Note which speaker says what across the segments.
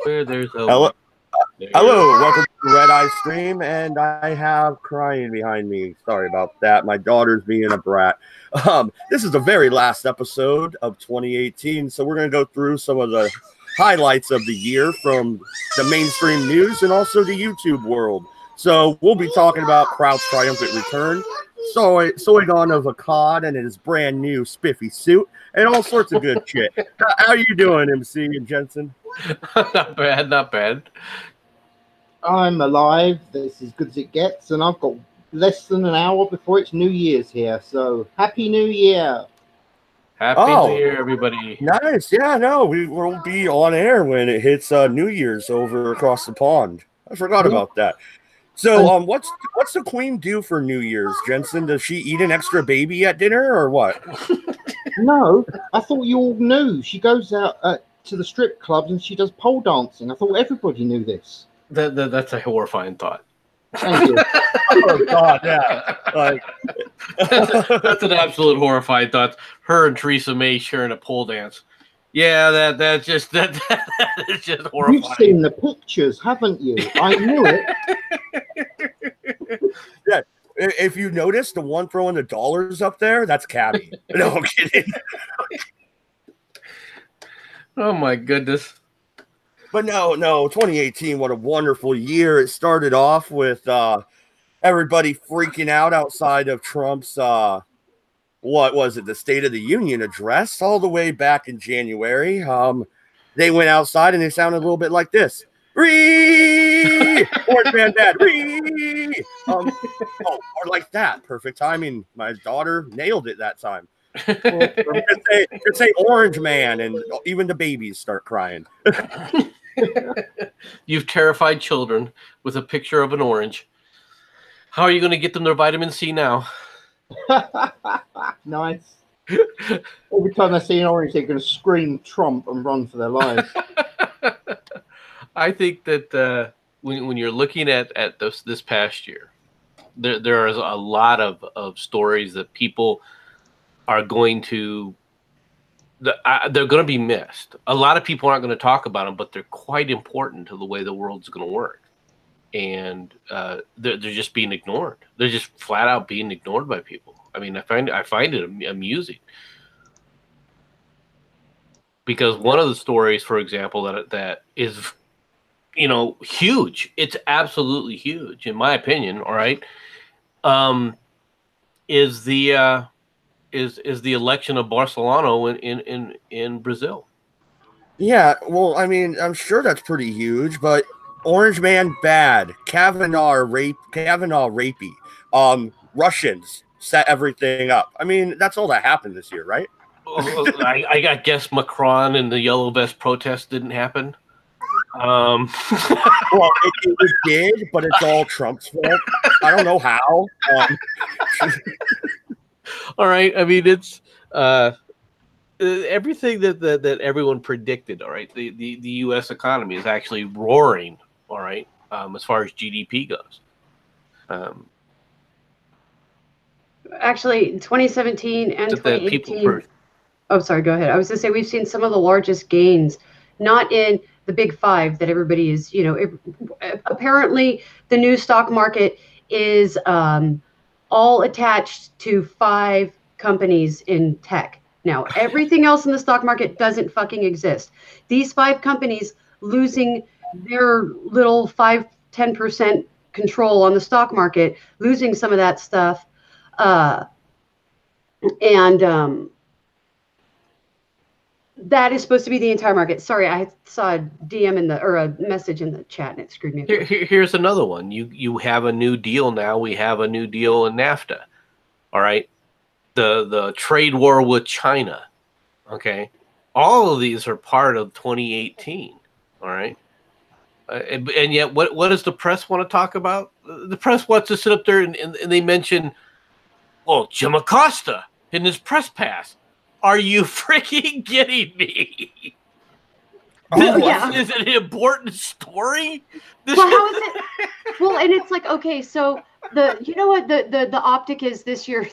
Speaker 1: Where there's a
Speaker 2: Hello,
Speaker 1: there.
Speaker 2: hello, welcome to Redeye stream, and I have crying behind me. Sorry about that. My daughter's being a brat. This is the very last episode of 2018, so we're going to go through some of the highlights of the year from the mainstream news and also the YouTube world. So we'll be talking about Kraut's triumphant return, Soigon of Akkad and his brand new spiffy suit, and all sorts of good shit. How you doing, MC and Jensen?
Speaker 1: Not bad, not bad.
Speaker 3: I'm alive. This is as good as it gets, and I've got less than an hour before it's New Year's here. So Happy New Year!
Speaker 1: Happy New Year, everybody.
Speaker 2: Nice. Yeah, no, we will be on air when it hits New Year's over across the pond. I forgot about that. So, what's the Queen do for New Year's, Jensen? Does she eat an extra baby at dinner or what?
Speaker 3: No, I thought you all knew. She goes out to the strip clubs and she does pole dancing. I thought everybody knew this.
Speaker 1: That's a horrifying thought.
Speaker 3: Thank you.
Speaker 2: Oh God, yeah. Like
Speaker 1: that's an absolute horrifying thought. Her and Theresa May sharing a pole dance. Yeah, that is just horrifying.
Speaker 3: You've seen the pictures, haven't you? I knew it.
Speaker 2: Yeah. If you notice, the one throwing the dollars up there, that's Cabby. No, I'm kidding.
Speaker 1: Oh my goodness.
Speaker 2: But no, 2018, what a wonderful year. It started off with everybody freaking out outside of Trump's, what was it, the State of the Union address all the way back in January. They went outside and they sounded a little bit like this. Ree! Orange Man Dad, ree! Or like that. Perfect timing. My daughter nailed it that time. Could say Orange Man, and even the babies start crying.
Speaker 1: You've terrified children with a picture of an orange. How are you going to get them their vitamin C now?
Speaker 3: Nice. Every time they see an orange, they're going to scream Trump and run for their lives.
Speaker 1: I think that when you're looking at this past year, there is a lot of stories that people are going to they're going to be missed. A lot of people aren't going to talk about them, but they're quite important to the way the world's going to work. And they're just being ignored. They're just flat out being ignored by people. I mean, I find it amusing. Because one of the stories, for example, that is, huge. It's absolutely huge, in my opinion. All right, is the election of Bolsonaro in Brazil?
Speaker 2: Yeah, well, I mean, I'm sure that's pretty huge, but Orange Man bad, Kavanaugh rapey, Russians set everything up. I mean, that's all that happened this year, right?
Speaker 1: I guess Macron and the Yellow Vest protest didn't happen.
Speaker 2: Well, it did, but it's all Trump's fault. I don't know how.
Speaker 1: All right, I mean, it's everything that everyone predicted. All right, the U.S. economy is actually roaring. All right, as far as GDP goes.
Speaker 4: Actually, 2017 and 2018. Oh, sorry, go ahead. I was going to say we've seen some of the largest gains, not in the big five that everybody is, apparently the new stock market is all attached to 5 companies in tech. Now, everything else in the stock market doesn't fucking exist. These 5 companies losing their little 5-10% control on the stock market, losing some of that stuff. That is supposed to be the entire market. Sorry, I saw a DM or a message in the chat and it screwed me up.
Speaker 1: Here's another one. You have a new deal now. We have a new deal in NAFTA. All right. The trade war with China. Okay. All of these are part of 2018. All right. And yet what does the press want to talk about? The press wants to sit up there and they mention, well, Jim Acosta in his press pass. Are you freaking kidding me? Is it an important story?
Speaker 4: Well, how is it? Well, and it's like, okay, so the optic is this year,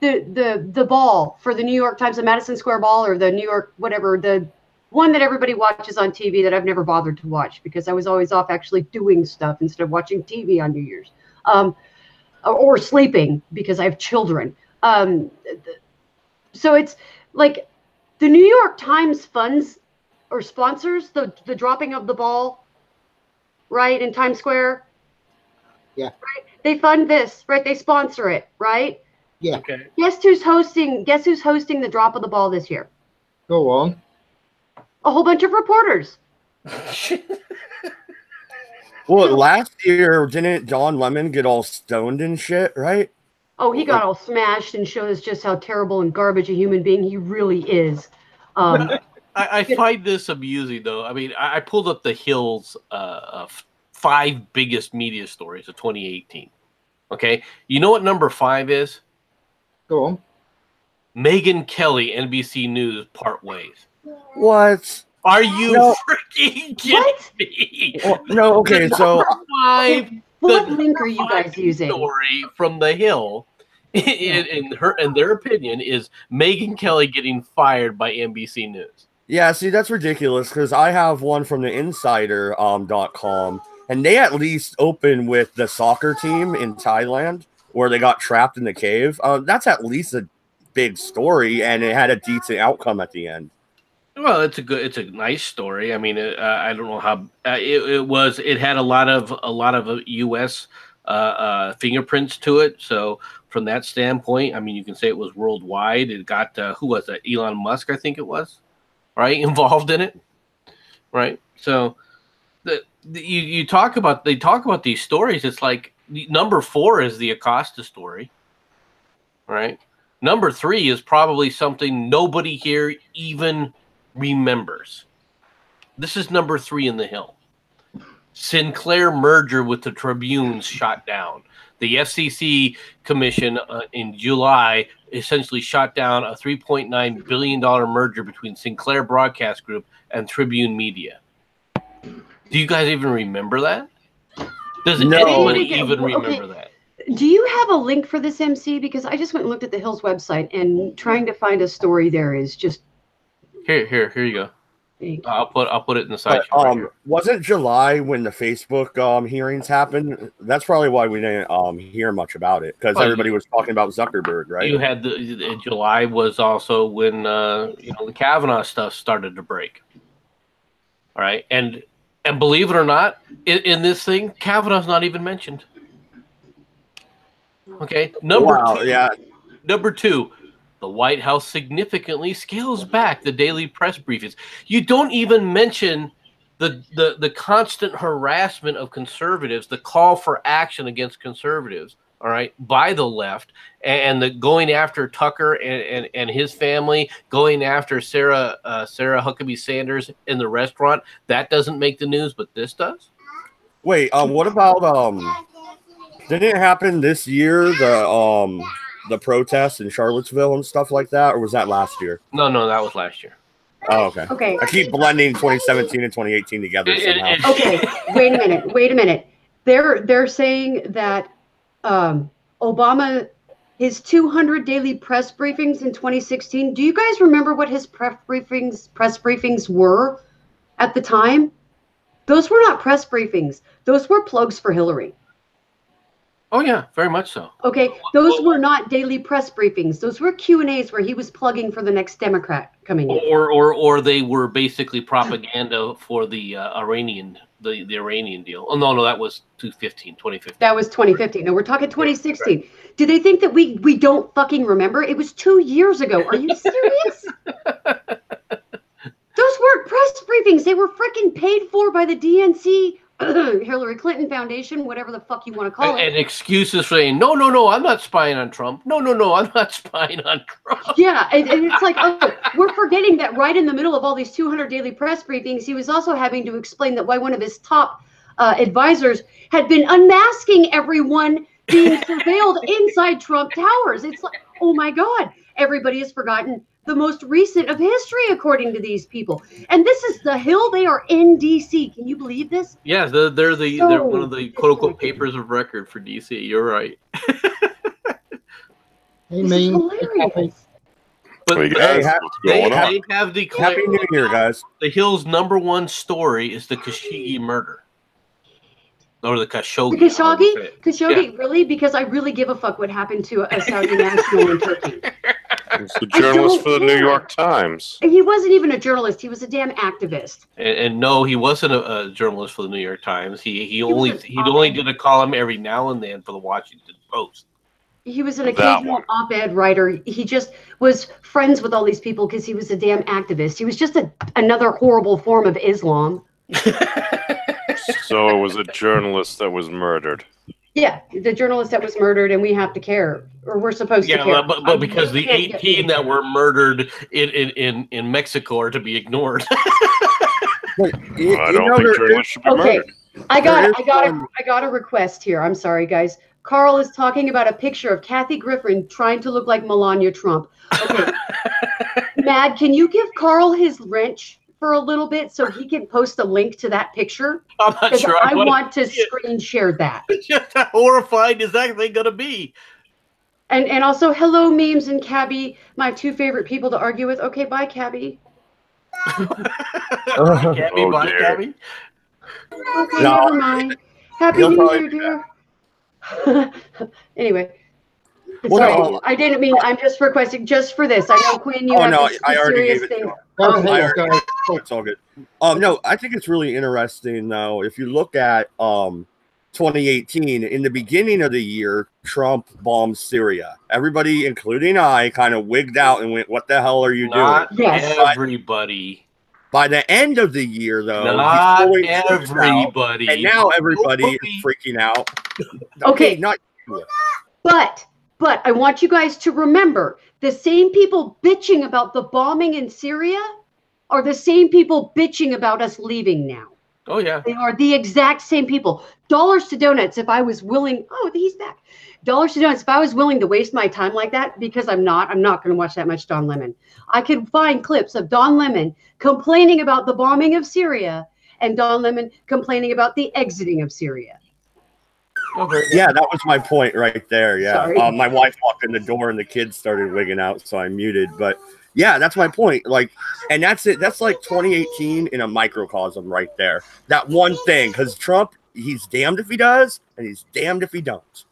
Speaker 4: the ball for the New York Times, the Madison Square Ball, or the New York whatever, the one that everybody watches on TV that I've never bothered to watch because I was always off actually doing stuff instead of watching TV on New Year's, or sleeping because I have children. So it's like the New York Times funds or sponsors the dropping of the ball, right, in Times Square.
Speaker 3: Yeah.
Speaker 4: Right? They fund this, right? They sponsor it, right?
Speaker 3: Yeah.
Speaker 1: Okay.
Speaker 4: Guess who's hosting the drop of the ball this year?
Speaker 3: Go on.
Speaker 4: A whole bunch of reporters.
Speaker 2: Well, last year, didn't Don Lemon get all stoned and shit, right?
Speaker 4: Oh, he got all smashed and showed us just how terrible and garbage a human being he really is.
Speaker 1: I find this amusing, though. I mean, I pulled up the Hill's 5 biggest media stories of 2018. Okay, you know what number 5 is?
Speaker 3: Go on.
Speaker 1: Megyn Kelly, NBC News, part ways.
Speaker 2: What?
Speaker 1: Are you freaking kidding me?
Speaker 2: Well, no, okay, so
Speaker 1: 5.
Speaker 4: What link are you guys using?
Speaker 1: Story from the Hill, in their opinion, is Megyn Kelly getting fired by NBC News.
Speaker 2: yeah, see, that's ridiculous because I have one from the insider.com, and they at least open with the soccer team in Thailand where they got trapped in the cave. That's at least a big story, and it had a decent outcome at the end.
Speaker 1: Well, it's a nice story. I mean, I don't know how it had a lot of U.S. Fingerprints to it. So from that standpoint, I mean, you can say it was worldwide. It got who was that? Elon Musk, I think it was, right, involved in it, right? So they talk about these stories. It's like number 4 is the Acosta story, right? Number 3 is probably something nobody here even remembers. This is number 3 in the Hill. Sinclair merger with the Tribune shot down. The FCC commission in July essentially shot down a $3.9 billion merger between Sinclair Broadcast Group and Tribune Media. Do you guys even remember that? Does anybody even remember that?
Speaker 4: Do you have a link for this, MC? Because I just went and looked at the Hill's website, and trying to find a story there is just...
Speaker 1: Here you go. I'll put it in the side.
Speaker 2: Wasn't July when the Facebook hearings happened? That's probably why we didn't hear much about it, because everybody was talking about Zuckerberg, right?
Speaker 1: You had July was also when the Kavanaugh stuff started to break. All right, and believe it or not, in this thing, Kavanaugh's not even mentioned. Okay, number 2. The White House significantly scales back the daily press briefings. You don't even mention the constant harassment of conservatives, the call for action against conservatives, all right, by the left, and the going after Tucker and his family, going after Sarah Huckabee Sanders in the restaurant. That doesn't make the news, but this does.
Speaker 2: Wait, what about didn't it happen this year? The protests in Charlottesville and stuff like that, or was that last year?
Speaker 1: No, that was last year.
Speaker 2: Oh, okay.
Speaker 4: Okay.
Speaker 2: I keep blending 2017 and 2018 together somehow.
Speaker 4: Okay, wait a minute. They're saying that Obama, his 200 daily press briefings in 2016. Do you guys remember what his press briefings were at the time? Those were not press briefings. Those were plugs for Hillary.
Speaker 1: Oh yeah, very much so.
Speaker 4: Okay, those were not daily press briefings. Those were Q&As where he was plugging for the next Democrat coming in.
Speaker 1: Or they were basically propaganda for the Iranian deal. Oh no, that was 2015.
Speaker 4: That was 2015. No, we're talking 2016. Right. Do they think that we don't fucking remember? It was 2 years ago. Are you serious? Those weren't press briefings. They were freaking paid for by the DNC. Hillary Clinton Foundation, whatever the fuck you want to call it.
Speaker 1: And excuses for saying, no, I'm not spying on Trump. No, I'm not spying on Trump.
Speaker 4: Yeah, and it's like, we're forgetting that right in the middle of all these 200 daily press briefings, he was also having to explain that why one of his top advisors had been unmasking everyone being surveilled inside Trump Towers. It's like, oh my God, everybody has forgotten the most recent of history, according to these people. And this is the Hill. They are in D.C. Can you believe this?
Speaker 1: Yeah, they're one of the quote unquote papers of record for D.C. You're right.
Speaker 3: Hey, man.
Speaker 1: But
Speaker 2: Hey,
Speaker 1: they have declared
Speaker 2: Happy New Year, guys.
Speaker 1: The Hill's #1 story is the Khashoggi murder. Or the Khashoggi.
Speaker 4: The Khashoggi,
Speaker 1: Yeah.
Speaker 4: really? Because I really give a fuck what happened to a Saudi national in Turkey.
Speaker 5: He's a journalist for the New York Times.
Speaker 4: He wasn't even a journalist. He was a damn activist.
Speaker 1: And no, he wasn't a journalist for the New York Times. He only did a column every now and then for the Washington Post.
Speaker 4: He was an occasional op-ed writer. He just was friends with all these people because he was a damn activist. He was just another horrible form of Islam.
Speaker 5: So it was a journalist that was murdered.
Speaker 4: Yeah, the journalist that was murdered, and we have to care, or we're supposed to care.
Speaker 1: Yeah, but because the 18 that were murdered in Mexico are to be ignored.
Speaker 5: I don't think journalists should be murdered.
Speaker 4: I got a request here. I'm sorry, guys. Carl is talking about a picture of Kathy Griffin trying to look like Melania Trump. Okay, Mad, can you give Carl his wrench for a little bit so he can post a link to that picture?
Speaker 1: I'm not sure.
Speaker 4: I want to screen share that.
Speaker 1: Just how horrified is that thing gonna be?
Speaker 4: And also, hello, Memes and Cabby, my two favorite people to argue with. Okay, bye, Cabby.
Speaker 1: Cabby, bye, Cabby.
Speaker 4: Okay, never mind. Happy New Year, dear. Anyway. Sorry, I didn't mean. I'm just requesting just for this. I know, Quinn, you have this serious thing.
Speaker 2: It's all good. No, I think it's really interesting though. If you look at 2018, in the beginning of the year, Trump bombed Syria. Everybody, including I, kind of wigged out and went, "What the hell are you doing?"
Speaker 4: Yes.
Speaker 1: Everybody.
Speaker 2: By the end of the year, though,
Speaker 1: not everybody,
Speaker 2: and now everybody is freaking out.
Speaker 4: Okay,
Speaker 2: not.
Speaker 4: But I want you guys to remember, the same people bitching about the bombing in Syria are the same people bitching about us leaving now.
Speaker 1: Oh, yeah.
Speaker 4: They are the exact same people. Dollars to donuts, if I was willing, he's back. Dollars to donuts, if I was willing to waste my time like that, because I'm not going to watch that much Don Lemon. I could find clips of Don Lemon complaining about the bombing of Syria and Don Lemon complaining about the exiting of Syria.
Speaker 2: Yeah, that was my point right there. Yeah,
Speaker 4: Sorry.
Speaker 2: My wife walked in the door and the kids started wigging out, so I muted. But yeah, that's my point. Like, and that's it. That's like 2018 in a microcosm right there. That one thing, because Trump, he's damned if he does, and he's damned if he don't.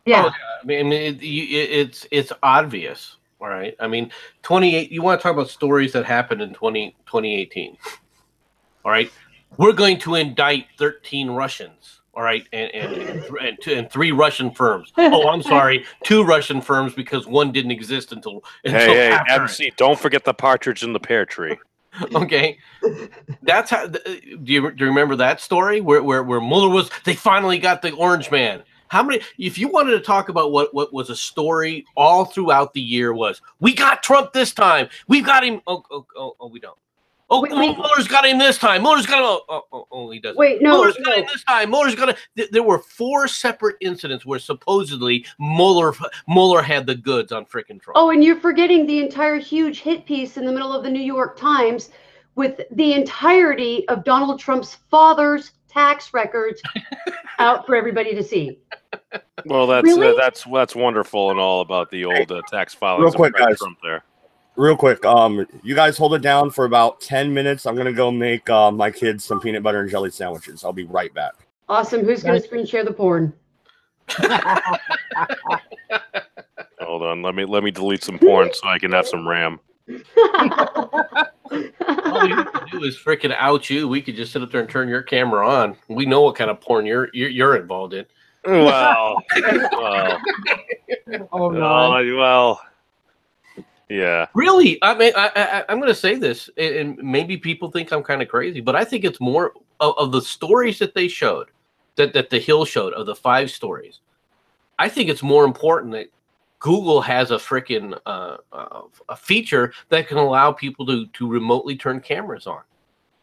Speaker 4: Yeah,
Speaker 1: I mean, it's obvious. All right. I mean, 28. You want to talk about stories that happened in 2018? All right. We're going to indict 13 Russians. All right, and 3 Russian firms. Oh, I'm sorry, 2 Russian firms because one didn't exist until
Speaker 5: hey,
Speaker 1: after
Speaker 5: MC, don't forget the partridge in the pear tree.
Speaker 1: Okay, that's how. Do you remember that story where Mueller was? They finally got the Orange Man. How many? If you wanted to talk about what was a story all throughout the year was, we got Trump this time. We've got him. Oh, we don't. Oh, Mueller's got him this time. Mueller's got him. Oh, he doesn't.
Speaker 4: Wait, no.
Speaker 1: Mueller's got him this time. Mueller's got him. There were 4 separate incidents where supposedly Mueller had the goods on frickin' Trump.
Speaker 4: Oh, and you're forgetting the entire huge hit piece in the middle of the New York Times with the entirety of Donald Trump's father's tax records out for everybody to see.
Speaker 5: Well, that's wonderful and all about the old tax filings.
Speaker 2: Real quick, guys.
Speaker 5: Trump there.
Speaker 2: Real quick, you guys hold it down for about 10 minutes. I'm gonna go make my kids some peanut butter and jelly sandwiches. I'll be right back.
Speaker 4: Awesome. Who's gonna screen share the porn?
Speaker 5: Hold on, let me delete some porn so I can have some RAM.
Speaker 1: All you have to do is freaking out you. We could just sit up there and turn your camera on. We know what kind of porn you're involved in.
Speaker 5: Well,
Speaker 3: Oh no.
Speaker 5: well. Yeah.
Speaker 1: Really? I mean, I'm going to say this, and maybe people think I'm kind of crazy, but I think it's more of the stories that they showed, that the Hill showed, of the 5 stories. I think it's more important that Google has a freaking a feature that can allow people to remotely turn cameras on.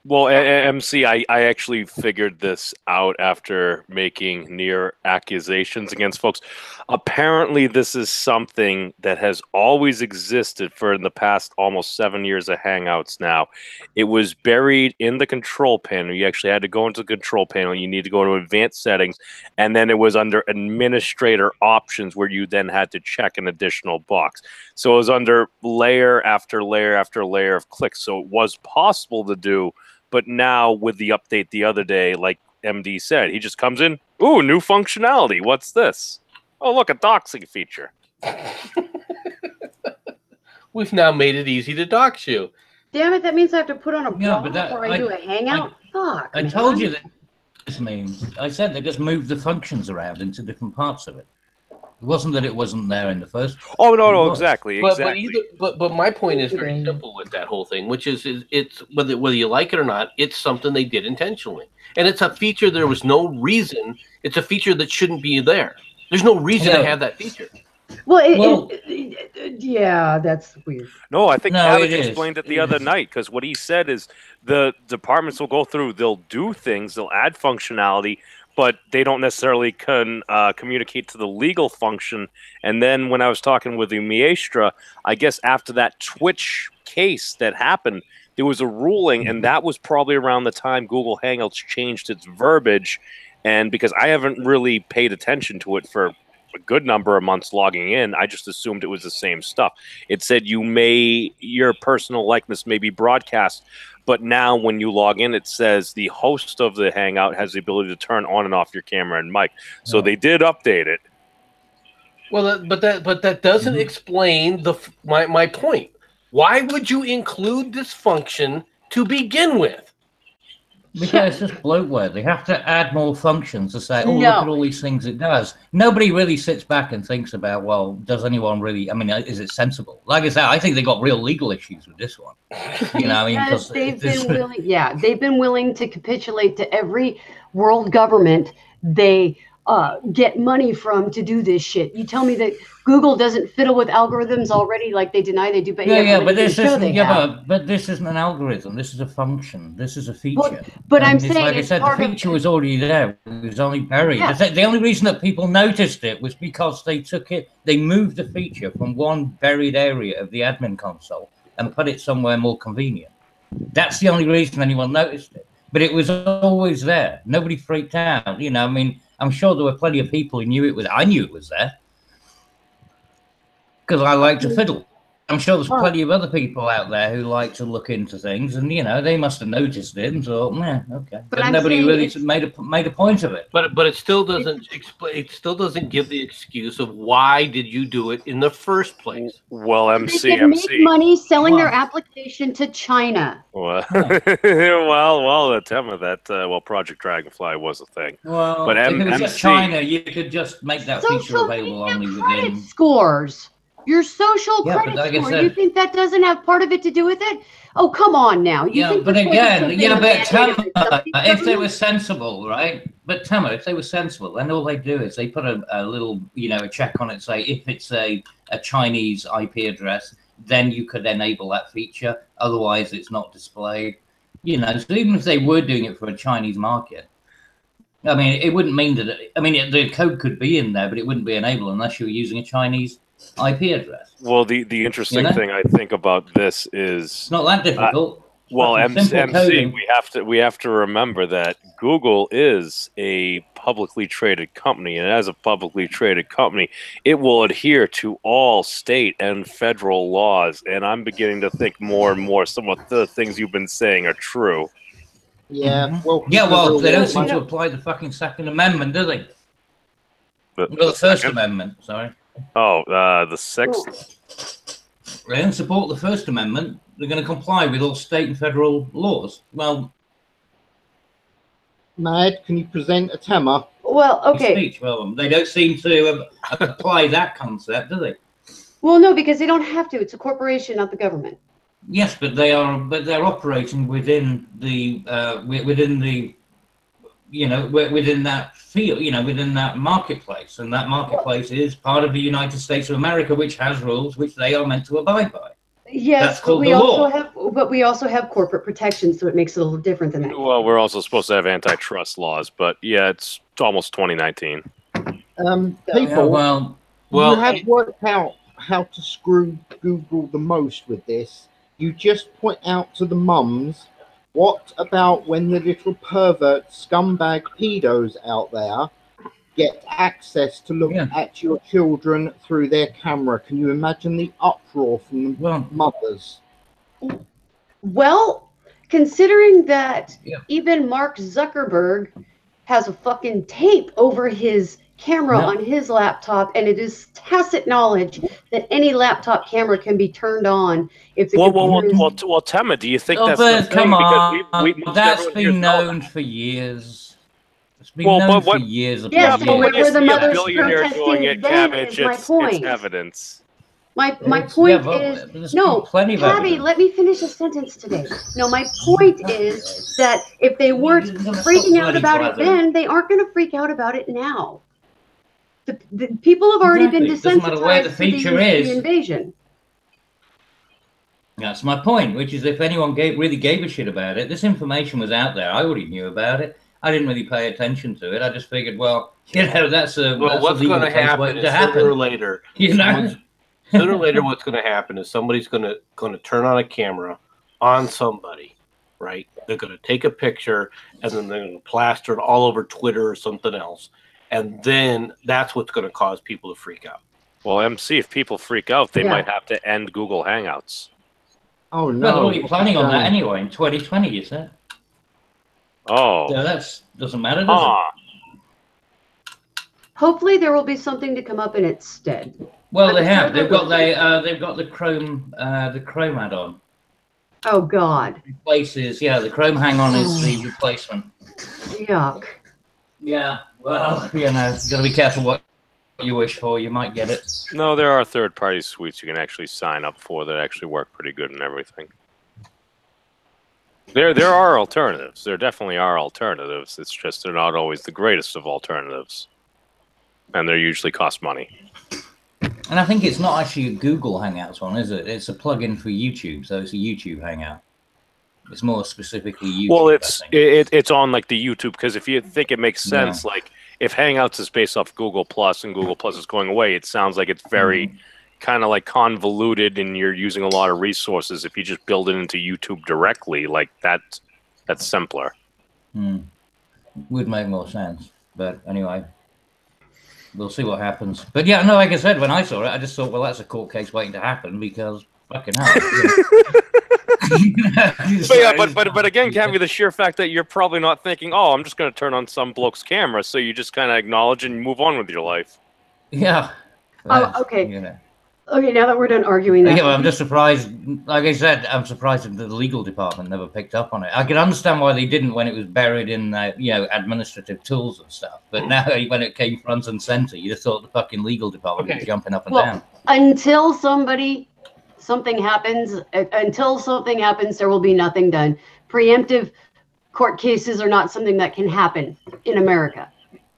Speaker 5: Well, MC, I actually figured this out after making near accusations against folks. Apparently, this is something that has always existed for the past almost 7 years of Hangouts now. It was buried in the control panel. You actually had to go into the control panel. You need to go to advanced settings. And then it was under administrator options where you then had to check an additional box. So it was under layer after layer after layer of clicks. So it was possible to do. But now with the update the other day, like MD said, he just comes in, ooh, new functionality. What's this? Oh, look, a doxing feature.
Speaker 1: We've now made it easy to dox you.
Speaker 4: Damn it, that means I have to put on a
Speaker 6: Yeah,
Speaker 4: bra
Speaker 6: but that-
Speaker 4: before I do a hangout? Fuck.
Speaker 6: I told you that this means. I said they just moved the functions around into different parts of it. It wasn't that it wasn't there in the first.
Speaker 5: Oh, no, no,
Speaker 6: It was.
Speaker 5: exactly.
Speaker 1: But my point is very simple with that whole thing, which is it's whether you like it or not, it's something they did intentionally, and it's a feature there was no reason. It's a feature that shouldn't be there. There's no reason to have that feature.
Speaker 4: Well, yeah, that's weird.
Speaker 5: No, I think
Speaker 6: No,
Speaker 5: Cabbage
Speaker 6: it is.
Speaker 5: explained it the other night, because what he said is the departments will go through, they'll do things, they'll add functionality, but they don't necessarily communicate to the legal function. And then when I was talking with the Miestra, I guess after that Twitch case that happened, there was a ruling, and that was probably around the time Google Hangouts changed its verbiage. And because I haven't really paid attention to it for a good number of months logging in, I just assumed it was the same stuff. It said your personal likeness may be broadcast, but now when you log in, it says the host of the Hangout has the ability to turn on and off your camera and mic. So they did update it.
Speaker 1: Well, but that doesn't explain my point. Why would you include this function to begin with?
Speaker 6: Because it's just bloatware. They have to add more functions to say, oh, look at all these things it does. Nobody really sits back and thinks about, well, does anyone really, I mean, is it sensible? Like I said, I think they got real legal issues with this one. You know, I mean, because
Speaker 4: they've been willing to capitulate to every world government they get money from to do this shit. You tell me that Google doesn't fiddle with algorithms already, like they deny they do, but
Speaker 6: but this isn't. But this isn't an algorithm. This is a function. This is a feature.
Speaker 4: But I'm saying,
Speaker 6: like I said, the feature was already there. It was only buried.
Speaker 4: Yeah.
Speaker 6: The only reason that people noticed it was because they moved the feature from one buried area of the admin console and put it somewhere more convenient. That's the only reason anyone noticed it. But it was always there. Nobody freaked out. You know, I mean, I'm sure there were plenty of people who knew it was. I knew it was there because I like to fiddle. I'm sure there's plenty of other people out there who like to look into things, and you know they must have noticed it and thought, "Yeah, okay." But nobody really made a point of it.
Speaker 1: But it still doesn't explain. It still doesn't give the excuse of why did you do it in the first place.
Speaker 5: Well,
Speaker 4: they can make money selling their application to China.
Speaker 5: Well, well, Tema, Project Dragonfly was a thing.
Speaker 6: Well,
Speaker 5: but
Speaker 6: if it was just China, you could just make that feature available only within
Speaker 4: scores. Your social credit score. You think that doesn't have part of it to do with it? Oh, come on now.
Speaker 6: But again, but Tama, if they were sensible, right? But Tama, if they were sensible, then all they do is they put a little, a check on it, say if it's a Chinese IP address, then you could enable that feature. Otherwise, it's not displayed. So even if they were doing it for a Chinese market, I mean, it wouldn't mean that. I mean, the code could be in there, but it wouldn't be enabled unless you were using a Chinese IP address.
Speaker 5: Well, the interesting thing I think about this is
Speaker 6: it's not that difficult.
Speaker 5: MC, we have to remember that Google is a publicly traded company, and as a publicly traded company, it will adhere to all state and federal laws. And I'm beginning to think more and more some of the things you've been saying are true.
Speaker 3: Yeah.
Speaker 6: Well, they don't seem to apply the fucking Second Amendment, do they? The First Amendment, sorry.
Speaker 5: Oh, the Sixth.
Speaker 6: They don't support the First Amendment. They're going to comply with all state and federal laws. Well,
Speaker 3: Mad, can you present a Tema?
Speaker 4: Well, okay.
Speaker 6: Speech. Well, they don't seem to apply that concept, do they?
Speaker 4: Well, no, because they don't have to. It's a corporation, not the government.
Speaker 6: Yes, but they are. But they're operating within the within that field, within that marketplace, and that marketplace is part of the United States of America, which has rules which they are meant to abide by.
Speaker 4: Yes, but we also have corporate protection, so it makes it a little different than that.
Speaker 5: Well, we're also supposed to have antitrust laws, but yeah, it's almost 2019.
Speaker 3: People, you have worked out how to screw Google the most with this. You just point out to the mums, what about when the little pervert scumbag pedos out there get access to look at your children through their camera? Can you imagine the uproar from the mothers?
Speaker 4: Well, considering that even Mark Zuckerberg has a fucking tape over his camera on his laptop, and it is tacit knowledge that any laptop camera can be turned on if the computer is...
Speaker 5: Well, Tema, do you think that's
Speaker 6: the thing? Come on,
Speaker 5: because
Speaker 6: that's been known for years. It's been known for years.
Speaker 4: Yes, but where the mothers
Speaker 5: doing it, Cabbage, it's evidence.
Speaker 4: My point is, no, Cabby, let me finish a sentence today. No, my point is that if they weren't freaking out about it then, they aren't going to freak out about it now. The people have already been desensitized to the invasion.
Speaker 6: That's my point, which is if anyone really gave a shit about it, this information was out there. I already knew about it. I didn't really pay attention to it. I just figured, well, that's a
Speaker 1: what's going to happen is sooner or later.
Speaker 6: You know?
Speaker 1: Sooner or later, what's going to happen is somebody's going to turn on a camera on somebody, right? They're going to take a picture and then they're going to plaster it all over Twitter or something else, and then that's what's going to cause people to freak out.
Speaker 5: Well, MC, if people freak out, they might have to end Google Hangouts.
Speaker 3: Oh no!
Speaker 6: Well, they're already planning on that anyway in 2020. You said.
Speaker 5: Oh.
Speaker 6: So that doesn't matter, does it?
Speaker 4: Hopefully, there will be something to come up in its stead.
Speaker 6: Well, they have. They've got the Chrome add-on.
Speaker 4: Oh God.
Speaker 6: Replaces, the Chrome hang-on is the replacement.
Speaker 4: Yuck.
Speaker 6: Yeah. Well, you got to be careful what you wish for. You might get it.
Speaker 5: No, there are third-party suites you can actually sign up for that actually work pretty good and everything. There are alternatives. There definitely are alternatives. It's just they're not always the greatest of alternatives, and they usually cost money.
Speaker 6: And I think it's not actually a Google Hangouts one, is it? It's a plugin for YouTube, so it's a YouTube Hangout. It's more specifically YouTube.
Speaker 5: Well, it's on like the YouTube, because if you think it makes sense, like if Hangouts is based off Google Plus and Google Plus is going away, it sounds like it's very kind of like convoluted and you're using a lot of resources. If you just build it into YouTube directly, like that's simpler.
Speaker 6: Would make more sense, but anyway. We'll see what happens. But yeah, no, like I said, when I saw it, I just thought, well, that's a court case waiting to happen because fucking hell.
Speaker 5: But again, Cavi, the sheer fact that you're probably not thinking, oh, I'm just going to turn on some bloke's camera, so you just kind of acknowledge and move on with your life.
Speaker 6: Yeah.
Speaker 4: Okay. Okay, now that we're done arguing that.
Speaker 6: Yeah, well, I'm just surprised. Like I said, I'm surprised that the legal department never picked up on it. I can understand why they didn't when it was buried in, administrative tools and stuff. But now, when it came front and center, you just thought the fucking legal department was jumping up and down.
Speaker 4: Until something happens, there will be nothing done. Preemptive court cases are not something that can happen in America,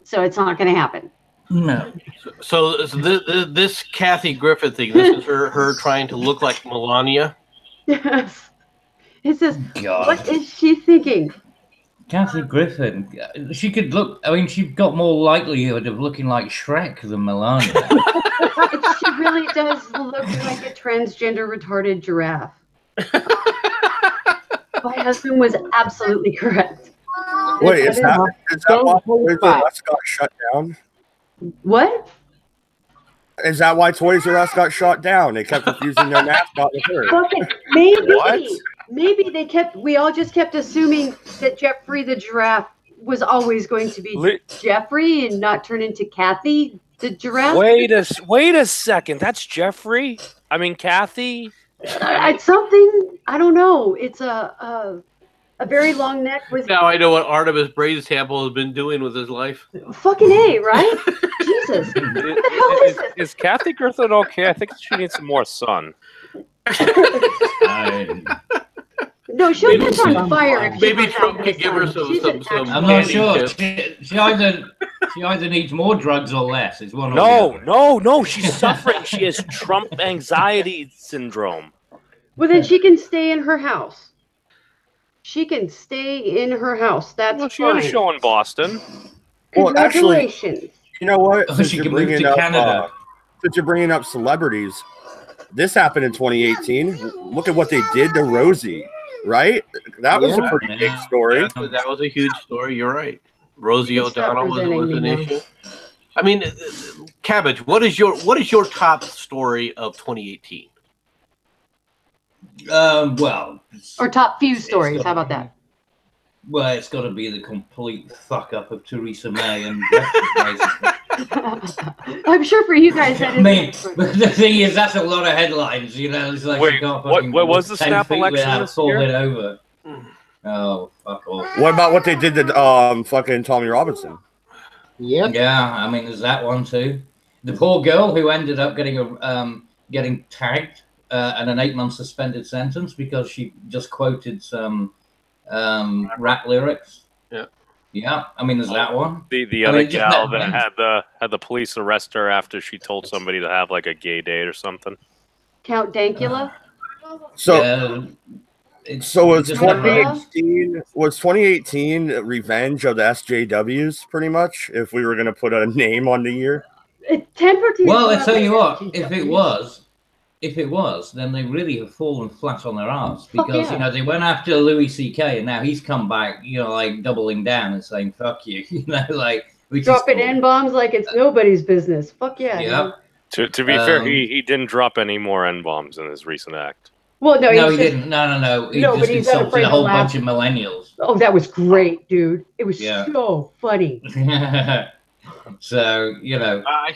Speaker 4: so it's not going to happen.
Speaker 6: No.
Speaker 1: So this Kathy Griffin thing, this is her trying to look like Melania?
Speaker 4: Yes. It says, what is she thinking?
Speaker 6: Kathy Griffin, she could look, I mean, she got more likelihood of looking like Shrek than Melania.
Speaker 4: She really does look like a transgender retarded giraffe. My husband was absolutely correct.
Speaker 2: Wait, is that why Toys R Us got shut down?
Speaker 4: What?
Speaker 2: Is that why Toys R Us got shut down? They kept confusing their mascot with her.
Speaker 4: Maybe.
Speaker 2: What?
Speaker 4: Maybe we all just kept assuming that Jeffrey the giraffe was always going to be Jeffrey and not turn into Kathy the giraffe.
Speaker 5: Wait a second. That's Jeffrey? I mean, Kathy?
Speaker 4: It's something. I don't know. It's a very long neck with.
Speaker 1: Now I know what Artemis Bracehample has been doing with his life.
Speaker 4: Fucking A, right? Jesus. What the hell is this?
Speaker 5: Is Kathy Griffin okay? I think she needs some more sun.
Speaker 4: No, she'll catch on fire. If
Speaker 1: maybe Trump can give her some.
Speaker 6: I'm not sure. She either needs more drugs or less. It's one or the other.
Speaker 5: No. She's suffering. She has Trump anxiety syndrome.
Speaker 4: Well, then she can stay in her house. She can stay in her house. That's
Speaker 5: Well, she
Speaker 4: fine.
Speaker 5: had a show in Boston.
Speaker 2: Well, actually,
Speaker 4: Congratulations.
Speaker 2: you know what?
Speaker 6: Oh,
Speaker 2: Since
Speaker 6: she
Speaker 2: you're
Speaker 6: can move
Speaker 2: bringing
Speaker 6: to
Speaker 2: up,
Speaker 6: Canada.
Speaker 2: since you're bringing up celebrities, this happened in 2018. Look at what they did to Rosie, right? That was a
Speaker 3: Yeah.
Speaker 2: pretty big story.
Speaker 1: That was a huge story. You're right. Rosie
Speaker 4: You can stop
Speaker 1: O'Donnell
Speaker 4: presenting
Speaker 1: was
Speaker 4: me
Speaker 1: an
Speaker 4: now.
Speaker 1: issue. I mean, Cabbage, what is your top story of 2018?
Speaker 6: Well,
Speaker 4: Or top few stories. How about that?
Speaker 6: Well, it's got to be the complete fuck up of Theresa May and Brexit, basically.
Speaker 4: I'm sure for you guys that
Speaker 6: I
Speaker 4: is.
Speaker 6: mean, but the thing is, that's a lot of headlines. You know, it's like
Speaker 5: Wait,
Speaker 6: you can't
Speaker 5: what
Speaker 6: fucking
Speaker 5: was the
Speaker 6: 10
Speaker 5: snap
Speaker 6: feet
Speaker 5: election
Speaker 6: without
Speaker 5: this year?
Speaker 6: falling over. Oh, fuck off.
Speaker 2: What about what they did to fucking Tommy Robinson?
Speaker 3: Yep.
Speaker 6: Yeah, I mean, there's that one too. The poor girl who ended up getting tagged and an 8-month suspended sentence because she just quoted some rap lyrics. Yeah, I mean, there's that one.
Speaker 5: The other gal that had the police arrest her after she told somebody to have like a gay date or something.
Speaker 4: Count Dankula?
Speaker 2: So, so was 2018 revenge of the SJWs pretty much? If we were going to put a name on the year.
Speaker 6: Well, I tell you what, if it was, then they really have fallen flat on their arse because you know they went after Louis C.K. and now he's come back, you know, like doubling down and saying "fuck you," you know, like
Speaker 4: dropping N-bombs like it's nobody's business. Fuck yeah.
Speaker 6: Yeah.
Speaker 5: To be fair, he didn't drop any more N-bombs in his recent act.
Speaker 4: Well, no,
Speaker 6: he didn't. No. He
Speaker 4: No,
Speaker 6: just
Speaker 4: but he's not
Speaker 6: insulted
Speaker 4: afraid
Speaker 6: a
Speaker 4: to
Speaker 6: whole
Speaker 4: laugh.
Speaker 6: bunch of millennials.
Speaker 4: Oh, that was great, dude. It was
Speaker 6: Yeah.
Speaker 4: so funny.
Speaker 6: So you know, I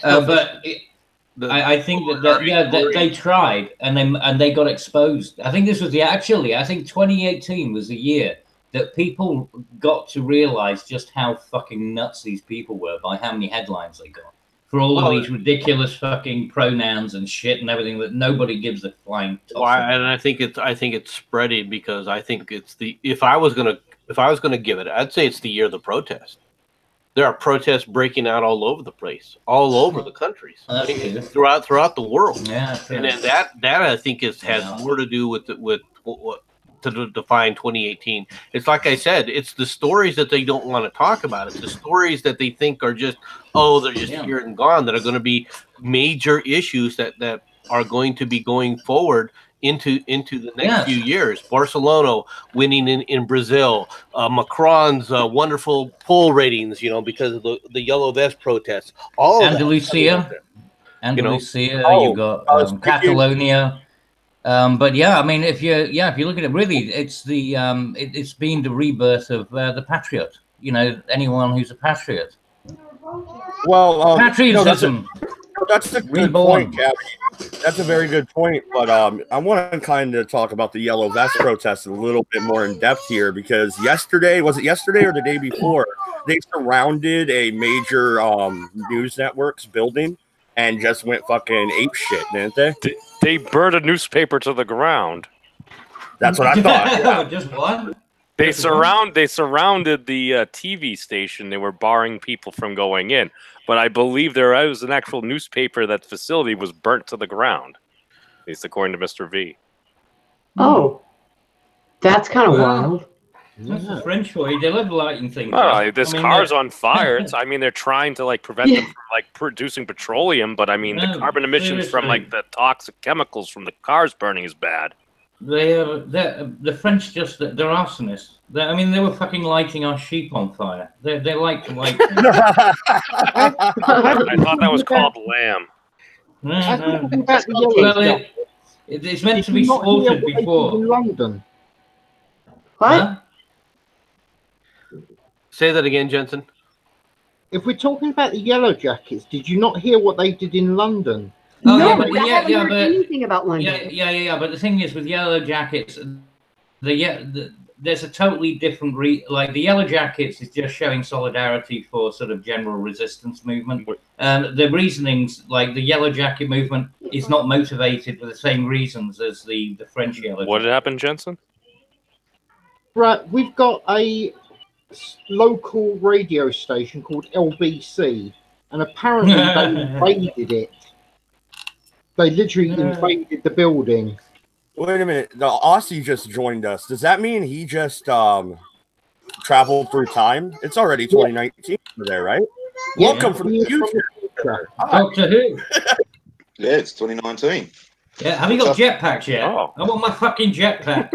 Speaker 6: think that they tried and they got exposed. I think this was I think 2018 was the year that people got to realize just how fucking nuts these people were by how many headlines they got for all of these ridiculous fucking pronouns and shit and everything that nobody gives a flying toss.
Speaker 1: And I think it's spreading because I think it's if I was gonna give it, I'd say it's the year of the protest. There are protests breaking out all over the place, all over the countries, throughout the world.
Speaker 6: Yeah,
Speaker 1: and then that I think has more to do with to define 2018. It's like I said, it's the stories that they don't want to talk about. It's the stories that they think are just they're just here and gone that are going to be major issues that are going to be going forward into the next few years. Barcelona winning in Brazil, Macron's wonderful poll ratings, you know, because of the yellow vest protests. All
Speaker 6: Andalusia, you got Catalonia. But yeah, I mean, if you look at it, really, it's it's been the rebirth of the patriot. You know, anyone who's a patriot.
Speaker 2: Well,
Speaker 6: patriotism.
Speaker 2: That's a good point, Gabby. That's a very good point. But I want to kind of talk about the yellow vest protest a little bit more in depth here because was it yesterday or the day before? They surrounded a major news network's building and just went fucking ape shit, didn't they?
Speaker 5: They burned a newspaper to the ground.
Speaker 2: That's what I thought. Yeah.
Speaker 6: Just what?
Speaker 5: They surrounded the TV station. They were barring people from going in. But I believe there was an actual newspaper. That facility was burnt to the ground, at least according to Mr. V.
Speaker 4: Oh, that's kind of wild.
Speaker 6: That's the French way. They love lighting things.
Speaker 5: This car's on fire. They're trying to prevent them from producing petroleum. But I mean, the carbon emissions from the toxic chemicals from the cars burning is bad.
Speaker 6: The French they're arsonists. They were fucking lighting our sheep on fire. They like to light things.
Speaker 5: I thought that was called lamb.
Speaker 6: It's meant to be slaughtered before.
Speaker 3: In London.
Speaker 4: What?
Speaker 6: Huh?
Speaker 1: Say that again, Jensen.
Speaker 3: If we're talking about the Yellow Jackets, did you not hear what they did in London?
Speaker 6: Oh,
Speaker 4: no,
Speaker 6: but
Speaker 4: I haven't heard anything about London.
Speaker 6: Yeah. But the thing is, with Yellow Jackets, there's a totally different the Yellow Jackets is just showing solidarity for sort of general resistance movement. The reasonings, like the Yellow Jacket movement, is not motivated for the same reasons as the French Yellow.
Speaker 5: What happened, Jensen?
Speaker 3: Right, we've got a local radio station called LBC, and apparently they invaded it. They literally invaded the building.
Speaker 2: Wait a minute. The Aussie just joined us. Does that mean he just traveled through time? It's already 2019 over there, right?
Speaker 3: Yeah.
Speaker 2: Welcome from the future.
Speaker 6: Doctor Who.
Speaker 7: Yeah, it's 2019.
Speaker 6: Yeah, have you got jetpacks yet?
Speaker 5: Oh.
Speaker 6: I want my fucking jetpack.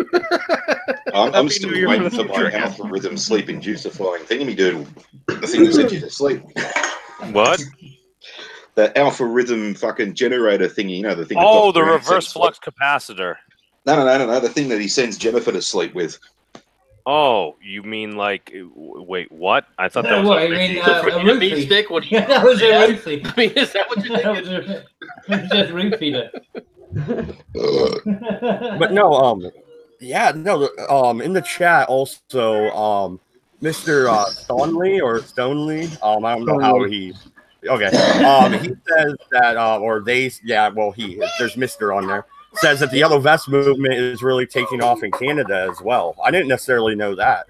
Speaker 7: I'm still waiting for my alpha rhythm sleep inducifying thingy-me-doodle. The thing that sends you to sleep.
Speaker 5: What?
Speaker 7: The alpha rhythm fucking generator thingy, you know, the thing.
Speaker 5: Oh,
Speaker 7: that
Speaker 5: the
Speaker 7: Dr. Grant
Speaker 5: reverse
Speaker 7: sends-
Speaker 5: flux capacitor.
Speaker 7: No. The thing that he sends Jennifer to sleep with.
Speaker 5: Oh, you mean like? Wait, what? I thought that was.
Speaker 6: What, you mean, a roofie?
Speaker 1: Stick? What?
Speaker 6: Yeah, that was a roofie.
Speaker 1: I mean, is that what you're
Speaker 6: That
Speaker 1: thinking?
Speaker 6: was just roofie.
Speaker 2: But no, in the chat also, Mr. Stonley or Stoneley, I don't know how he. Okay, he says that, there's Mr. on there, says that the Yellow Vest movement is really taking off in Canada as well. I didn't necessarily know that.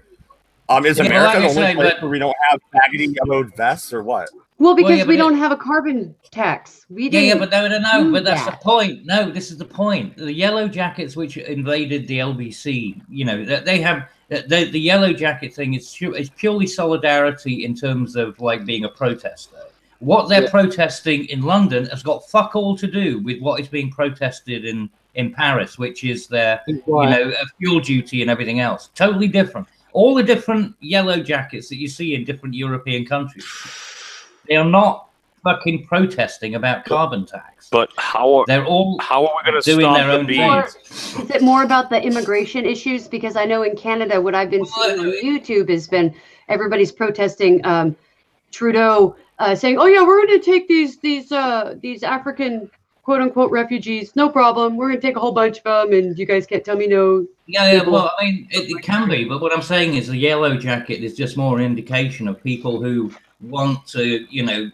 Speaker 2: Is
Speaker 6: Yeah,
Speaker 2: America
Speaker 6: like I
Speaker 2: the only
Speaker 6: say,
Speaker 2: place
Speaker 6: but-
Speaker 2: where we don't have faggoty yellowed vests or what?
Speaker 4: Well, because
Speaker 6: yeah,
Speaker 4: we
Speaker 6: but
Speaker 4: don't have a carbon tax. We
Speaker 6: Yeah,
Speaker 4: didn't.
Speaker 6: but no,
Speaker 4: do
Speaker 6: but that's
Speaker 4: that.
Speaker 6: the point. No, this is the point. The Yellow Jackets, which invaded the LBC, you know, they have the Yellow Jacket thing is purely solidarity in terms of like being a protester. What they're protesting in London has got fuck all to do with what is being protested in Paris, which is their fuel duty and everything else. Totally different. All the different Yellow Jackets that you see in different European countries, they are not fucking protesting about carbon tax.
Speaker 5: But how are we going to
Speaker 6: doing
Speaker 5: stop
Speaker 6: their
Speaker 5: the
Speaker 6: own
Speaker 5: bees?
Speaker 4: Is it more about the immigration issues? Because I know in Canada, what I've been seeing on YouTube has been everybody's protesting Trudeau saying, "Oh yeah, we're going to take these African quote unquote refugees, no problem. We're going to take a whole bunch of them, and you guys can't tell me no."
Speaker 6: Yeah, well, I mean, it can be, but what I'm saying is the Yellow Jacket is just more an indication of people who want to, you know,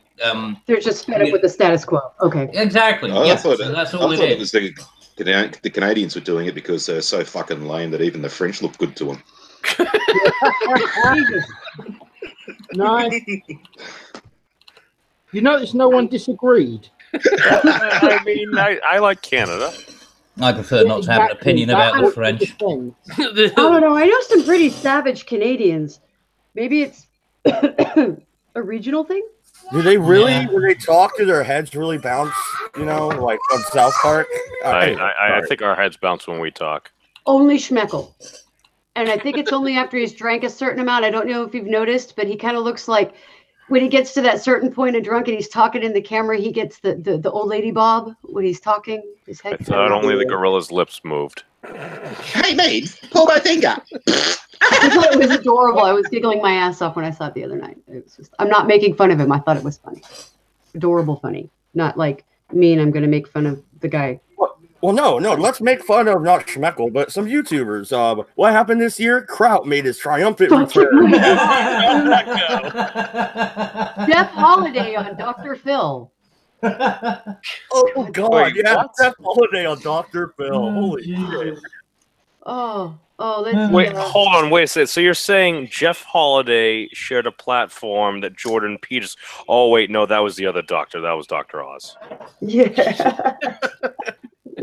Speaker 4: they're just fed up with the status quo. Okay.
Speaker 6: Exactly.
Speaker 7: I
Speaker 6: Yeah,
Speaker 7: thought
Speaker 6: so that's all
Speaker 7: I
Speaker 6: it
Speaker 7: thought
Speaker 6: is.
Speaker 7: it was the Canadians were doing it because they're so fucking lame that even the French look good to them.
Speaker 3: Jesus. No. You notice no one disagreed.
Speaker 5: I mean, I like Canada.
Speaker 6: I prefer not to have an opinion about the French.
Speaker 4: I don't know. I know some pretty savage Canadians. Maybe it's a regional thing.
Speaker 2: Do they really,
Speaker 6: Yeah.
Speaker 2: when they talk, do their heads really bounce, you know, like on South Park?
Speaker 5: I think our heads bounce when we talk.
Speaker 4: Only Schmeckel. And I think it's only after he's drank a certain amount. I don't know if you've noticed, but he kind of looks like when he gets to that certain point of drunk and he's talking in the camera, he gets the old lady bob when he's talking. His head
Speaker 5: I thought only the gorilla's lips moved.
Speaker 7: Hey, mate, pull my finger.
Speaker 4: I thought it was adorable. I was giggling my ass off when I saw it the other night. It was just, I'm not making fun of him. I thought it was funny. Adorable funny. Not like me and I'm going to make fun of the guy.
Speaker 2: Well, no. Let's make fun of not Schmeckel, but some YouTubers. What happened this year? Kraut made his triumphant return.
Speaker 4: Jeff Holiday on Dr. Phil.
Speaker 2: Oh God,
Speaker 5: Wait,
Speaker 2: yeah,
Speaker 5: what?
Speaker 2: that holiday on Dr. Phil. Holy shit!
Speaker 4: Oh, let's
Speaker 5: Wait, hold on, wait a second. So you're saying Jeff Holiday shared a platform that Jordan Peters? Oh wait, no, that was the other doctor. That was Dr. Oz.
Speaker 4: Yeah.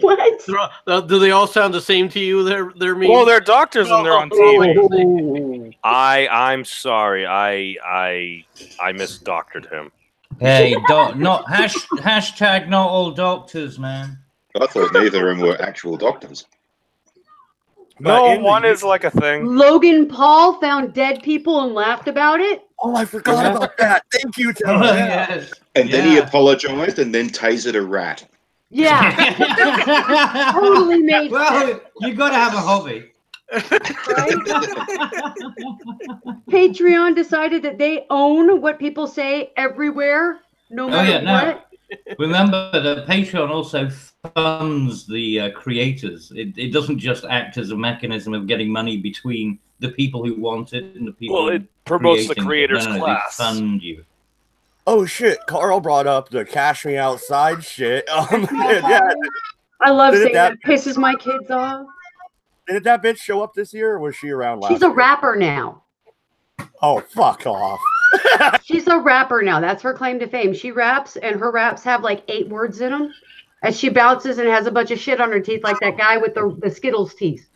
Speaker 4: What?
Speaker 1: Do they all sound the same to you? They're mean.
Speaker 5: Well, they're doctors and they're on TV.
Speaker 2: Oh,
Speaker 5: I'm sorry. I misdoctored him.
Speaker 6: Hey, not hashtag not all doctors, man.
Speaker 7: I thought neither of them were actual doctors.
Speaker 5: No, one is like a thing.
Speaker 4: Logan Paul found dead people and laughed about it.
Speaker 2: Oh, I forgot about that. Thank you, Tom.
Speaker 6: Yes.
Speaker 7: And then he apologized and then tasered a rat.
Speaker 4: Yeah. Totally made
Speaker 6: Well, you got to have a hobby.
Speaker 4: Patreon decided that they own what people say everywhere, no matter what.
Speaker 6: Remember that Patreon also funds the creators. It doesn't just act as a mechanism of getting money between the people who want it and the people.
Speaker 5: Well, it promotes the
Speaker 6: creating it.
Speaker 5: creators'
Speaker 6: They
Speaker 5: class.
Speaker 6: fund you.
Speaker 2: Oh shit! Carl brought up the cash me outside shit. Yeah.
Speaker 4: I love
Speaker 2: Didn't
Speaker 4: saying that. It pisses my kids off.
Speaker 2: Did that bitch show up this year, or was she around last
Speaker 4: She's a
Speaker 2: year?
Speaker 4: rapper now.
Speaker 2: Oh, fuck off.
Speaker 4: She's a rapper now. That's her claim to fame. She raps, and her raps have like 8 words in them. As she bounces and has a bunch of shit on her teeth, like that guy with the Skittles teeth.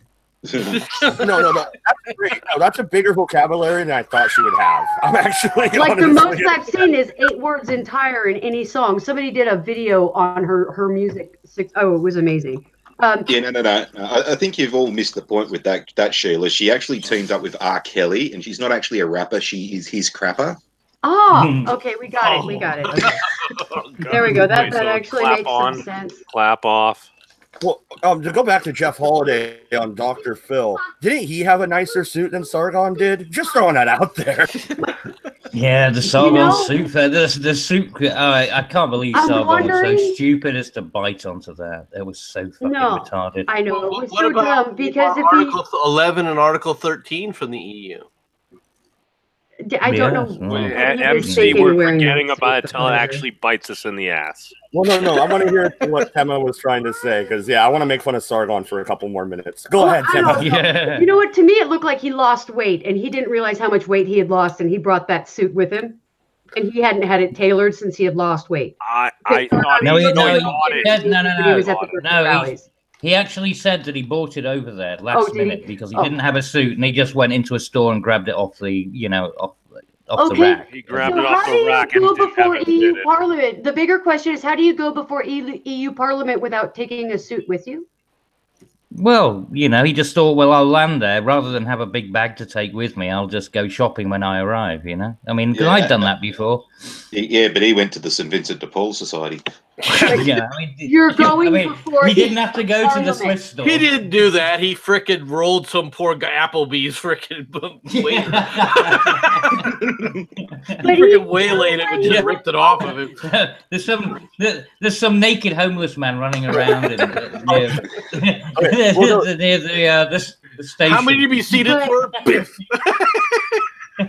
Speaker 2: No, that's great. No, that's a bigger vocabulary than I thought she would have. I'm actually
Speaker 4: like the most I've seen is 8 words entire in any song. Somebody did a video on her music. Oh, it was amazing.
Speaker 7: Yeah, no. I think you've all missed the point with that Sheila. She actually teamed up with R. Kelly, and she's not actually a rapper. She is his crapper.
Speaker 4: Oh, okay, we got it. We got it. Okay. There we go. That actually makes some sense.
Speaker 5: Clap off.
Speaker 2: Well, to go back to Jeff Holiday on Dr. Phil, didn't he have a nicer suit than Sargon did? Just throwing that out there.
Speaker 6: Yeah, the Sargon suit. The suit. I can't believe Sargon was so stupid as to bite onto that. It was so fucking retarded.
Speaker 4: I know. It was so dumb because if
Speaker 1: Article 11 and Article 13 from the EU.
Speaker 4: I don't know.
Speaker 5: MC, we're forgetting about it until it actually bites us in the ass.
Speaker 2: Well, no. I want to hear what Tema was trying to say because, I want to make fun of Sargon for a couple more minutes. Go ahead, Tema.
Speaker 6: Yeah.
Speaker 4: You know what? To me, it looked like he lost weight, and he didn't realize how much weight he had lost, and he brought that suit with him, and he hadn't had it tailored since he had lost weight.
Speaker 5: I thought he
Speaker 4: was at the rallies.
Speaker 6: He actually said that he bought it over there last minute because he didn't have a suit and he just went into a store and grabbed it off the, off the rack.
Speaker 5: He grabbed it off the rack and
Speaker 4: before EU Parliament. The bigger question is, how do you go before EU Parliament without taking a suit with you?
Speaker 6: Well, he just thought, well, I'll land there rather than have a big bag to take with me. I'll just go shopping when I arrive, I mean, because I've done that before.
Speaker 7: Yeah, but he went to the St. Vincent de Paul Society.
Speaker 4: You're going before
Speaker 6: he didn't have to go to the Swiss store.
Speaker 1: He didn't do that. He frickin' rolled some poor Applebee's frickin' waiter. He frickin' waylaid it and just ripped it off of him.
Speaker 6: There's some naked homeless man running around near the station.
Speaker 1: How many to be seated for? Biff.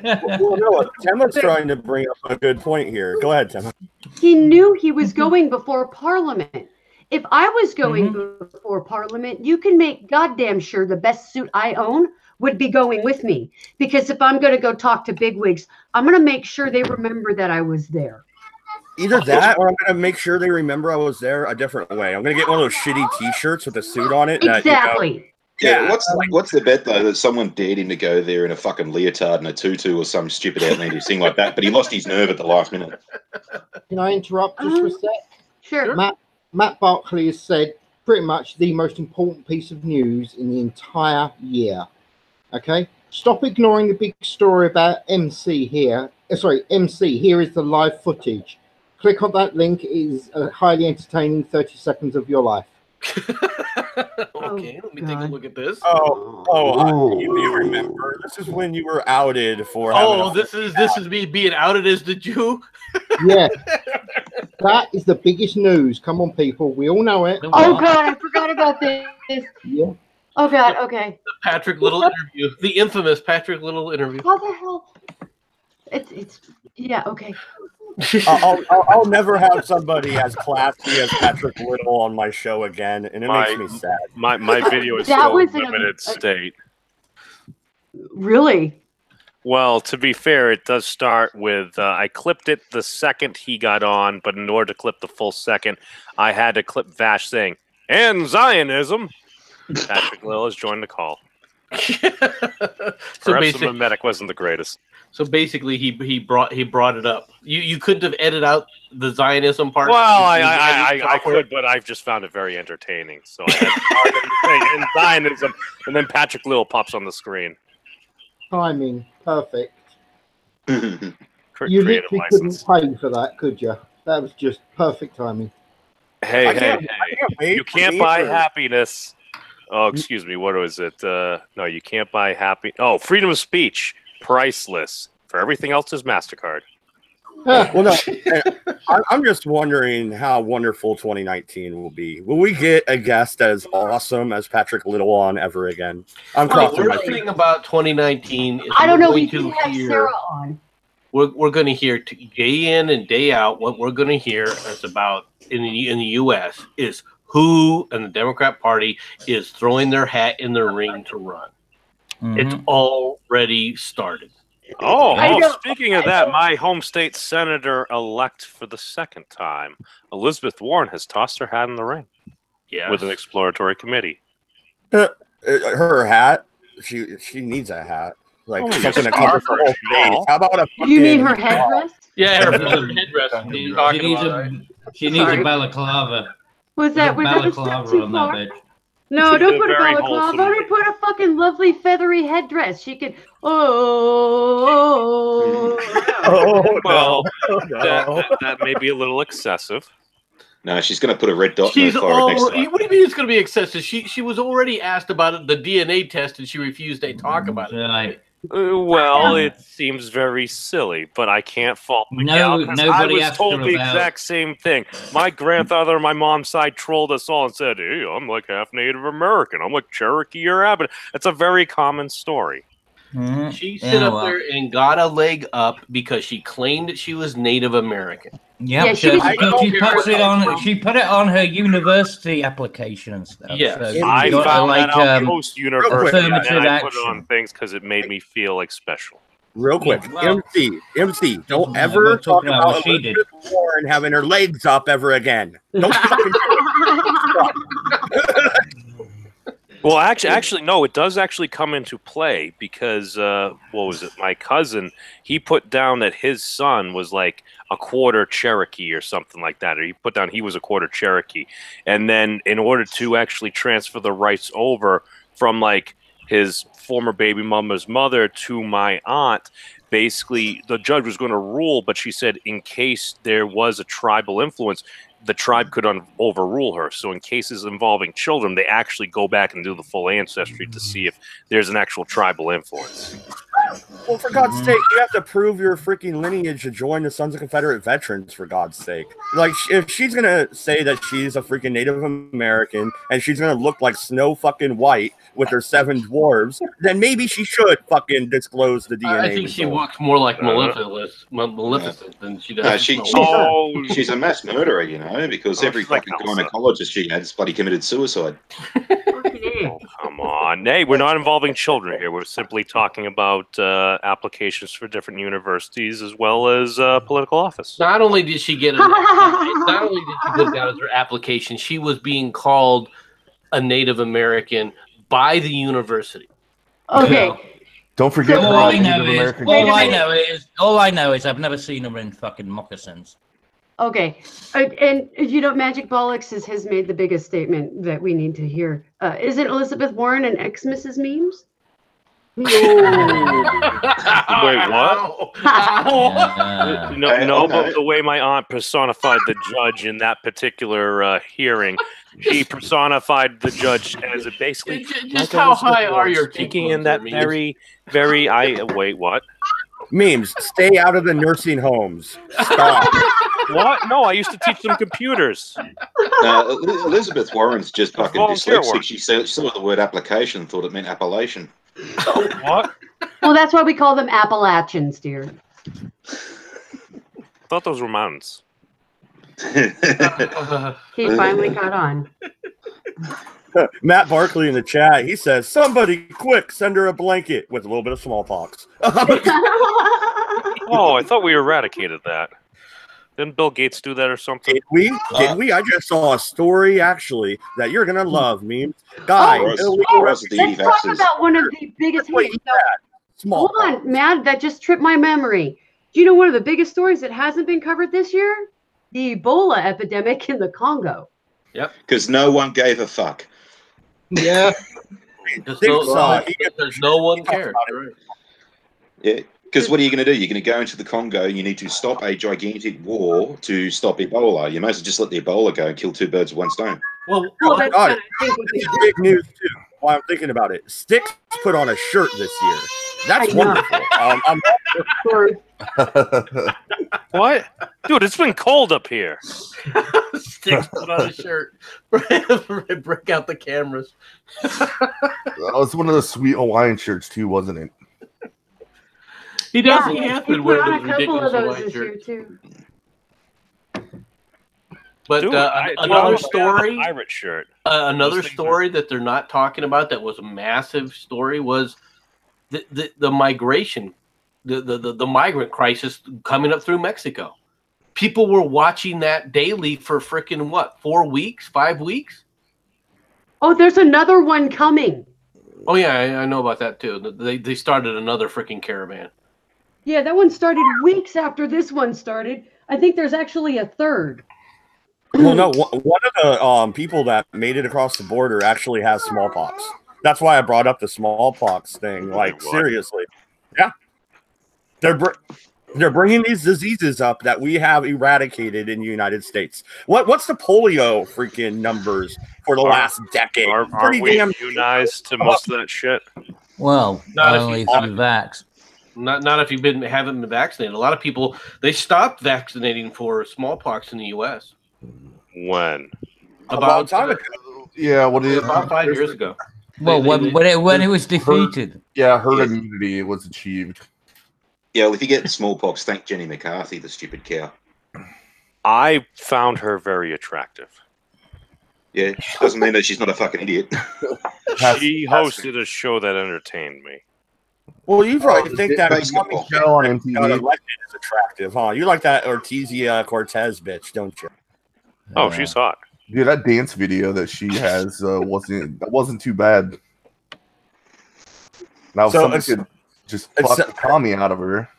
Speaker 2: Well, no, Tema's trying to bring up a good point here. Go ahead, Tema.
Speaker 4: He knew he was going before Parliament. If I was going before Parliament, you can make goddamn sure the best suit I own would be going with me. Because if I'm going to go talk to bigwigs, I'm going to make sure they remember that I was there.
Speaker 2: Either that, or I'm going to make sure they remember I was there a different way. I'm going to get one of those shitty T-shirts with a suit on it.
Speaker 4: Exactly.
Speaker 7: Yeah, what's the bet though that someone dared him to go there in a fucking leotard and a tutu or some stupid outlandish thing like that, but he lost his nerve at the last minute.
Speaker 3: Can I interrupt just for a sec?
Speaker 4: Sure.
Speaker 3: Matt Barkley has said pretty much the most important piece of news in the entire year. Okay, stop ignoring the big story about MC here. MC. Here is the live footage. Click on that link. It is a highly entertaining 30 seconds of your life.
Speaker 1: Okay, let me take a look at this.
Speaker 2: You remember? This is when you were outed for.
Speaker 1: This is me being outed as the Jew.
Speaker 3: Yeah, that is the biggest news. Come on, people, we all know it.
Speaker 4: Oh God, I forgot about this.
Speaker 3: Yeah.
Speaker 4: Oh God. Okay.
Speaker 1: The Patrick Little interview, the infamous Patrick Little interview.
Speaker 4: How the hell? It's yeah. Okay.
Speaker 2: I'll never have somebody as classy as Patrick Little on my show again, and it makes me sad.
Speaker 5: My video is still in limited state.
Speaker 4: Really?
Speaker 5: Well, to be fair, it does start with I clipped it the second he got on, but in order to clip the full second, I had to clip Vash saying, "And Zionism." Patrick Little has joined the call.
Speaker 1: So
Speaker 5: perhaps the mimetic wasn't the greatest.
Speaker 1: So basically, he brought it up. You couldn't have edited out the Zionism part.
Speaker 5: Well, I could, but I've just found it very entertaining. So I had to say, and Zionism, and then Patrick Little pops on the screen.
Speaker 3: Timing perfect. You
Speaker 5: Creative
Speaker 3: literally
Speaker 5: license.
Speaker 3: couldn't pay for that, could you? That was just perfect timing.
Speaker 5: Hey! You can't buy happiness. Oh, excuse me. What was it? No, you can't buy happy. Oh, freedom of speech. Priceless. For everything else is MasterCard.
Speaker 2: Well, no, I'm just wondering how wonderful 2019 will be. Will we get a guest as awesome as Patrick Little on ever again? I'm crossing my
Speaker 1: fingers. The thing about 2019 is
Speaker 4: I don't know. We can have Sarah on.
Speaker 1: We're going to hear day in and day out. What we're going to hear is about in the U.S. is who in the Democrat Party is throwing their hat in the ring to run. It's already started.
Speaker 5: Speaking of that, my home state senator-elect for the second time, Elizabeth Warren, has tossed her hat in the ring with an exploratory committee.
Speaker 2: Her hat, she needs a hat. Like something that covers her whole face.
Speaker 5: No.
Speaker 2: How about a
Speaker 4: You mean her headdress?
Speaker 1: Yeah, her headdress.
Speaker 6: She needs a balaclava.
Speaker 4: Was that a step
Speaker 6: balaclava
Speaker 4: too
Speaker 6: on
Speaker 4: far?
Speaker 6: that bitch?
Speaker 4: No, don't put a
Speaker 5: very
Speaker 4: balaclava
Speaker 5: wholesome.
Speaker 4: on her. Put a fucking lovely feathery headdress. She could. Oh.
Speaker 5: Well,
Speaker 2: no.
Speaker 5: that may be a little excessive.
Speaker 7: No, she's going to put a red dot
Speaker 1: She's
Speaker 7: in her forehead next to her.
Speaker 1: what do you mean it's going to be excessive? She was already asked about it, the DNA test, and she refused to talk about it.
Speaker 6: Right.
Speaker 5: Well, it seems very silly, but I can't fault the gal, 'cause I
Speaker 6: nobody
Speaker 5: was
Speaker 6: asked
Speaker 5: told
Speaker 6: her
Speaker 5: the
Speaker 6: about-
Speaker 5: exact same thing. My grandfather on my mom's side trolled us all and said, "Hey, I'm like half Native American. I'm like Cherokee or Abbott." It's a very common story.
Speaker 1: She stood up there and got a leg up because she claimed that she was Native American.
Speaker 6: Yeah,
Speaker 4: Yeah,
Speaker 6: she
Speaker 4: she
Speaker 6: put it on her university application and stuff.
Speaker 1: Yes.
Speaker 6: So
Speaker 5: I
Speaker 6: she got,
Speaker 5: found
Speaker 6: like,
Speaker 5: that out post-university, and then
Speaker 6: affirmative
Speaker 5: I put it on
Speaker 6: action.
Speaker 5: things because it made me feel like special.
Speaker 2: Real quick,
Speaker 6: Well,
Speaker 2: MC, don't
Speaker 6: we're
Speaker 2: ever talk
Speaker 6: talking about
Speaker 2: about
Speaker 6: what she did.
Speaker 2: Elizabeth Warren having her legs up ever again. Don't fucking
Speaker 5: Well, actually, no. It does actually come into play because what was it? My cousin, he put down that his son was like a quarter Cherokee or something like that, or he put down he was a quarter Cherokee, and then in order to actually transfer the rights over from like his former baby mama's mother to my aunt, basically the judge was going to rule, but she said in case there was a tribal influence, the tribe could overrule her. So in cases involving children, they actually go back and do the full ancestry to see if there's an actual tribal influence.
Speaker 2: Well, for God's sake, you have to prove your freaking lineage to join the Sons of Confederate Veterans, for God's sake. Like, if she's going to say that she's a freaking Native American and she's going to look like Snow fucking White with her 7 dwarves, then maybe she should fucking disclose the DNA.
Speaker 1: I think she looks more like Maleficent than she does.
Speaker 7: She's a mass murderer, you know, because every
Speaker 5: like
Speaker 7: fucking
Speaker 5: Elsa.
Speaker 7: gynecologist she had bloody committed suicide.
Speaker 5: Oh, come on. Hey, we're not involving children here. We're simply talking about applications for different universities as well as political office.
Speaker 1: Not only did she get not only did she put it down as her application, she was being called a Native American by the university.
Speaker 4: Okay.
Speaker 8: Don't forget
Speaker 4: So
Speaker 6: All
Speaker 8: about
Speaker 6: I know
Speaker 8: Native
Speaker 6: is,
Speaker 8: American.
Speaker 6: all I know is I've never seen her in fucking moccasins.
Speaker 4: Okay, and you know, Magic Bollocks has made the biggest statement that we need to hear. Isn't Elizabeth Warren an ex-Mrs. Memes?
Speaker 5: Wait, what? No, but the way my aunt personified the judge in that particular hearing, she personified the judge as it basically.
Speaker 1: Just how high are your
Speaker 5: speaking in that very, wait, what?
Speaker 2: Memes, stay out of the nursing homes. Stop.
Speaker 5: What? No, I used to teach them computers.
Speaker 7: Elizabeth Warren's just fucking
Speaker 5: Volunteer
Speaker 7: dyslexic.
Speaker 5: work.
Speaker 7: She saw the word application and thought it meant appellation.
Speaker 5: What?
Speaker 4: Well, that's why we call them Appalachians, dear.
Speaker 5: I thought those were mountains.
Speaker 4: He finally caught on.
Speaker 2: Matt Barkley in the chat, he says, somebody quick, send her a blanket with a little bit of smallpox.
Speaker 5: Oh, I thought we eradicated that. Didn't Bill Gates do that or something?
Speaker 2: Did we? I just saw a story, actually, that you're going to love, Memes. Guy,
Speaker 4: Let's talk about one of the biggest hits. Hold on, Matt, that just tripped my memory. Do you know one of the biggest stories that hasn't been covered this year? The Ebola epidemic in the Congo.
Speaker 1: Yep.
Speaker 7: Because no one gave a fuck.
Speaker 3: Yeah.
Speaker 1: There's no one cares.
Speaker 7: Yeah. Because what are you going to do? You're going to go into the Congo. You need to stop a gigantic war to stop Ebola. You might as well just let the Ebola go and kill 2 birds with 1 stone.
Speaker 1: Well,
Speaker 2: this is big news too. While I'm thinking about it, Styx put on a shirt this year. That's wonderful. I'm
Speaker 5: What? Dude, it's been cold up here.
Speaker 1: Styx put on a shirt. Break out the cameras.
Speaker 8: That was one of the sweet Hawaiian shirts too, wasn't it?
Speaker 1: He does.
Speaker 4: Yeah,
Speaker 1: He has
Speaker 4: he
Speaker 1: been
Speaker 4: put
Speaker 1: wearing
Speaker 4: on
Speaker 1: those
Speaker 4: a couple
Speaker 1: ridiculous
Speaker 4: of those
Speaker 1: Hawaiian
Speaker 4: this year
Speaker 1: shirts.
Speaker 4: too.
Speaker 1: But
Speaker 5: Dude,
Speaker 1: another story,
Speaker 5: pirate shirt.
Speaker 1: Another story that they're not talking about that was a massive story was the migration the migrant crisis coming up through Mexico. People were watching that daily for freaking what, 4 weeks, 5 weeks?
Speaker 4: Oh, there's another one coming.
Speaker 1: Oh yeah, I know about that too. They started another freaking caravan.
Speaker 4: Yeah, that one started weeks after this one started. I think there's actually a third.
Speaker 2: Well, no, one of the people that made it across the border actually has smallpox. That's why I brought up the smallpox thing. Like, seriously. Yeah. They're bringing these diseases up that we have eradicated in the United States. What's the polio freaking numbers for the last decade?
Speaker 5: Aren't we immunized to most of that shit?
Speaker 9: Well,
Speaker 1: Not
Speaker 9: only if you vax.
Speaker 1: Not if you haven't been vaccinated. A lot of people, they stopped vaccinating for smallpox in the U.S.
Speaker 5: When?
Speaker 1: About
Speaker 2: time ago.
Speaker 8: Yeah,
Speaker 1: about 5 years ago.
Speaker 9: Well, when it was defeated.
Speaker 8: Herd immunity was achieved.
Speaker 7: Yeah, well, if you get smallpox, thank Jenny McCarthy, the stupid cow.
Speaker 5: I found her very attractive.
Speaker 7: Yeah, doesn't mean that she's not a fucking idiot.
Speaker 5: She hosted a show that entertained me.
Speaker 2: Well, you probably think that
Speaker 8: show on MTV
Speaker 2: is attractive, huh? You like that Ortizia Cortez bitch, don't you?
Speaker 5: Oh, she's hot.
Speaker 8: Dude, that dance video that she has wasn't too bad. Now, so somebody could just fuck the commie out of her.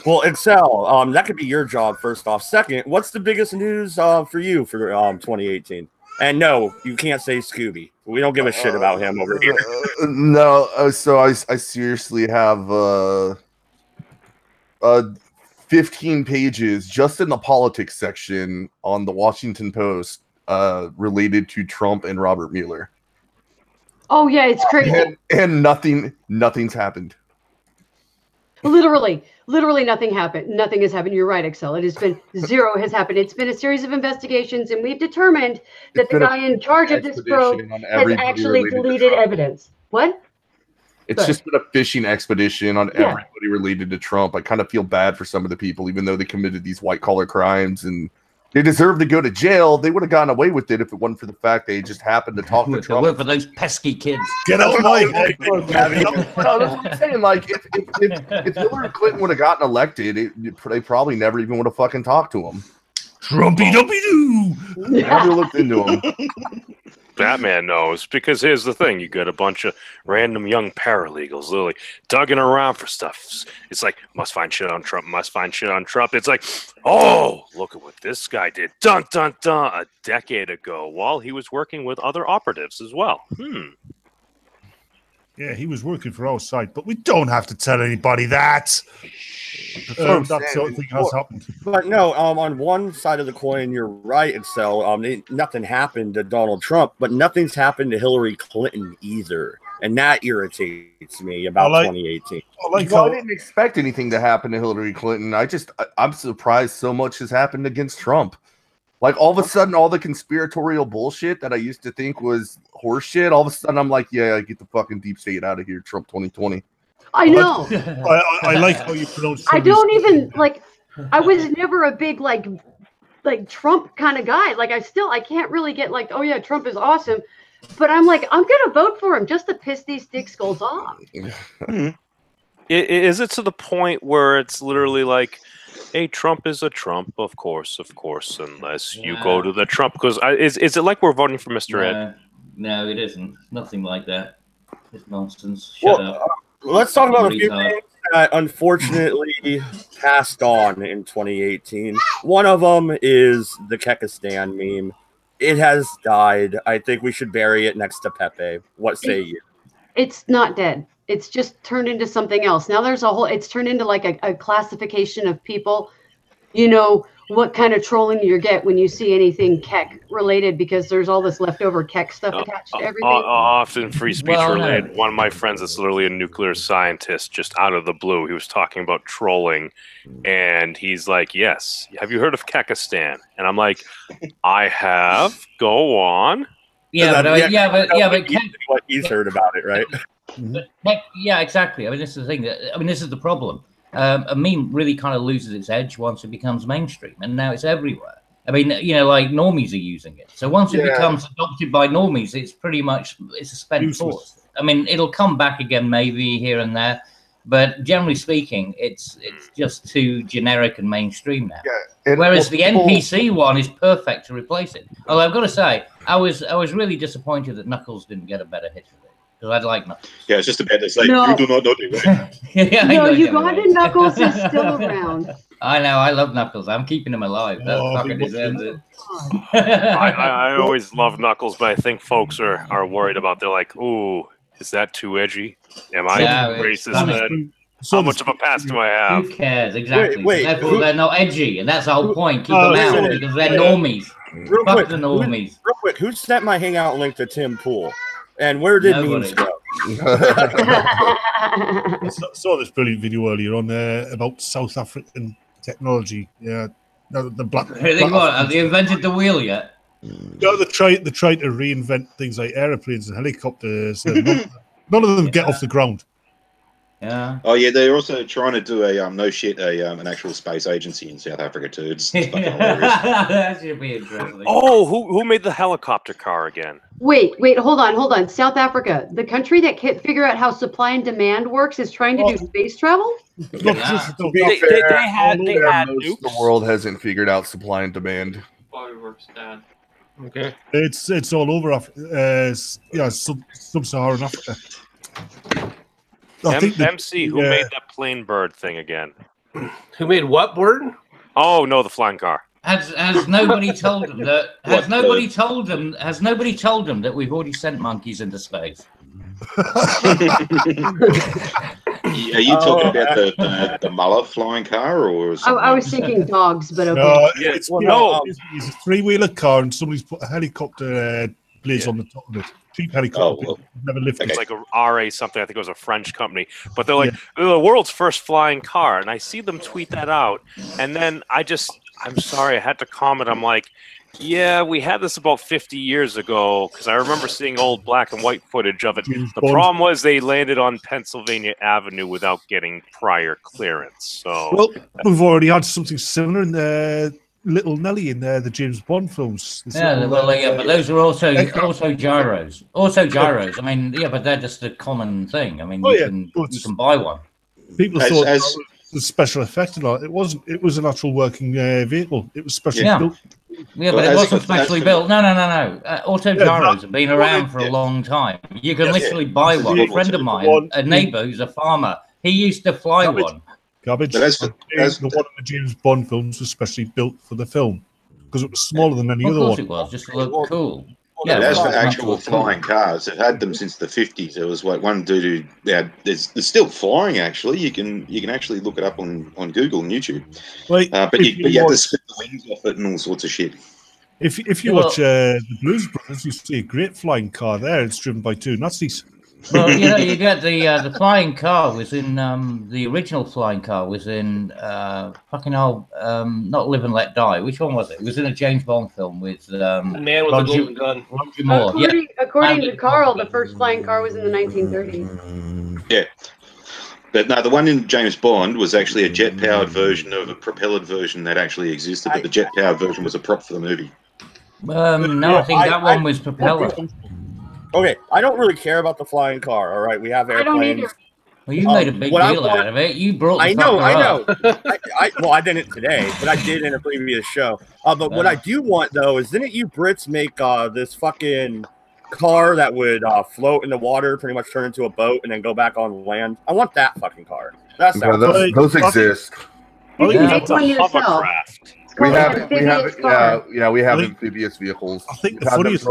Speaker 2: Well, Excel, that could be your job. First off, second, what's the biggest news for you for 2018? And no, you can't say Scooby. We don't give a shit about him over here.
Speaker 8: No, so I seriously have 15 pages just in the politics section on the Washington Post related to Trump and Robert Mueller.
Speaker 4: Oh yeah, it's crazy.
Speaker 8: And nothing's happened.
Speaker 4: Literally nothing happened. Nothing has happened. You're right, Excel. It has been zero has happened. It's been a series of investigations, and we've determined that the guy in charge of this probe has actually deleted evidence. What?
Speaker 8: It's just been a fishing expedition on everybody related to Trump. I kind of feel bad for some of the people, even though they committed these white-collar crimes and they deserve to go to jail. They would have gotten away with it if it wasn't for the fact they just happened to talk to Trump.
Speaker 9: For those pesky kids.
Speaker 8: Get out of my head. That's what I'm saying. Like, if Hillary Clinton would have gotten elected, they probably never even would have fucking talked to him.
Speaker 9: Trumpy-dumpy-doo!
Speaker 8: Never looked into him.
Speaker 5: Batman knows, because here's the thing: you got a bunch of random young paralegals literally dugging around for stuff. It's like, must find shit on Trump, must find shit on Trump. It's like, oh, look at what this guy did, dun dun dun, a decade ago, while he was working with other operatives as well.
Speaker 10: Yeah, he was working for our side, but we don't have to tell anybody that. That sort of thing has happened.
Speaker 2: But no, on one side of the coin, you're right, Excel. Nothing happened to Donald Trump, but nothing's happened to Hillary Clinton either. And that irritates me about 2018.
Speaker 8: I didn't expect anything to happen to Hillary Clinton. I'm surprised so much has happened against Trump. Like, all of a sudden, all the conspiratorial bullshit that I used to think was horseshit, all of a sudden I'm like, yeah, get the fucking deep state out of here, Trump 2020.
Speaker 4: I know.
Speaker 10: I like how you pronounce.
Speaker 4: I don't even like. I was never a big like Trump kind of guy. Like, I can't really get like, oh yeah, Trump is awesome, but I'm like, I'm gonna vote for him just to piss these dick skulls off.
Speaker 5: Is it to the point where it's literally like, hey, Trump is a Trump, of course, unless you go to the Trump? Because is it like we're voting for Mr. Ed?
Speaker 6: No, it isn't. Nothing like that. It's nonsense. Shut up.
Speaker 2: Let's talk about a few things that unfortunately passed on in 2018. One of them is the Kekistan meme. It has died. I think we should bury it next to Pepe. What say you?
Speaker 4: It's not dead. It's just turned into something else. Now it's turned into like a classification of people. You know, what kind of trolling you get when you see anything Kek related, because there's all this leftover Kek stuff attached to everything.
Speaker 5: Often free speech related. One of my friends that's literally a nuclear scientist, just out of the blue, he was talking about trolling, and he's like, yes, have you heard of Kekistan? And I'm like, I have. Go on.
Speaker 6: But
Speaker 2: what he's heard about it, right?
Speaker 6: Yeah, exactly. I mean, this is the thing. This is the problem. A meme really kind of loses its edge once it becomes mainstream, and now it's everywhere. I mean, you know, like normies are using it. So once it becomes adopted by normies, it's pretty much a spent force. I mean, it'll come back again maybe here and there, But generally speaking, it's just too generic and mainstream now.
Speaker 8: Yeah,
Speaker 6: whereas the NPC one is perfect to replace it. Although I've got to say, I was really disappointed that Knuckles didn't get a better hit of it, because I'd like Knuckles.
Speaker 7: Yeah, it's just about to say,
Speaker 4: No.
Speaker 7: you do not know the way.
Speaker 6: Yeah,
Speaker 4: No,
Speaker 6: I know
Speaker 4: Ugandan Knuckles is still around.
Speaker 6: I know, I love Knuckles. I'm keeping him alive. That fucker deserves it.
Speaker 5: I always love Knuckles, but I think folks are worried about. They're like, "Ooh, is that too edgy? Am I too racist? Then how much of a pass do I have?"
Speaker 6: Who cares? Exactly.
Speaker 2: Wait,
Speaker 6: Therefore, they're not edgy, and that's the whole point. Keep them out because they're normies.
Speaker 2: Real
Speaker 6: Fuck
Speaker 2: quick,
Speaker 6: the normies.
Speaker 2: real quick, who sent my hangout link to Tim Pool? And where did memes go?
Speaker 10: I saw this brilliant video earlier on about South African technology. Yeah, the black.
Speaker 6: Have they invented the wheel yet?
Speaker 10: No, they try to reinvent things like aeroplanes and helicopters. And none of them get off the ground.
Speaker 6: Yeah.
Speaker 7: Oh yeah, they're also trying to do an actual space agency in South Africa too. It's fucking hilarious.
Speaker 6: That should be interesting.
Speaker 5: Oh, who made the helicopter car again?
Speaker 4: Wait, hold on. South Africa, the country that can't figure out how supply and demand works, is trying to do space travel?
Speaker 8: They had most of the world hasn't figured out supply and demand.
Speaker 1: Okay.
Speaker 10: It's all over Africa. Sub-Saharan Africa.
Speaker 5: MC, who made that plane bird thing again?
Speaker 1: Who made what bird?
Speaker 5: Oh no, the flying car.
Speaker 6: Has nobody told them that? Has nobody told them that we've already sent monkeys into space?
Speaker 7: Are you talking about the Muller flying car, or?
Speaker 4: I was thinking dogs, but okay.
Speaker 10: No, it's a three-wheeler car, and somebody's put a helicopter blades on the top of it. Cheap helicopter. Never lifted.
Speaker 5: It's like a RA something. I think it was a French company, but they're like the world's first flying car, and I see them tweet that out, and then I'm sorry, I had to comment. I'm like, yeah, we had this about 50 years ago because I remember seeing old black and white footage of it. The problem was they landed on Pennsylvania Avenue without getting prior clearance. So
Speaker 10: well, we've already had something similar in Little Nelly in the James Bond films.
Speaker 6: Yeah, but those are also gyros. Also gyros. I mean, yeah, but they're just a common thing. I mean, you can buy one.
Speaker 10: People thought it was a special effect and all. It wasn't. It was an actual working vehicle. It was specially built.
Speaker 6: Yeah, but it wasn't specially built. No. Auto gyros have been around for a long time. You can literally buy one. A friend of mine, a neighbour who's a farmer, he used to fly one.
Speaker 10: Garbage. The one in the James Bond films was specially built for the film because it was smaller than any other one.
Speaker 6: It was just to look cool.
Speaker 7: Yeah, as for actual flying cars, they've had them since the 50s. There was like one dude who there's still flying. Actually, you can actually look it up on Google and YouTube. But you have to split the wings off it and all sorts of shit.
Speaker 10: If you watch the Blues Brothers, you see a great flying car there. It's driven by two Nazis.
Speaker 6: Well, you get the flying car was in the original flying car was in fucking hell, not Live and Let Die. Which one was it? It was in a James Bond film with
Speaker 1: Man with a Golden Gun.
Speaker 4: According to Carl, the first flying car was in the 1930s.
Speaker 7: Yeah. But no, the one in James Bond was actually a jet-powered version of a propellered version that actually existed, but the jet-powered version was a prop for the movie.
Speaker 6: No, I think that one was propeller.
Speaker 2: Okay, I don't really care about the flying car. All right, we have airplanes.
Speaker 6: Well, you made a big deal out of it. You brought.
Speaker 2: I know. Well, I didn't today, but I did in a previous show. But what I do want though is, didn't you Brits make this fucking car that would float in the water, pretty much turn into a boat, and then go back on land? I want that fucking car.
Speaker 8: Those exist.
Speaker 4: You can make one yourself.
Speaker 8: We have amphibious vehicles.
Speaker 10: I think the funniest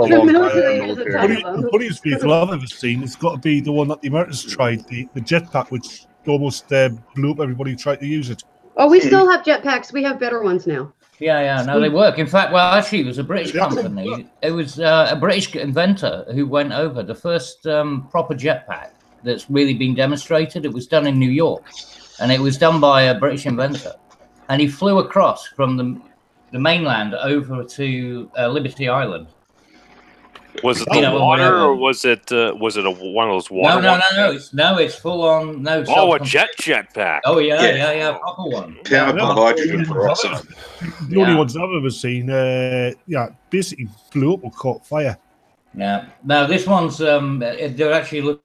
Speaker 10: vehicle I've ever seen has got to be the one that the Americans tried, the jetpack, which almost blew up everybody who tried to use it.
Speaker 4: Oh, we still have jetpacks. We have better ones now.
Speaker 6: Yeah, no, they work. In fact, well, actually, it was a British company. It was a British inventor who went over the first proper jetpack that's really been demonstrated. It was done in New York, and it was done by a British inventor. And he flew across from the mainland over to Liberty Island.
Speaker 5: Was it the water, or was it one of those water?
Speaker 6: No, it's full on. No.
Speaker 5: Oh, a jetpack.
Speaker 6: Oh yeah, proper one.
Speaker 10: The only ones I've ever seen, basically blew up or caught fire.
Speaker 6: Yeah. Now this one's they're actually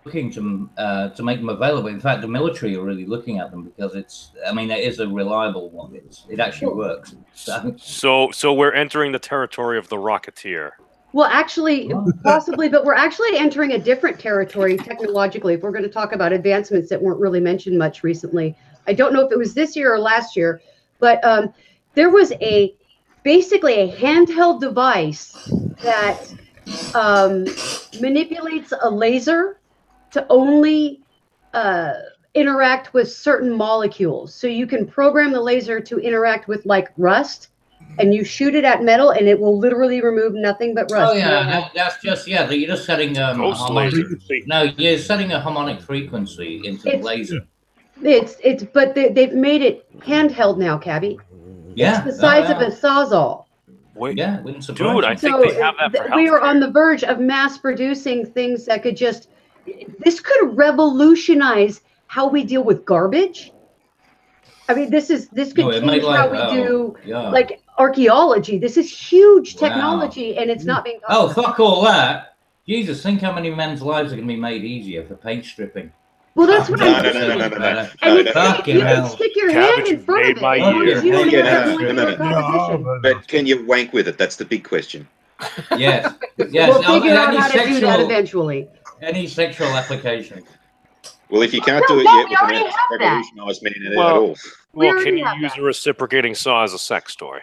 Speaker 6: looking to make them available. In fact, the military are really looking at them because it is a reliable one. It actually works.
Speaker 5: So we're entering the territory of the Rocketeer.
Speaker 4: Well, actually, possibly, but we're actually entering a different territory technologically. If we're going to talk about advancements that weren't really mentioned much recently, I don't know if it was this year or last year, but there was basically a handheld device that manipulates a laser to only interact with certain molecules. So you can program the laser to interact with like rust, and you shoot it at metal, and it will literally remove nothing but rust.
Speaker 6: Oh yeah, that's just you're just setting you're setting a harmonic frequency into the laser.
Speaker 4: But they've made it handheld now, Cabby.
Speaker 6: Yeah,
Speaker 4: it's the size of a sawzall.
Speaker 5: Wait,
Speaker 6: yeah,
Speaker 5: dude, I think they have that for
Speaker 4: we are on the verge of mass producing things that could just. This could revolutionize how we deal with garbage. I mean, this could change how we do like archaeology. This is huge technology, and it's not being.
Speaker 6: Oh, fuck all that! Jesus, think how many men's lives are going to be made easier for paint stripping.
Speaker 4: Well, that's what I'm saying. And you can stick your hand in front of it.
Speaker 7: But can you wank with it? That's the big question.
Speaker 6: Yes.
Speaker 4: We'll figure out how to do that eventually.
Speaker 6: Any sexual application.
Speaker 7: Well, if you can't do it yet, we can revolutionize men at all.
Speaker 5: Well, can you use a reciprocating saw as a sex toy?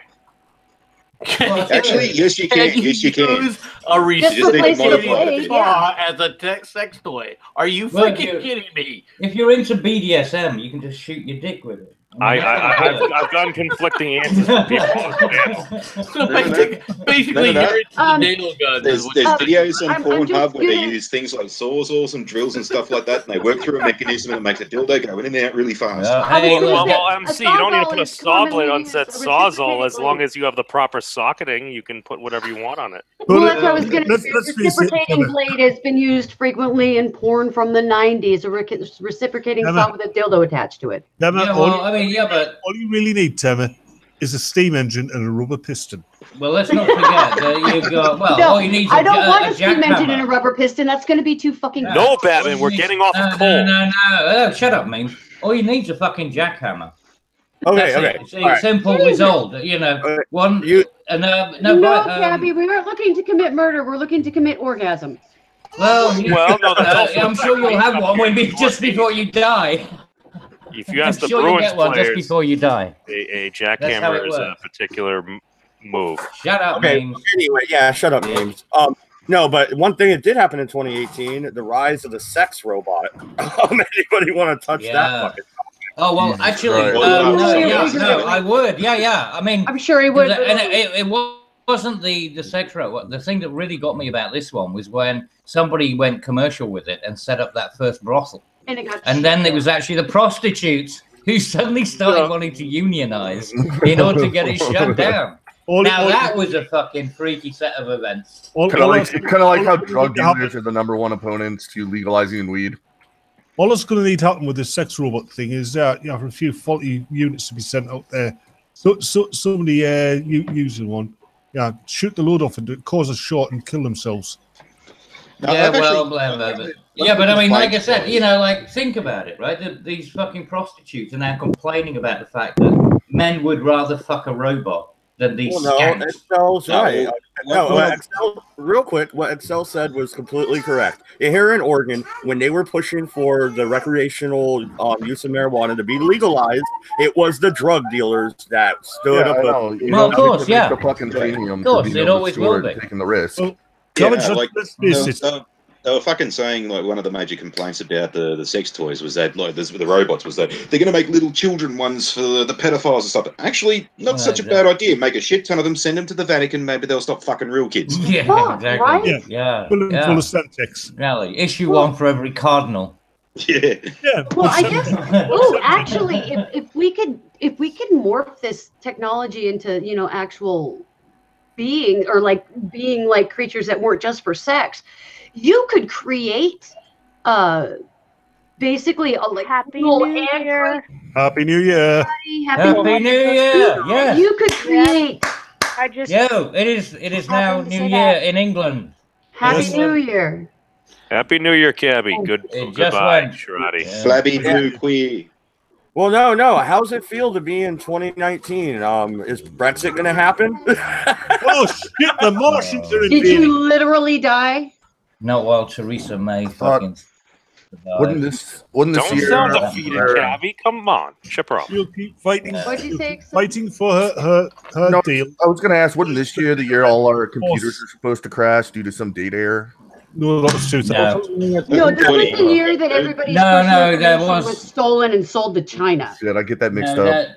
Speaker 7: Actually, yes, you can. Yes, you can.
Speaker 1: Use a reciprocating saw as a sex toy. Are you freaking kidding me?
Speaker 6: If you're into BDSM, you can just shoot your dick with it.
Speaker 5: I've gotten conflicting answers from people.
Speaker 1: So basically, you're into the nail gun.
Speaker 7: There's videos on Pornhub where they use things like sawzalls and drills and stuff like that, and they work through a mechanism that makes a dildo go in and out really fast.
Speaker 5: Well, MC, you don't need to put a saw blade on said sawzall. As long as you have the proper socketing, you can put whatever you want on it.
Speaker 4: Well, that's what I was going to say. Reciprocating blade has been used frequently in porn from the 90s. A reciprocating saw with a dildo attached to it.
Speaker 6: But
Speaker 10: all you really need, Temmer, is a steam engine and a rubber piston.
Speaker 6: Well, let's not forget that you've got. Well, all you need is
Speaker 4: I don't want a steam engine and a rubber piston. That's going to be too fucking.
Speaker 5: No, Batman, we're getting off of coal.
Speaker 6: No, shut up, man. All you need is a fucking jackhammer.
Speaker 2: Okay.
Speaker 6: It's simple result. You know, one.
Speaker 4: Gabby, we weren't looking to commit murder. We're looking to commit orgasm.
Speaker 6: Well, I'm sure you'll have one just before you die.
Speaker 5: If you ask the Bruins players,
Speaker 6: just before you die,
Speaker 5: a jackhammer is a particular move.
Speaker 6: Shut up, James.
Speaker 2: Anyway, shut up, James. No, but one thing that did happen in 2018, the rise of the sex robot. Anybody want to touch that fucking topic?
Speaker 6: Oh, well, actually, no, I would. Yeah. I mean,
Speaker 4: I'm sure he would.
Speaker 6: And it wasn't the sex robot. The thing that really got me about this one was when somebody went commercial with it and set up that first brothel. And then there was actually the prostitutes who suddenly started wanting to unionize in order to get it shut down. That was a fucking freaky set of events.
Speaker 8: Kind of like how drug dealers are the #1 opponents to legalizing weed.
Speaker 10: All that's going to need to happen with this sex robot thing is for a few faulty units to be sent out there. So somebody using one, shoot the load off and cause a short and kill themselves.
Speaker 6: But I mean, like I said, think about it, right? These fucking prostitutes are now complaining about the fact that men would rather fuck a robot than these skanks.
Speaker 2: Excel's right. Real quick, what Excel said was completely correct. Here in Oregon, when they were pushing for the recreational use of marijuana to be legalized, it was the drug dealers that stood up.
Speaker 6: Well, of course,
Speaker 8: the fucking premium.
Speaker 6: Of course, it always will be.
Speaker 8: Taking the risk.
Speaker 7: They were fucking saying like one of the major complaints about the sex toys was that the robots was that they're going to make little children ones for the pedophiles and stuff. Actually, not such a bad idea. Make a shit ton of them, send them to the Vatican. Maybe they'll stop fucking real kids.
Speaker 6: Yeah, exactly.
Speaker 4: Right?
Speaker 6: Yeah.
Speaker 10: Full of Semtex.
Speaker 6: Really, issue one for every cardinal.
Speaker 7: Yeah.
Speaker 4: Well, I guess. Oh, actually, if we could morph this technology into actual being or being like creatures that weren't just for sex. You could create, basically a
Speaker 11: Happy New Year.
Speaker 10: Happy New Year.
Speaker 6: Happy New Year. Yeah.
Speaker 4: You could create.
Speaker 6: It is now New Year in England.
Speaker 4: Happy New Year.
Speaker 5: Happy New Year, Cabby. Goodbye, Sharati.
Speaker 7: Flabby Blue Queer.
Speaker 2: Well, no. How's it feel to be in 2019? Is Brexit going to happen?
Speaker 10: Oh shit! The Martians are
Speaker 4: Did you literally die?
Speaker 6: No, well, Theresa May fucking.
Speaker 8: Wouldn't this
Speaker 5: Don't
Speaker 8: year?
Speaker 5: sound defeated, Cabby. Come on, Chaperone.
Speaker 10: She'll keep fighting.
Speaker 4: What'd you say?
Speaker 10: Fighting for her deal.
Speaker 8: I was going to ask, wouldn't this year the year all our computers are supposed to crash due to some data error?
Speaker 10: No, that was 2000.
Speaker 4: No, this was the year that everybody's was stolen and sold to China.
Speaker 8: Shit, I get that mixed up.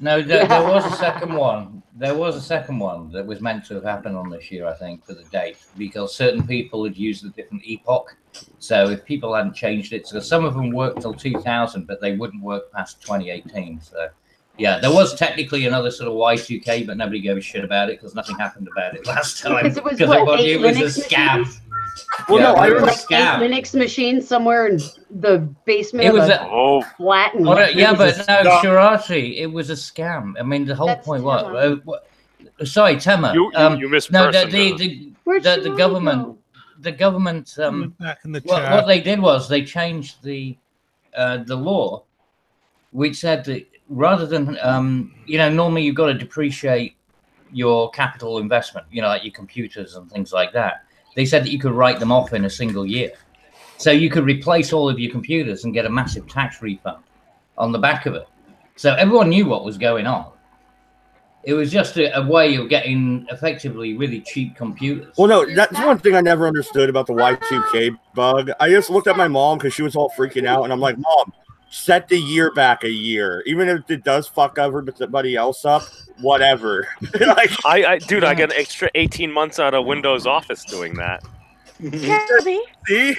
Speaker 6: No, there was a second one. There was a second one that was meant to have happened on this year, I think, for the date, because certain people had used a different epoch. So if people hadn't changed it, so some of them worked till 2000, but they wouldn't work past 2018. So yeah, there was technically another sort of Y2K, but nobody gave a shit about it because nothing happened about it last time.
Speaker 4: Because it was
Speaker 6: everybody knew it was a scam.
Speaker 2: Well, no, I
Speaker 4: remember Linux machine somewhere in the basement of a flat.
Speaker 6: But no, Sharati, it was a scam. I mean, the whole point was. Sorry, Tema.
Speaker 5: You missed
Speaker 6: the government. The government. What they did was they changed the law, which said that rather than normally you've got to depreciate your capital investment, like your computers and things like that. They said that you could write them off in a single year. So you could replace all of your computers and get a massive tax refund on the back of it. So everyone knew what was going on. It was just a way of getting effectively really cheap computers.
Speaker 2: Well, no, that's one thing I never understood about the Y2K bug. I just looked at my mom because she was all freaking out, and I'm like, Mom, set the year back a year. Even if it does fuck everybody else up, whatever.
Speaker 5: I got an extra 18 months out of Windows Office doing that.
Speaker 11: Kirby?
Speaker 2: See?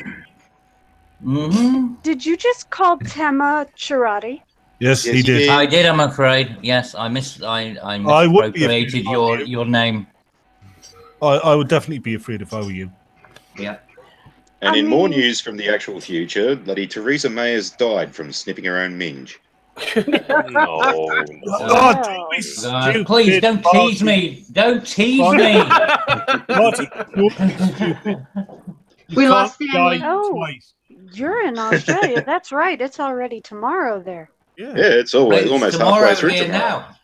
Speaker 6: Mm-hmm.
Speaker 11: Did you just call Tema Sharati?
Speaker 10: Yes, he did.
Speaker 6: I did, I'm afraid. Yes, I misappropriated your name.
Speaker 10: I would definitely be afraid if I were you.
Speaker 6: Yeah.
Speaker 7: And in more news from the actual future, bloody Theresa May has died from snipping her own minge.
Speaker 5: No.
Speaker 6: God, please don't tease me. Don't tease me.
Speaker 4: We lost Stanley.
Speaker 11: Oh, you're in Australia. That's right. It's already tomorrow there.
Speaker 7: Yeah, it's almost halfway through
Speaker 6: here
Speaker 7: tomorrow.
Speaker 6: Now.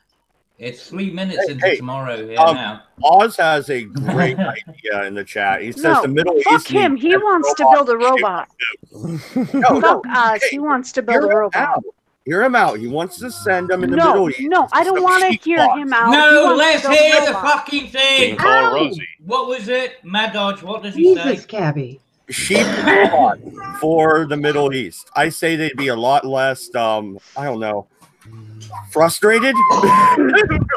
Speaker 6: It's 3 minutes into tomorrow here now.
Speaker 2: Oz has a great idea in the chat. He says the Middle East.
Speaker 11: Fuck him. He wants to build a robot. Fuck Oz. He wants to build a robot.
Speaker 2: Hear him out. He wants to send them in the Middle East.
Speaker 11: No, I don't want to hear him out.
Speaker 6: No, let's hear the fucking thing.
Speaker 5: Call Rosie.
Speaker 6: What was it? Mad Dodge, what does he say?
Speaker 4: Jesus, Cabby.
Speaker 2: Sheep robot for the Middle East. I say they'd be a lot less, I don't know, frustrated, for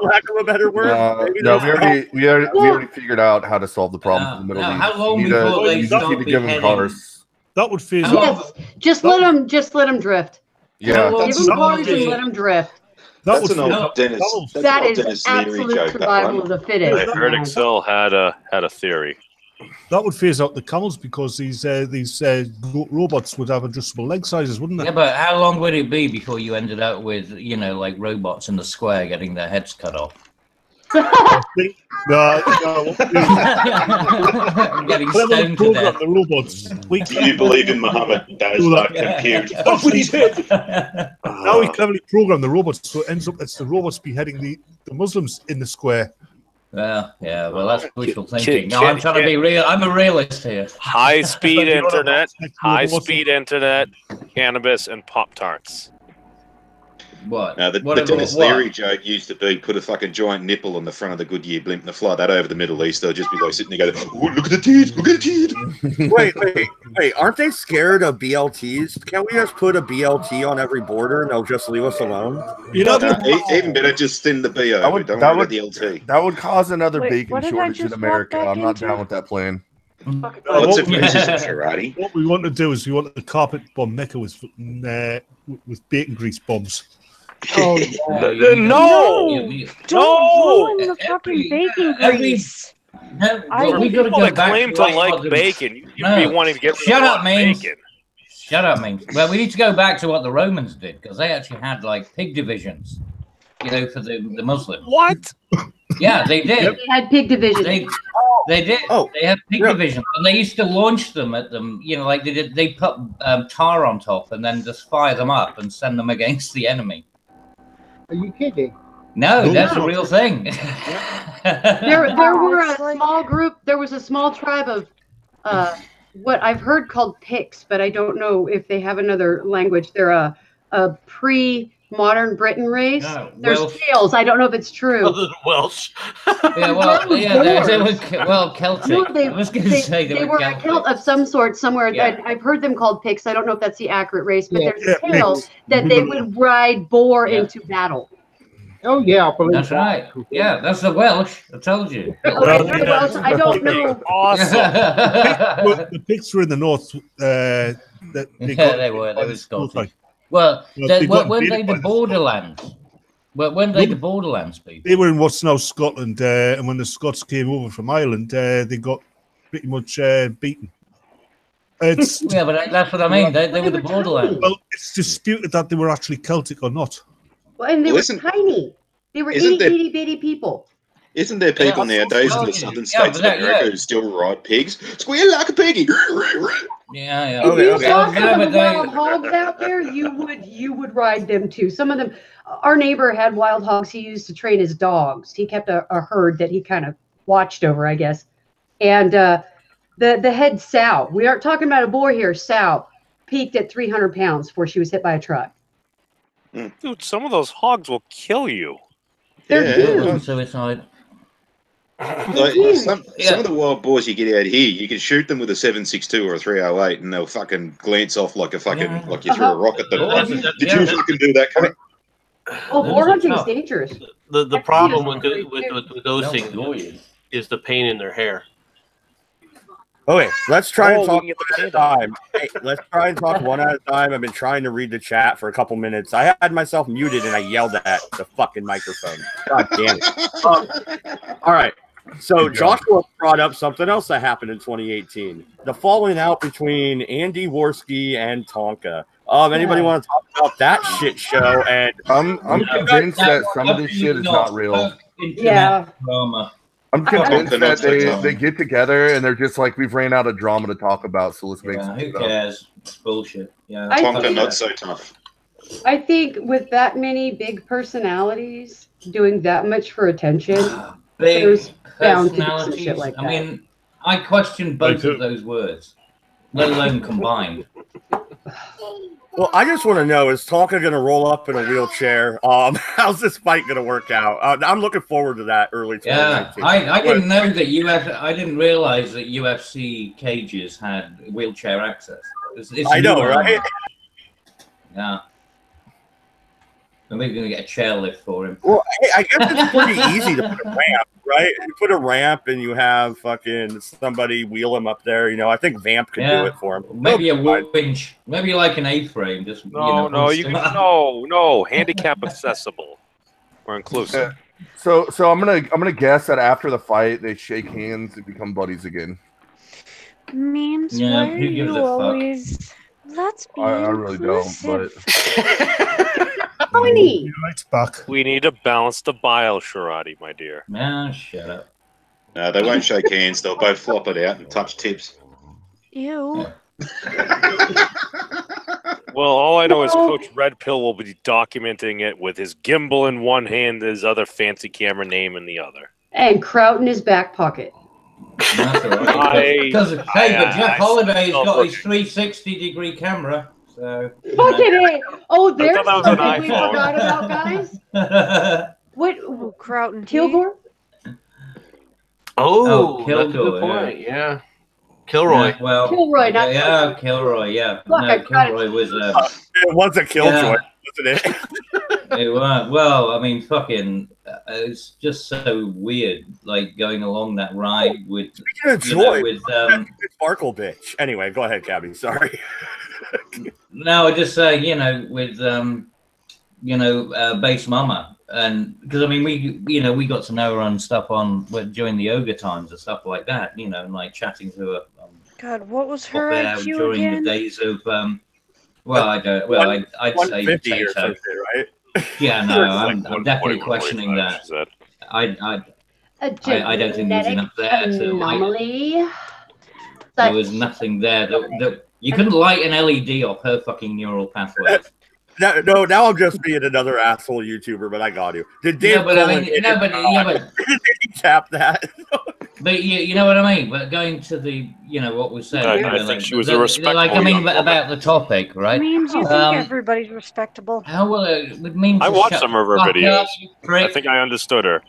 Speaker 2: lack of a better word.
Speaker 8: No, we already figured out how to solve the problem in the Middle East.
Speaker 6: How long before they stop beheading?
Speaker 8: Cars.
Speaker 10: That would phase
Speaker 4: out. Just let him drift.
Speaker 8: Yeah,
Speaker 4: give him cars and let him drift.
Speaker 7: That's an old Dennis.
Speaker 4: That is absolute survival of the fittest.
Speaker 5: I heard Excel had a theory.
Speaker 10: That would phase out the camels because these robots would have adjustable leg sizes, wouldn't they?
Speaker 6: Yeah, but how long would it be before you ended up with, like robots in the square getting their heads cut off?
Speaker 10: No.
Speaker 6: Getting stoned to death.
Speaker 10: The robots.
Speaker 7: Do you believe in Muhammad? Does not compute.
Speaker 10: Off with his head. Now we cleverly program the robots so it ends up it's the robots beheading the Muslims in the square.
Speaker 6: Well, yeah, that's wishful thinking. No, I'm trying to be real. I'm a realist here.
Speaker 5: High-speed internet, cannabis, and Pop-Tarts.
Speaker 6: What?
Speaker 7: The Dennis Leary joke used to be put a fucking giant nipple on the front of the Goodyear blimp and fly that over the Middle East. They'll just be like sitting there going, "Oh, look at the teeth, look at the teeth."
Speaker 2: Wait, aren't they scared of BLTs? Can't we just put a BLT on every border and they'll just leave us alone?
Speaker 7: Even better, just send the BO. Don't worry about the LT.
Speaker 8: That would cause another bacon shortage in America. I'm not down with that plan.
Speaker 7: What
Speaker 10: we want to do is we want to carpet bomb Mecca with bacon grease bombs.
Speaker 11: Oh, no! Don't ruin the fucking bacon grease.
Speaker 6: We got to go back
Speaker 5: claim to like bacon. You'd be wanting to get
Speaker 6: Shut up, Ming. Shut up, Ming. Well, we need to go back to what the Romans did because they actually had like pig divisions, for the Muslims.
Speaker 5: What?
Speaker 6: Yeah, they did.
Speaker 4: They had pig divisions.
Speaker 6: They did.
Speaker 2: Oh,
Speaker 6: they had pig
Speaker 2: yeah.
Speaker 6: division, and they used to launch them at them. You know, like they did. They put tar on top and then just fire them up and send them against the enemy.
Speaker 3: Are you kidding?
Speaker 6: No, that's a real thing.
Speaker 4: There were a small group. There was a small tribe of what I've heard called Picts, but I don't know if they have another language. They're a pre-modern Britain race. There's
Speaker 6: Welsh.
Speaker 4: tales. I don't know if it's true.
Speaker 1: Other than Welsh.
Speaker 6: Yeah, well, yeah, they were Celtic.
Speaker 4: No,
Speaker 6: I was going to say
Speaker 4: they were a
Speaker 6: Celtic.
Speaker 4: Celt of some sort somewhere.
Speaker 6: Yeah.
Speaker 4: I've heard them called Picts. I don't know if that's the accurate race, but
Speaker 3: Yeah.
Speaker 4: there's a tale that they would ride boar into battle.
Speaker 3: Oh yeah, I believe
Speaker 6: That's right. Yeah, that's the Welsh. I told you.
Speaker 4: I don't know.
Speaker 5: Awesome.
Speaker 10: The Picts were in the north. They
Speaker 6: were Scottish. Well, weren't they the Borderlands? Well, weren't they the Borderlands people?
Speaker 10: They were in what's now Scotland, and when the Scots came over from Ireland, they got pretty much beaten.
Speaker 6: Yeah, but that's what I mean. They were the Borderlands.
Speaker 10: Well, it's disputed that they were actually Celtic or not.
Speaker 4: Well, and they were tiny. They were itty bitty people.
Speaker 7: Isn't there people nowadays in the southern states of America who still ride pigs? Squeal like a piggy.
Speaker 6: Yeah.
Speaker 4: If you saw some of the wild hogs out there, you would ride them too. Some of them. Our neighbor had wild hogs. He used to train his dogs. He kept a herd that he kind of watched over, I guess. And the head sow. We aren't talking about a boar here. Sow peaked at 300 pounds before she was hit by a truck.
Speaker 5: Dude, some of those hogs will kill you.
Speaker 4: They're huge.
Speaker 6: Suicide.
Speaker 7: Like, some of the wild boars you get out here, you can shoot them with a 7.62 or a 308, and they'll fucking glance off like a fucking like you threw a rock at them. Did you fucking do that, Kate?
Speaker 4: Oh, boar hunting is dangerous.
Speaker 1: The problem with those things is the pain in their hair.
Speaker 2: Okay, let's try and talk one at a time. Hey, let's try and talk one at a time. I've been trying to read the chat for a couple minutes. I had myself muted and I yelled at the fucking microphone. God damn it. All right. So Joshua brought up something else that happened in 2018. The falling out between Andy Worski and Tonka. Anybody want to talk about that shit show? And
Speaker 8: I'm convinced that some of this shit is not real.
Speaker 4: Yeah.
Speaker 8: I'm convinced that they get together and they're just like, we've ran out of drama to talk about, so let's make some
Speaker 6: Who
Speaker 8: stuff.
Speaker 6: cares? It's bullshit. Yeah.
Speaker 7: Tonka not so tough.
Speaker 4: I think with that many big personalities doing that much for attention, there's bound to be some shit like that.
Speaker 6: I mean, I question both of those words, let alone combined.
Speaker 2: Well, I just want to know, is Tonka going to roll up in a wheelchair? How's this fight going to work out? I'm looking forward to that early 2019.
Speaker 6: Yeah, I didn't know that I didn't realize that UFC cages had wheelchair access. It's
Speaker 2: I know, right?
Speaker 6: Yeah. Maybe we're going to get a chairlift for him.
Speaker 2: Well, I guess it's pretty easy to put a ramp, right? You put a ramp and you have fucking somebody wheel him up there. You know, I think Vamp could do it for him.
Speaker 6: Maybe a winch. Maybe like an A-frame. Just
Speaker 5: no. Handicap accessible. We're inclusive.
Speaker 8: So I'm gonna guess that after the fight they shake hands and become buddies again.
Speaker 11: Memes,
Speaker 6: Yeah,
Speaker 11: why are
Speaker 6: who gives
Speaker 11: you
Speaker 6: a fuck?
Speaker 11: always? Let's be
Speaker 8: I really don't, but
Speaker 4: Funny.
Speaker 10: Back.
Speaker 5: We need to balance the bile, Sharadi, my dear.
Speaker 6: Man, shut up.
Speaker 7: No, they won't shake hands. They'll both flop it out and touch tips.
Speaker 11: Ew.
Speaker 5: Well, all I know is Coach Red Pill will be documenting it with his gimbal in one hand, his other fancy camera name in the other.
Speaker 4: And Kraut in his back pocket.
Speaker 6: That's all right. But Jeff Holliday's got his 360-degree camera. So,
Speaker 4: Fucking A. Oh, there's
Speaker 5: that was an
Speaker 4: something we
Speaker 5: iPhone.
Speaker 4: forgot about, guys. What?
Speaker 11: Kraut and
Speaker 4: Kilgore?
Speaker 1: Oh,
Speaker 6: Kilgore,
Speaker 1: that's a good point. Yeah. Kilroy.
Speaker 6: Yeah, well,
Speaker 4: Kilroy, not
Speaker 6: yeah, Kilroy, yeah.
Speaker 4: Fuck, I
Speaker 6: No,
Speaker 4: got
Speaker 6: Kilroy
Speaker 4: it.
Speaker 6: was
Speaker 2: It was a killjoy, wasn't it?
Speaker 6: it was, well, I mean, fucking, it's just so weird, like going along that ride with,
Speaker 2: Speaking of joy,
Speaker 6: with
Speaker 2: Sparkle bitch. Anyway, go ahead, Cabby. Sorry.
Speaker 6: no, I just say, with Base Mama, and because I mean, we got to know her and stuff during the Ogre times and stuff like that, and like chatting to her.
Speaker 11: God, what was her
Speaker 6: there
Speaker 11: IQ
Speaker 6: during
Speaker 11: again?
Speaker 6: the days of well, I don't. Well, I'd say
Speaker 2: 150 or
Speaker 6: potato.
Speaker 2: something, right?
Speaker 6: Yeah, no,
Speaker 5: Like
Speaker 6: I'm definitely
Speaker 5: 141,
Speaker 6: questioning that.
Speaker 5: she said.
Speaker 6: I don't think there was enough there to
Speaker 4: anomaly.
Speaker 6: there was nothing there that you couldn't light an LED off her fucking neural pathways.
Speaker 2: No, now I'm just being another asshole YouTuber, but I got you. Did Dave Cullen
Speaker 6: did he
Speaker 2: tap that?
Speaker 6: But you know what I mean. But going to the, what was said,
Speaker 5: I think she was a respectable young woman.
Speaker 6: about the topic, right?
Speaker 11: Memes, you think everybody's respectable?
Speaker 6: How will it memes?
Speaker 5: I watched some of her videos. I
Speaker 6: Up,
Speaker 5: think I understood her.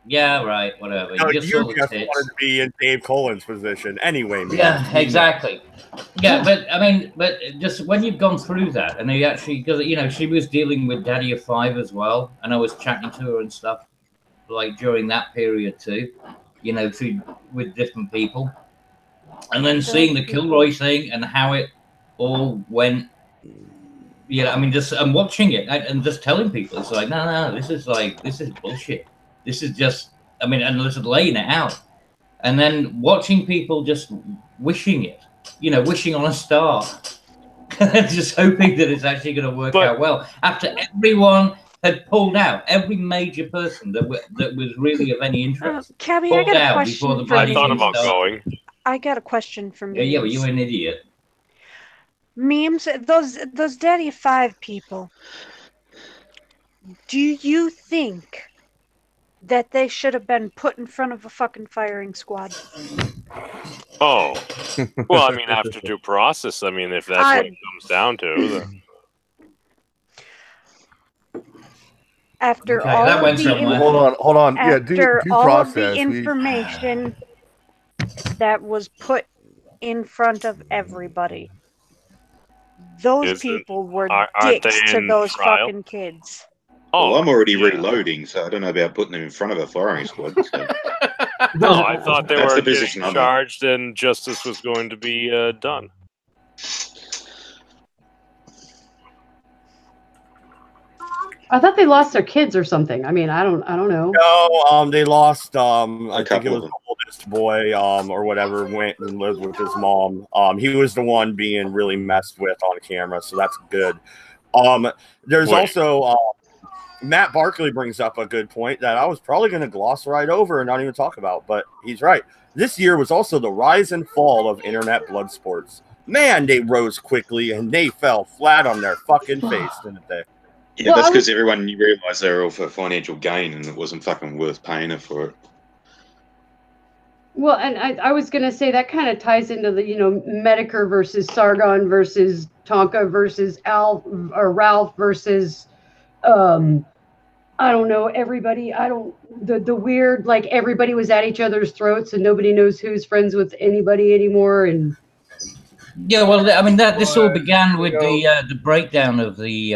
Speaker 6: Yeah, right. Whatever.
Speaker 2: No,
Speaker 6: you
Speaker 2: just wanted to be in Dave Cullen's position, anyway. Man.
Speaker 6: Yeah, exactly. Yeah, but just when you've gone through that, and they actually, because she was dealing with Daddy of Five as well, and I was chatting to her and stuff, like during that period too, with different people, and then seeing the Kilroy thing and how it all went. I'm watching it and just telling people, it's like, no, this is bullshit. This is just, and just laying it out, and then watching people just wishing it, wishing on a star, just hoping that it's actually going to work out well. After everyone had pulled out, every major person that was really of any interest.
Speaker 11: Cabby, I got a question for you.
Speaker 5: I thought about going.
Speaker 11: I got a question for me.
Speaker 6: Yeah, but you're an idiot.
Speaker 11: Memes, those Daddy of Five people. Do you think that they should have been put in front of a fucking firing squad?
Speaker 5: Oh, well, after due process, if that's what it comes down to.
Speaker 11: After all of the
Speaker 8: hold on.
Speaker 11: After
Speaker 8: due
Speaker 11: all
Speaker 8: process,
Speaker 11: of the information that was put in front of everybody, those people were dicks to those fucking kids.
Speaker 7: Well, I'm already reloading, so I don't know about putting them in front of a firing squad. So.
Speaker 5: No, I thought they were
Speaker 7: getting
Speaker 5: charged and justice was going to be done.
Speaker 4: I thought they lost their kids or something. I don't know.
Speaker 2: No, they lost. I think it was the oldest boy, or whatever, went and lived with his mom. He was the one being really messed with on camera, so that's good. There's also. Matt Barkley brings up a good point that I was probably going to gloss right over and not even talk about, but he's right. This year was also the rise and fall of internet blood sports. Man, they rose quickly and they fell flat on their fucking face, didn't they?
Speaker 7: Yeah, that's because everyone realized they were all for financial gain and it wasn't fucking worth paying her for it.
Speaker 4: Well, and I was going to say that kind of ties into the, Medicare versus Sargon versus Tonka versus Ralph versus, I don't know, everybody, the weird, like everybody was at each other's throats and nobody knows who's friends with anybody anymore. And
Speaker 6: yeah, well, this all began with the breakdown of the,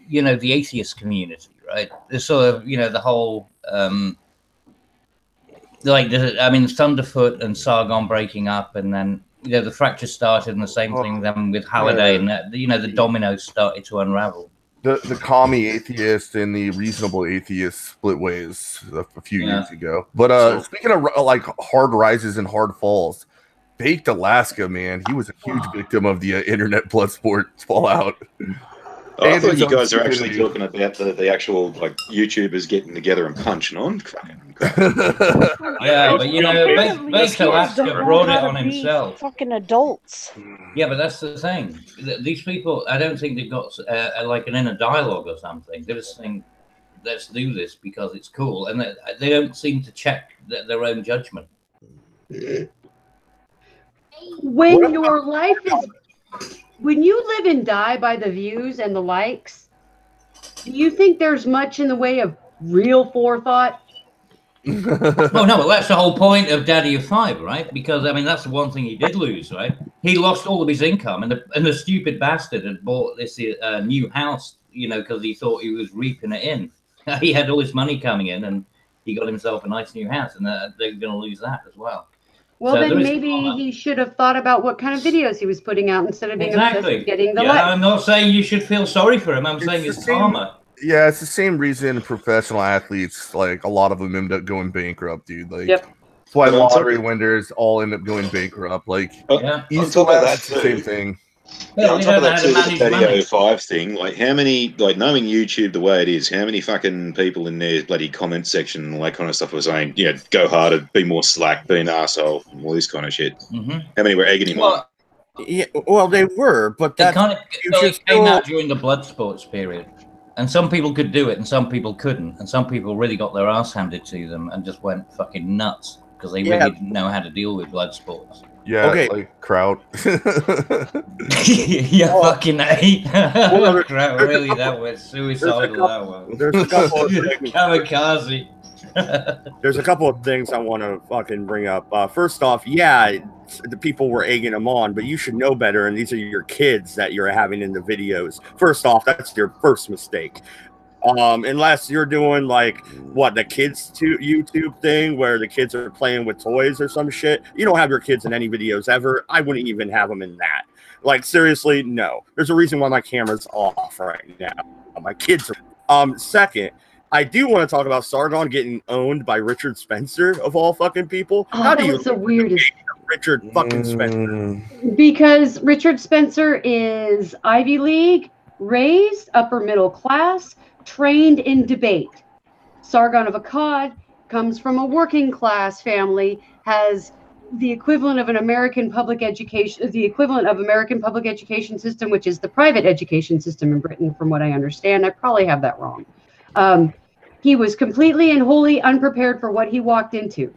Speaker 6: the atheist community, right? This sort of, the whole, Thunderfoot and Sargon breaking up, and then, the fracture started and the same thing then with Halliday, and the dominoes started to unravel.
Speaker 8: The commie atheist and the reasonable atheist split ways a few years ago. But speaking of hard rises and hard falls, Baked Alaska, man, he was a huge victim of the internet blood sports fallout.
Speaker 7: I thought you guys are actually talking about the actual YouTubers getting together and punching on.
Speaker 6: Yeah, but Baked Alaska brought it on himself.
Speaker 11: Fucking adults.
Speaker 6: Yeah, but that's the thing. These people, I don't think they've got an inner dialogue or something. They're just saying, let's do this because it's cool, and they don't seem to check their own judgment.
Speaker 4: When your life is. When you live and die by the views and the likes, do you think there's much in the way of real forethought?
Speaker 6: Oh, no, well, that's the whole point of Daddy of Five, right? Because, that's the one thing he did lose, right? He lost all of his income, and the stupid bastard had bought this new house, because he thought he was reaping it in. He had all his money coming in, and he got himself a nice new house, and they're going to lose that as well.
Speaker 4: Well, then maybe he should have thought about what kind of videos he was putting out instead of being obsessed with getting the likes.
Speaker 6: I'm not saying you should feel sorry for him. I'm saying it's karma.
Speaker 8: Yeah, it's the same reason professional athletes, a lot of them end up going bankrupt, dude. That's why lottery winners all end up going bankrupt.
Speaker 7: That's the
Speaker 8: same thing.
Speaker 7: On top of that, too, with the Patio 5 thing, like how many, like knowing YouTube the way it is, how many fucking people in their bloody comment section and all that kind of stuff were saying, yeah, go harder, be more slack, be an arsehole, all this kind of shit. How many were egging him on?
Speaker 2: Yeah, well, they were, but
Speaker 6: They
Speaker 2: that's
Speaker 6: kind of came out during the blood sports period, and some people could do it, and some people couldn't, and some people really got their ass handed to them and just went fucking nuts because they really didn't know how to deal with blood sports.
Speaker 8: Yeah, like Kraut.
Speaker 6: You fucking hate Kraut. Really, that was suicidal. That was.
Speaker 2: There's a couple of
Speaker 6: kamikaze.
Speaker 2: There's a couple of things I want to fucking bring up. First off, yeah, the people were egging them on, but you should know better, and these are your kids that you're having in the videos. First off, that's your first mistake. Unless you're doing like what the kids to YouTube thing where the kids are playing with toys or some shit. You don't have your kids in any videos ever. I wouldn't even have them in that. Like seriously, no. There's a reason why my camera's off right now. My kids are. Second, I do want to talk about Sargon getting owned by Richard Spencer of all fucking people.
Speaker 4: Oh, how do you the weirdest
Speaker 2: Richard fucking Spencer?
Speaker 4: Because Richard Spencer is Ivy League, raised upper middle class, trained in debate. Sargon of Akkad comes from a working class family, has the equivalent of an American public education, the equivalent of American public education system, which is the private education system in Britain, from what I understand. I probably have that wrong. He was completely and wholly unprepared for what he walked into.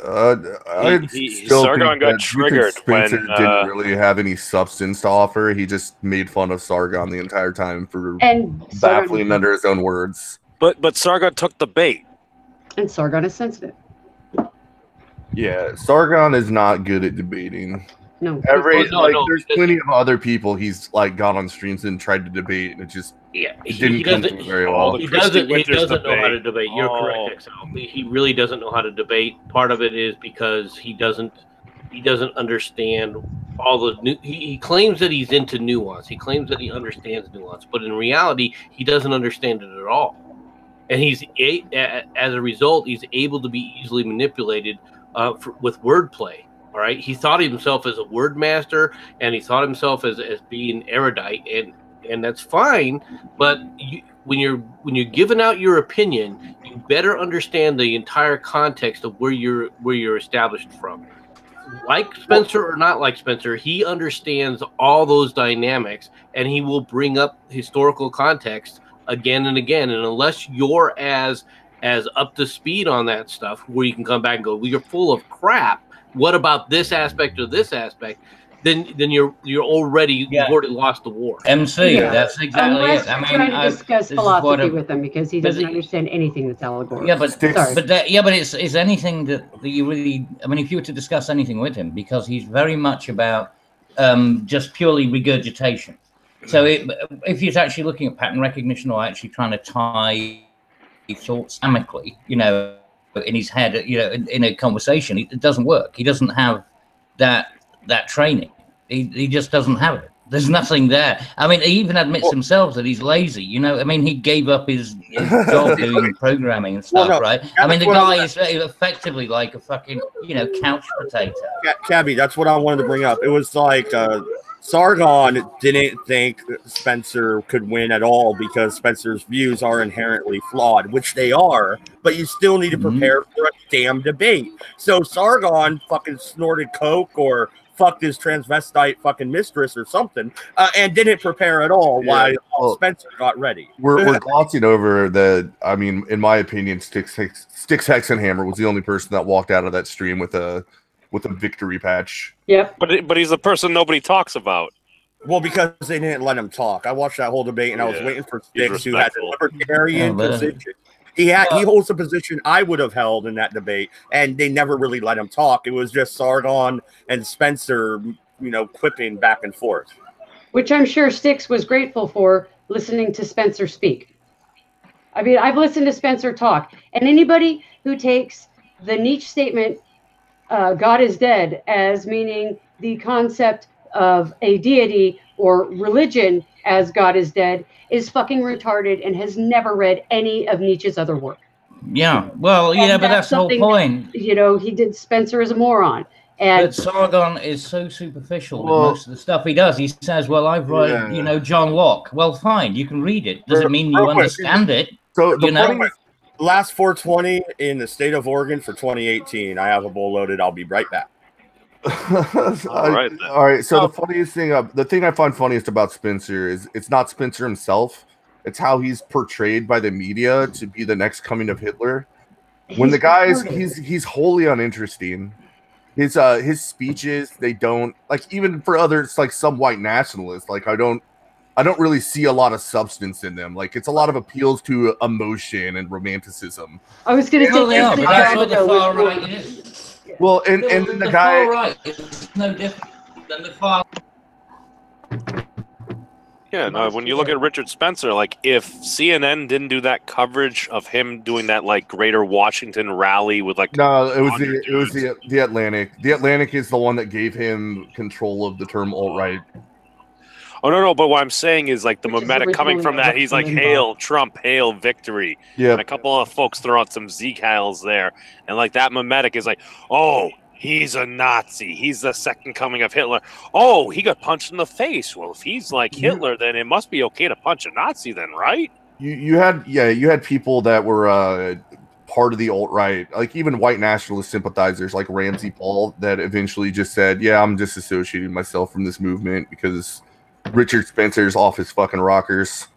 Speaker 5: Sargon got triggered
Speaker 8: Spencer
Speaker 5: when
Speaker 8: didn't really have any substance to offer. He just made fun of Sargon the entire time for baffling under his own words.
Speaker 5: But Sargon took the bait.
Speaker 4: And Sargon is sensitive.
Speaker 8: Yeah, Sargon is not good at debating.
Speaker 4: No,
Speaker 8: there's plenty of other people he's like got on streams and tried to debate, and it just didn't come through very well.
Speaker 1: He doesn't know how to debate. You're correct, Excel. He really doesn't know how to debate. Part of it is because he doesn't understand all the he claims that he's into nuance. He claims that he understands nuance, but in reality, he doesn't understand it at all. And as a result, he's able to be easily manipulated with wordplay. All right, he thought of himself as a word master, and he thought himself as being erudite, and that's fine. But when you're giving out your opinion, you better understand the entire context of where you're established from. Like Spencer or not like Spencer, he understands all those dynamics, and he will bring up historical context again and again. And unless you're as up to speed on that stuff, where you can come back and go, well, you're full of crap. What about this aspect or this aspect? Then you've already lost the war.
Speaker 6: MC, that's exactly it. I mean,
Speaker 4: trying to discuss philosophy with him because he doesn't understand anything that's allegorical.
Speaker 6: Yeah, but it's anything that you really. I mean, if you were to discuss anything with him, because he's very much about just purely regurgitation. So if he's actually looking at pattern recognition or actually trying to tie thoughts amicably, in his head, in a conversation, it doesn't work. He doesn't have that training. He just doesn't have it. There's nothing there. I mean, he even admits himself that he's lazy. I mean, he gave up his job doing programming and stuff, right? I mean, the guy is effectively like a fucking, couch potato.
Speaker 2: Cabby, that's what I wanted to bring up. It was like Sargon didn't think Spencer could win at all because Spencer's views are inherently flawed, which they are, but you still need to prepare for a damn debate. So Sargon fucking snorted coke or fucked his transvestite fucking mistress or something, and didn't prepare at all while Spencer got ready.
Speaker 8: We're glossing over the, I mean, in my opinion, Styx Hexenhammer was the only person that walked out of that stream with a victory patch.
Speaker 4: Yep.
Speaker 5: But he's the person nobody talks about.
Speaker 2: Well, because they didn't let him talk. I watched that whole debate, and I was waiting for Styx, who had a libertarian position. He holds a position I would have held in that debate, and they never really let him talk. It was just Sargon and Spencer, quipping back and forth.
Speaker 4: Which I'm sure Styx was grateful for, listening to Spencer speak. I mean, I've listened to Spencer talk, and anybody who takes the Nietzsche statement, God is dead, as meaning the concept of a deity or religion as God is dead, is fucking retarded and has never read any of Nietzsche's other work.
Speaker 6: Yeah, well, but that's the whole point.
Speaker 4: He did. Spencer is a moron, And
Speaker 9: but Sargon is so superficial with most of the stuff he does. He says, "Well, I've read, you know, John Locke." Well, fine, you can read it. Doesn't mean you understand it.
Speaker 8: So the
Speaker 2: last 420 in the state of Oregon for 2018. I have a bowl loaded. I'll be right back.
Speaker 8: All right. So the funniest thing, the thing I find funniest about Spencer is it's not Spencer himself. It's how he's portrayed by the media to be the next coming of Hitler. When the guys, he's wholly uninteresting. His speeches, they don't like, even for others, like some white nationalists, like I don't really see a lot of substance in them. Like it's a lot of appeals to emotion and romanticism.
Speaker 4: I was going to say
Speaker 9: that's what the far right is.
Speaker 8: Well, and the guy,
Speaker 9: far right is no different than the far.
Speaker 5: Yeah, no, when you look at Richard Spencer, like if CNN didn't do that coverage of him doing that like Greater Washington rally with like
Speaker 8: no, it was the Atlantic. The Atlantic is the one that gave him control of the term alt-right.
Speaker 5: Oh no, but what I'm saying is like the momentum coming from that. He's like, "Hail Trump, hail victory!"
Speaker 8: Yeah,
Speaker 5: and a couple of folks throw out some Zeke hails there, and like that mimetic is like, "Oh, he's a Nazi. He's the second coming of Hitler. Oh, he got punched in the face. Well, if he's like Hitler, then it must be okay to punch a Nazi, then, right?"
Speaker 8: You had people that were part of the alt-right, like even white nationalist sympathizers like Ramsey Paul, that eventually just said, "Yeah, I'm disassociating myself from this movement because Richard Spencer's off his fucking rockers."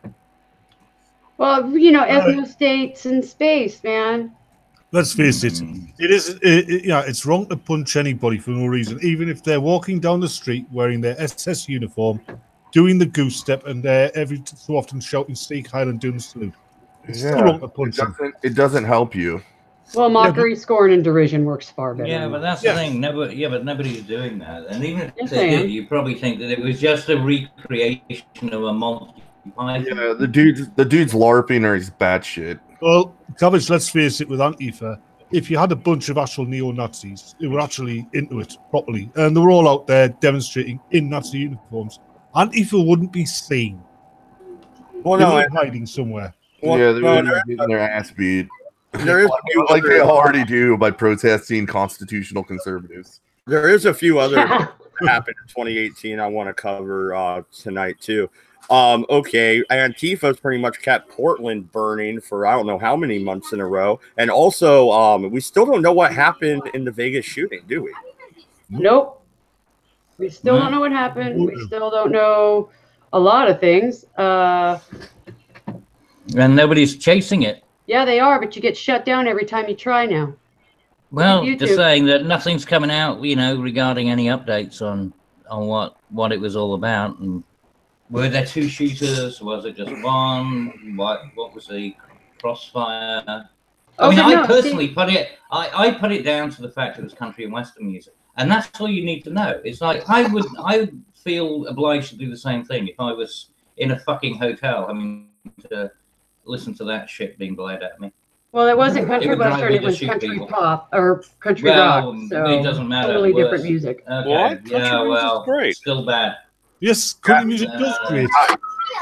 Speaker 4: Well, you know, ethnostates in space, man.
Speaker 10: Let's face it, it's wrong to punch anybody for no reason, even if they're walking down the street wearing their SS uniform, doing the goose step, and they're every so often shouting "Steak Highland" doing the salute. It's still wrong to punch them.
Speaker 8: It doesn't help you.
Speaker 4: Well, mockery, scorn, and derision works far better.
Speaker 9: Yeah, but that's the thing. But nobody's doing that. And even if they did, you probably think that it was just a recreation of a Monty Python.
Speaker 8: Yeah, the dude's LARPing or he's batshit.
Speaker 10: Well, Cabbage, let's face it, with Antifa, if you had a bunch of actual neo-Nazis who were actually into it properly, and they were all out there demonstrating in Nazi uniforms, Antifa wouldn't be seen.
Speaker 2: Well,
Speaker 10: they were hiding somewhere.
Speaker 8: Well, yeah, they're getting their ass beat. There is like they already do by protesting constitutional conservatives.
Speaker 2: There is a few other that happened in 2018 I want to cover tonight too. Okay, Antifa's pretty much kept Portland burning for I don't know how many months in a row, and also we still don't know what happened in the Vegas shooting, do we?
Speaker 4: Nope. We still don't know what happened. We still don't know a lot of things.
Speaker 9: And nobody's chasing it.
Speaker 4: Yeah, they are, but you get shut down every time you try now.
Speaker 9: Well, just saying that nothing's coming out, you know, regarding any updates on what it was all about. And were there two shooters? Was it just one? What was the crossfire? I mean, I personally put it down to the fact it was country and western music, and that's all you need to know. It's like I would feel obliged to do the same thing if I was in a fucking hotel having to listen to that shit being blared at me.
Speaker 4: Well, it wasn't country western; it was country pop or country rock. So
Speaker 9: it doesn't matter.
Speaker 4: Totally different music.
Speaker 9: Okay.
Speaker 5: What?
Speaker 9: Yeah, well,
Speaker 5: great.
Speaker 9: Still bad.
Speaker 10: Yes, country music does great.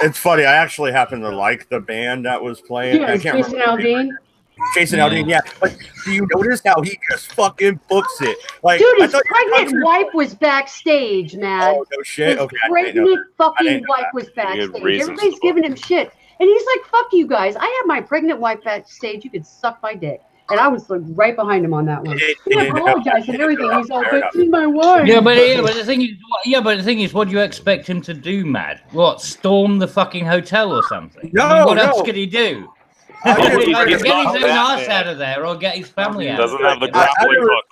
Speaker 2: It's funny. I actually happen to like the band that was playing.
Speaker 4: Yeah, Jason Aldean.
Speaker 2: Jason Aldean, yeah. But do you notice how he just fucking books it? Like,
Speaker 4: dude, his pregnant wife was backstage, man.
Speaker 2: Oh, no shit.
Speaker 4: His pregnant fucking wife was backstage. Everybody's giving him shit. And he's like, fuck you guys. I have my pregnant wife backstage. You can suck my dick. And I was like right behind him on that one. He apologized and everything. He's all, but she's my wife.
Speaker 9: Yeah, but the thing is, what do you expect him to do, Mad? What, storm the fucking hotel or something?
Speaker 2: No,
Speaker 9: I mean, what else could he do? Get his own ass out of there, or get his family out.
Speaker 5: Doesn't have the grappling hook.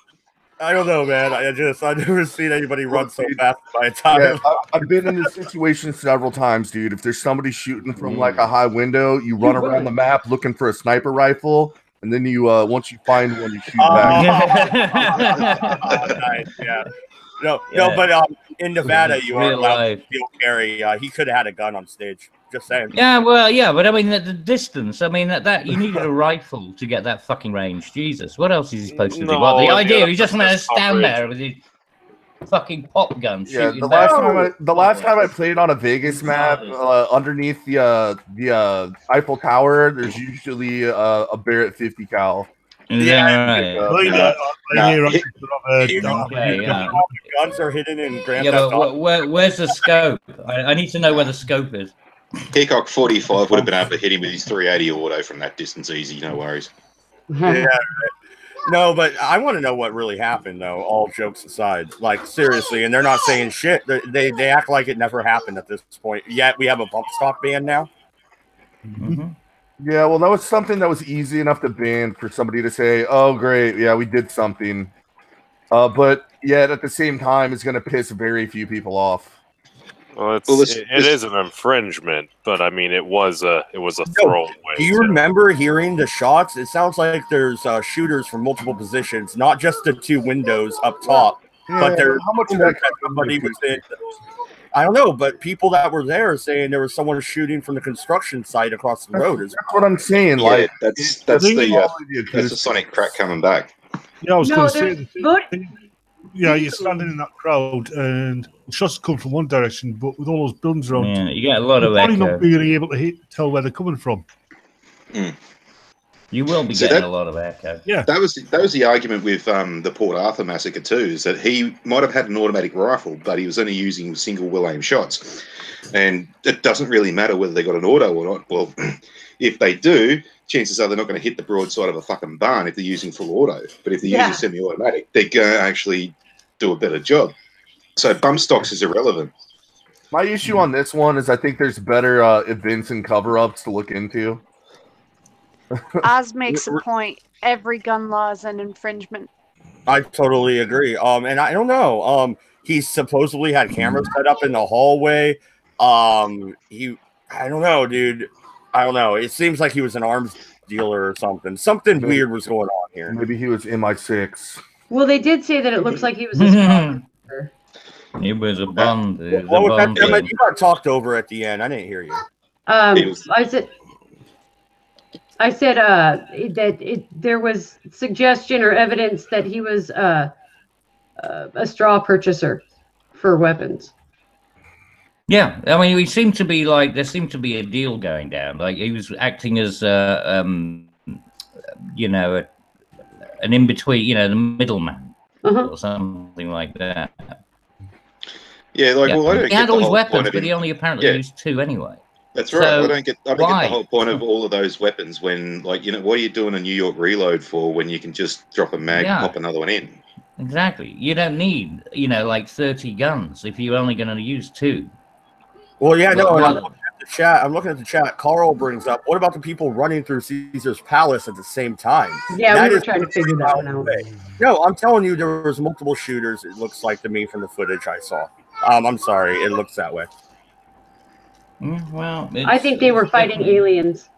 Speaker 2: I don't know, man. I've never seen anybody run so fast by a time.
Speaker 8: Yeah, I've been in this situation several times, dude. If there's somebody shooting from like a high window, you run around the map looking for a sniper rifle, and then you once you find one, you shoot back.
Speaker 2: Nice, yeah. No, but in Nevada, you are allowed to still carry. He could have had a gun on stage. Just saying.
Speaker 9: Yeah, well, yeah, but I mean, the distance. I mean, that you needed a rifle to get that fucking range. Jesus, what else is he supposed to do? Well, the idea he's just going to stand there with his fucking pop gun shooting.
Speaker 8: Yeah, the last time I played on a Vegas map, underneath the Eiffel Tower, there's usually a Barrett 50 cal.
Speaker 2: Guns are hidden in Grand
Speaker 9: Yeah,
Speaker 2: Theft
Speaker 9: but where's the scope? I need to know where the scope is.
Speaker 7: Peacock 45 would have been able to hit him with his 380 auto from that distance easy, no worries.
Speaker 2: Yeah. No, but I want to know what really happened, though, all jokes aside. Like, seriously, and they're not saying shit. They act like it never happened at this point. Yet we have a bump stock ban now.
Speaker 8: Mm-hmm. Yeah, well, that was something that was easy enough to ban for somebody to say, oh, great, yeah, we did something. But yet, at the same time, it's going to piss very few people off.
Speaker 5: Well, it is an infringement, but I mean, it was a throwaway.
Speaker 2: Do you remember hearing the shots? It sounds like there's shooters from multiple positions, not just the two windows up top, but there's
Speaker 8: how much of that
Speaker 2: somebody was in. I don't know, but people that were there saying there was someone shooting from the construction site across the road.
Speaker 8: That's what I'm saying.
Speaker 7: Yeah,
Speaker 8: like
Speaker 7: that's the Sonic crack coming back.
Speaker 10: Yeah, I was going to say. Yeah, you're standing in that crowd, and shots come from one direction, but with all those buildings around,
Speaker 9: you get a lot of
Speaker 10: probably
Speaker 9: echo.
Speaker 10: not really able to tell where they're coming from.
Speaker 7: Mm.
Speaker 9: You will be getting a lot of echo.
Speaker 10: Yeah,
Speaker 7: that was the argument with the Port Arthur massacre too. Is that he might have had an automatic rifle, but he was only using single will aim shots, and it doesn't really matter whether they got an auto or not. Well, if they do, chances are they're not going to hit the broadside of a fucking barn if they're using full auto. But if they're using semi-automatic, they're going to actually do a better job. So bump stocks is irrelevant.
Speaker 8: My issue on this one is I think there's better events and cover-ups to look into.
Speaker 11: Oz makes a point. Every gun law is an infringement.
Speaker 2: I totally agree. And I don't know. He supposedly had cameras set up in the hallway. I don't know, dude. I don't know. It seems like he was an arms dealer or something. Something weird was going on here.
Speaker 8: Maybe he was MI6.
Speaker 4: Well, they did say that it looks like he was a sponsor.
Speaker 9: It was a bond.
Speaker 2: What was that? Damn it, you got talked over at the end. I didn't hear you.
Speaker 4: I said that there was suggestion or evidence that he was a straw purchaser for weapons.
Speaker 9: Yeah, I mean, there seemed to be a deal going down. Like he was acting as, an in between, the middleman or something like that.
Speaker 7: Yeah, like well, I don't
Speaker 9: he had
Speaker 7: get
Speaker 9: all
Speaker 7: the
Speaker 9: his
Speaker 7: whole
Speaker 9: weapons,
Speaker 7: point of
Speaker 9: but he only apparently used 2 anyway.
Speaker 7: That's right.
Speaker 9: So
Speaker 7: I don't get the whole point of all of those weapons when, like, what are you doing a New York reload for when you can just drop a mag and pop another one in?
Speaker 9: Exactly. You don't need, like 30 guns if you're only going to use 2.
Speaker 2: Well, yeah, no. I'm looking at the chat. Carl brings up, what about the people running through Caesar's Palace at the same time?
Speaker 4: Yeah, we were trying to figure that one out.
Speaker 2: No, I'm telling you, there was multiple shooters. It looks like to me from the footage I saw. I'm sorry, it looks that way.
Speaker 9: Well,
Speaker 4: I think they were fighting aliens.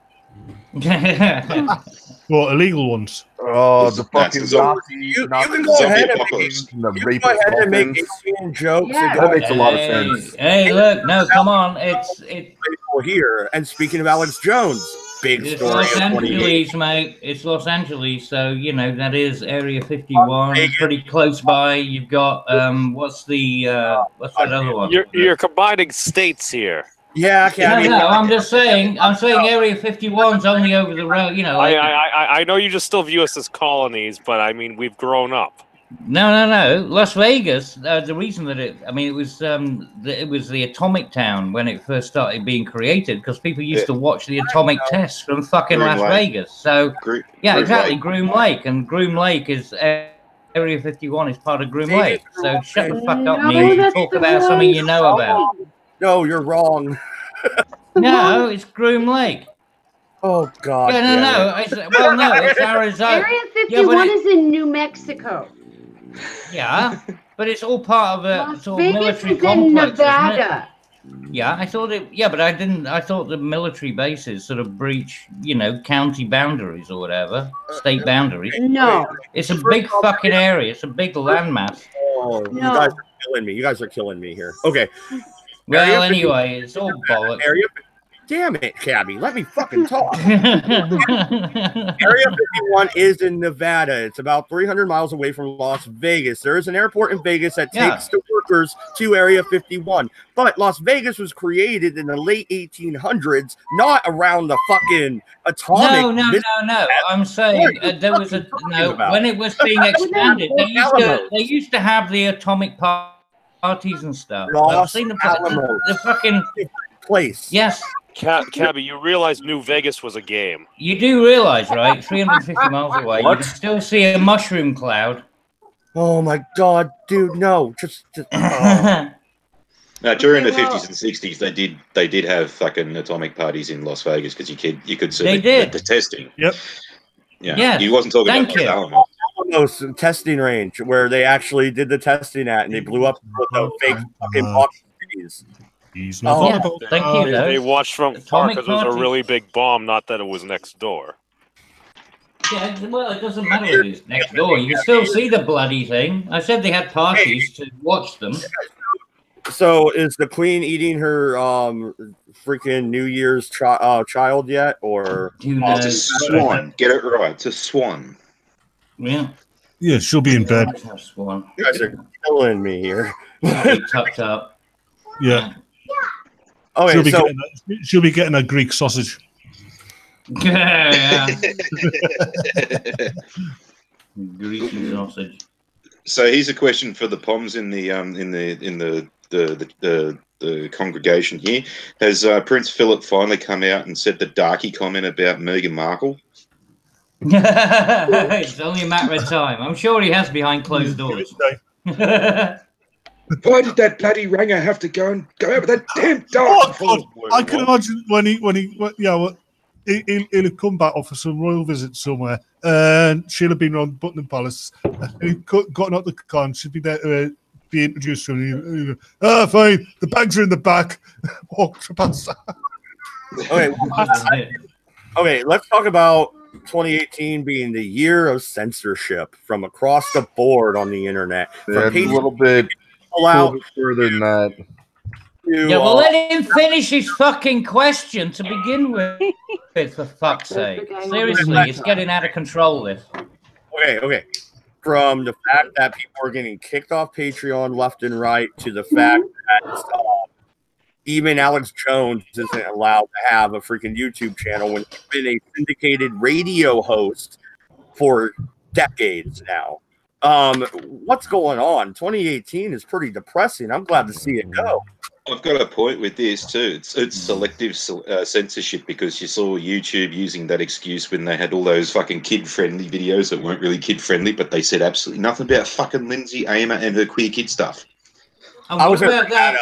Speaker 10: Well, illegal ones.
Speaker 8: Oh, the fucking Nazi.
Speaker 2: You can go ahead and make alien jokes.
Speaker 4: Yeah.
Speaker 8: That makes a lot of sense.
Speaker 9: Hey, look, no, come on. It's
Speaker 2: here. And speaking of Alex Jones, big
Speaker 9: It's
Speaker 2: story.
Speaker 9: Los Angeles, mate. It's Los Angeles, so that is Area 51, pretty close by. You've got what's that other one?
Speaker 5: You're combining states here.
Speaker 2: Yeah,
Speaker 9: no, I'm just saying. I'm saying Area 51's only over the road.
Speaker 5: I know you just still view us as colonies, but I mean we've grown up.
Speaker 9: No. Las Vegas. The reason that it was the atomic town when it first started being created because people used to watch the atomic tests from fucking Las Vegas. So exactly, Groom Lake, and Groom Lake is Area 51 is part of Groom Lake. So shut the fuck up, Neil. You talk about something you know about.
Speaker 2: No, you're wrong.
Speaker 9: No, it's Groom Lake.
Speaker 2: Oh God.
Speaker 9: Yeah, no. It's Arizona.
Speaker 4: Area 51 is in New Mexico.
Speaker 9: Yeah, but it's all part of a
Speaker 4: Las
Speaker 9: sort of
Speaker 4: Vegas
Speaker 9: military
Speaker 4: is
Speaker 9: complex,
Speaker 4: in Nevada.
Speaker 9: Yeah, I thought it. Yeah, but I didn't. I thought the military bases sort of breach, county boundaries or whatever, state boundaries.
Speaker 4: No,
Speaker 9: it's a big fucking area. It's a big landmass.
Speaker 2: Oh, you guys are killing me. You guys are killing me here. Okay.
Speaker 9: Well, anyway, it's all bollocks.
Speaker 2: damn it, Cabby. Let me fucking talk. Area 51 is in Nevada. It's about 300 miles away from Las Vegas. There is an airport in Vegas that takes the workers to Area 51. But Las Vegas was created in the late 1800s, not around the fucking atomic.
Speaker 6: No. I'm saying there was when it was being expanded, they used to have the atomic parties and stuff. I've seen the fucking
Speaker 2: place.
Speaker 6: Yes.
Speaker 5: Cabby, you realize New Vegas was a game.
Speaker 6: You do realize, right? 350 miles away, you can still see a mushroom cloud.
Speaker 2: Oh my god, dude, no. Just
Speaker 7: Now, during the 50s and 60s, they did have fucking atomic parties in Las Vegas because you could see the testing.
Speaker 10: Yep.
Speaker 7: Yeah. He wasn't talking about the
Speaker 2: Alamos testing range where they actually did the testing at, and they blew up the fake fucking box trees.
Speaker 10: He's not
Speaker 6: Thank you.
Speaker 5: They watched from far because it was a really big bomb, not that it was next door.
Speaker 6: Yeah, well, it doesn't matter if it's next door. You can still see the bloody thing. I said they had parties to watch them.
Speaker 2: So, is the Queen eating her freaking New Year's child yet, or
Speaker 7: it's a swan? Get it right. It's a swan.
Speaker 6: Yeah.
Speaker 10: Yeah, she'll be in bed.
Speaker 2: You guys are killing me here.
Speaker 6: Tucked up.
Speaker 10: Yeah.
Speaker 2: Okay,
Speaker 10: she'll be getting a Greek sausage.
Speaker 6: Yeah. Greek sausage.
Speaker 7: So here's a question for the Poms in the congregation here. Has Prince Philip finally come out and said the darky comment about Meghan Markle?
Speaker 6: It's only a matter of time. I'm sure he has behind closed doors.
Speaker 7: Why did that bloody ranger have to go out with that damn dog?
Speaker 10: I can imagine when he'll have come back off of some royal visit somewhere, and she'll have been around Buckingham Palace. He'd gotten out the car, and she'd be there to be introduced to him. Fine, the bags are in the back. Walked past.
Speaker 2: Okay, let's talk about 2018 being the year of censorship from across the board on the internet.
Speaker 8: Yeah, a little bit further than that.
Speaker 6: Yeah, well, let him finish his fucking question to begin with, for fuck's sake. Seriously, it's getting out of control, this.
Speaker 2: Okay. From the fact that people are getting kicked off Patreon left and right to the fact that even Alex Jones isn't allowed to have a freaking YouTube channel when he's been a syndicated radio host for decades now. What's going on? 2018 is pretty depressing. I'm glad to see it go.
Speaker 7: I've got a point with this too. It's selective censorship, because you saw YouTube using that excuse when they had all those fucking kid-friendly videos that weren't really kid-friendly, but they said absolutely nothing about fucking Lindsay Amer and her queer kid stuff.
Speaker 6: And what about that?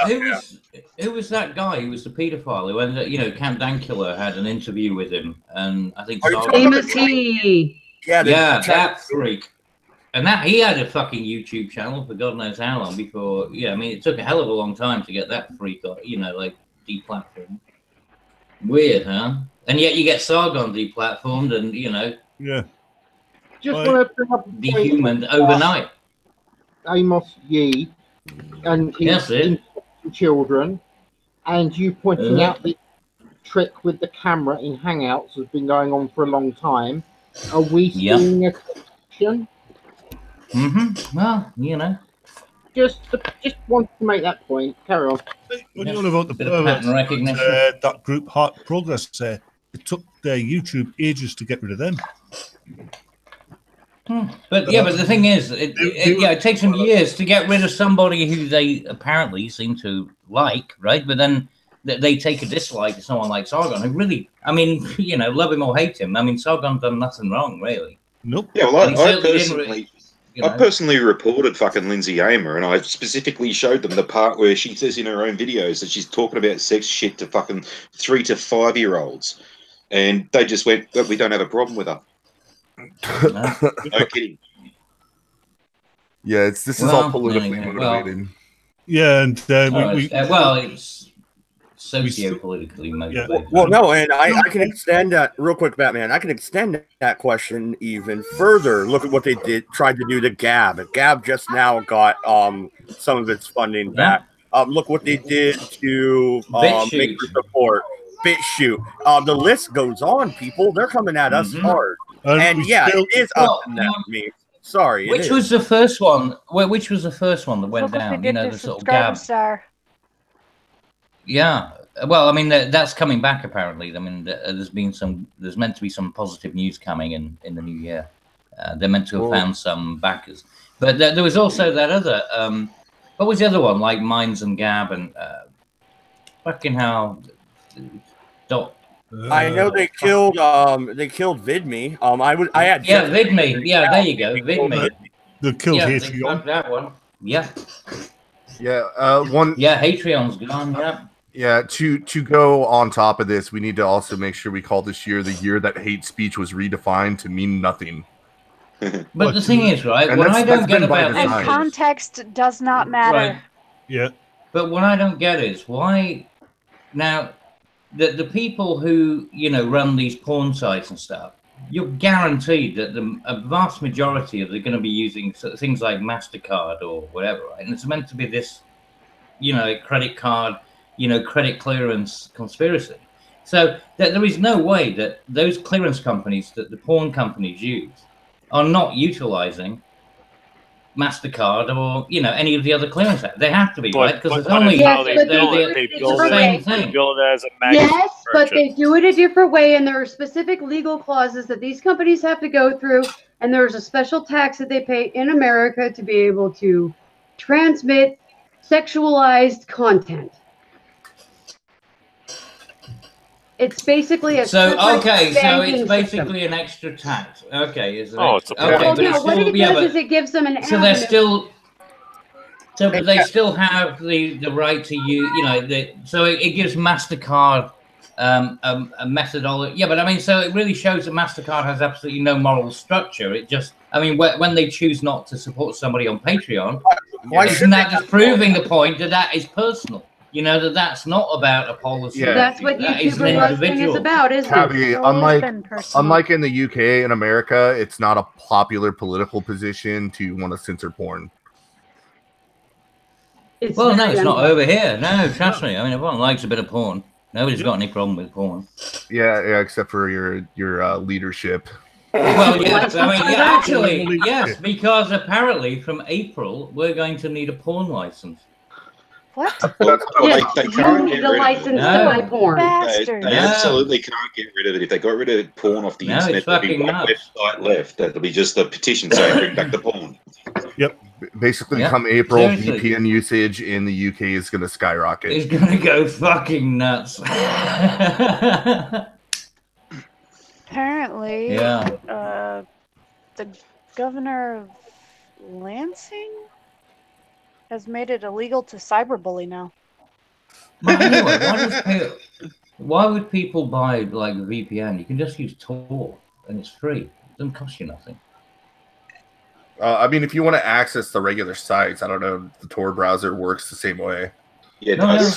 Speaker 6: Who was that guy who was the paedophile who ended up, Camp Dankula had an interview with him, and I think
Speaker 4: Amos T.
Speaker 2: Yeah,
Speaker 6: that freak. And that he had a fucking YouTube channel for God knows how long before. Yeah, I mean, it took a hell of a long time to get that freak, deplatformed. Weird, huh? And yet you get Sargon deplatformed, and
Speaker 10: yeah,
Speaker 3: just want to bring up
Speaker 6: dehumaned overnight.
Speaker 3: Amos Yee and his children, and you pointing out the trick with the camera in Hangouts has been going on for a long time. Are we seeing a correction?
Speaker 6: Well,
Speaker 3: Just want to make that point. Carry on.
Speaker 10: When you're on about the pattern recognition, that group Heart Progress, it took their YouTube ages to get rid of them.
Speaker 6: But the thing is, it takes them years to get rid of somebody who they apparently seem to like, right? But then they take a dislike to someone like Sargon, who really, I mean, love him or hate him. I mean, Sargon done nothing wrong, really.
Speaker 10: Nope.
Speaker 7: Yeah, well, I personally reported fucking Lindsay Amer, and I specifically showed them the part where she says in her own videos that she's talking about sex shit to fucking 3 to 5 year olds, and they just went, "We don't have a problem with her." No kidding.
Speaker 8: Yeah, this is all politically motivated.
Speaker 10: Yeah, and
Speaker 6: it's socio-politically motivated.
Speaker 2: Well, no, and I can extend that real quick, Batman. I can extend that question even further. Look at what they tried to do to Gab. Gab just now got some of its funding back. Look what they did to Maker Support. spit shoot. The list goes on, people. They're coming at us hard. And yeah, it is up in that meme. Sorry.
Speaker 6: Which was the first one? Which was the first one that went down? You know, the sort of Gab. Yeah. Well, I mean, that's coming back apparently. I mean, there's meant to be some positive news coming in the new year. They're meant to have found some backers, but there was also that other. What was the other one? Like Minds and Gab and fucking hell.
Speaker 2: I know they killed VidMe. I had
Speaker 6: VidMe. Yeah, there you go. VidMe.
Speaker 10: They killed
Speaker 6: Hatreon. That one. Yeah.
Speaker 8: Yeah. One.
Speaker 6: Yeah, Hatreon's gone. Yeah.
Speaker 8: Yeah. To go on top of this, we need to also make sure we call this year the year that hate speech was redefined to mean nothing.
Speaker 6: But the thing is, right? What I don't get about
Speaker 11: and context does not matter.
Speaker 6: Right.
Speaker 10: Yeah.
Speaker 6: But what I don't get is why now the people who run these porn sites and stuff, you're guaranteed that a vast majority of they're going to be using things like MasterCard or whatever, right? And it's meant to be this, credit card, credit clearance conspiracy. So there is no way that those clearance companies that the porn companies use are not utilizing MasterCard or any of the other clearance apps. They have to be, right? Because it's only
Speaker 5: they build it as a magnet.
Speaker 4: Yes, but they do it a different way, and there are specific legal clauses that these companies have to go through, and there's a special tax that they pay in America to be able to transmit sexualized content. It's basically a
Speaker 6: so it's basically an extra tax. Okay, is it?
Speaker 5: It's
Speaker 6: okay.
Speaker 4: Well, no, what it does is it gives them an.
Speaker 6: So they're still. So, but they still have the right to use. So it gives MasterCard a methodology. Yeah, but I mean, so it really shows that MasterCard has absolutely no moral structure. It just, I mean, when they choose not to support somebody on Patreon, isn't that just proving the point that is personal? That's not about a policy.
Speaker 4: Yeah. That's what YouTuber roasting is about, isn't it?
Speaker 8: Unlike in the UK and America, it's not a popular political position to want to censor porn.
Speaker 6: It's not over here. No, trust me. I mean, everyone likes a bit of porn. Nobody's got any problem with porn.
Speaker 8: Yeah, except for your leadership.
Speaker 6: Well, yes. I mean, actually, yes, because apparently from April we're going to need a porn license.
Speaker 11: What?
Speaker 7: They can't
Speaker 4: need a license to buy porn.
Speaker 7: They absolutely can't get rid of it. If they got rid of porn off the internet, there'd be one website left. That'll be just a petition saying bring back the porn.
Speaker 10: Yep.
Speaker 8: Basically, come April, VPN usage in the UK is going to skyrocket.
Speaker 6: It's going to go fucking nuts.
Speaker 11: Apparently, the governor of Lansing has made it illegal to cyberbully now.
Speaker 6: But anyway, why would people buy like a VPN? You can just use Tor and it's free. It doesn't cost you nothing.
Speaker 8: I mean, if you want to access the regular sites, I don't know, the Tor browser works the same way.
Speaker 6: Yeah,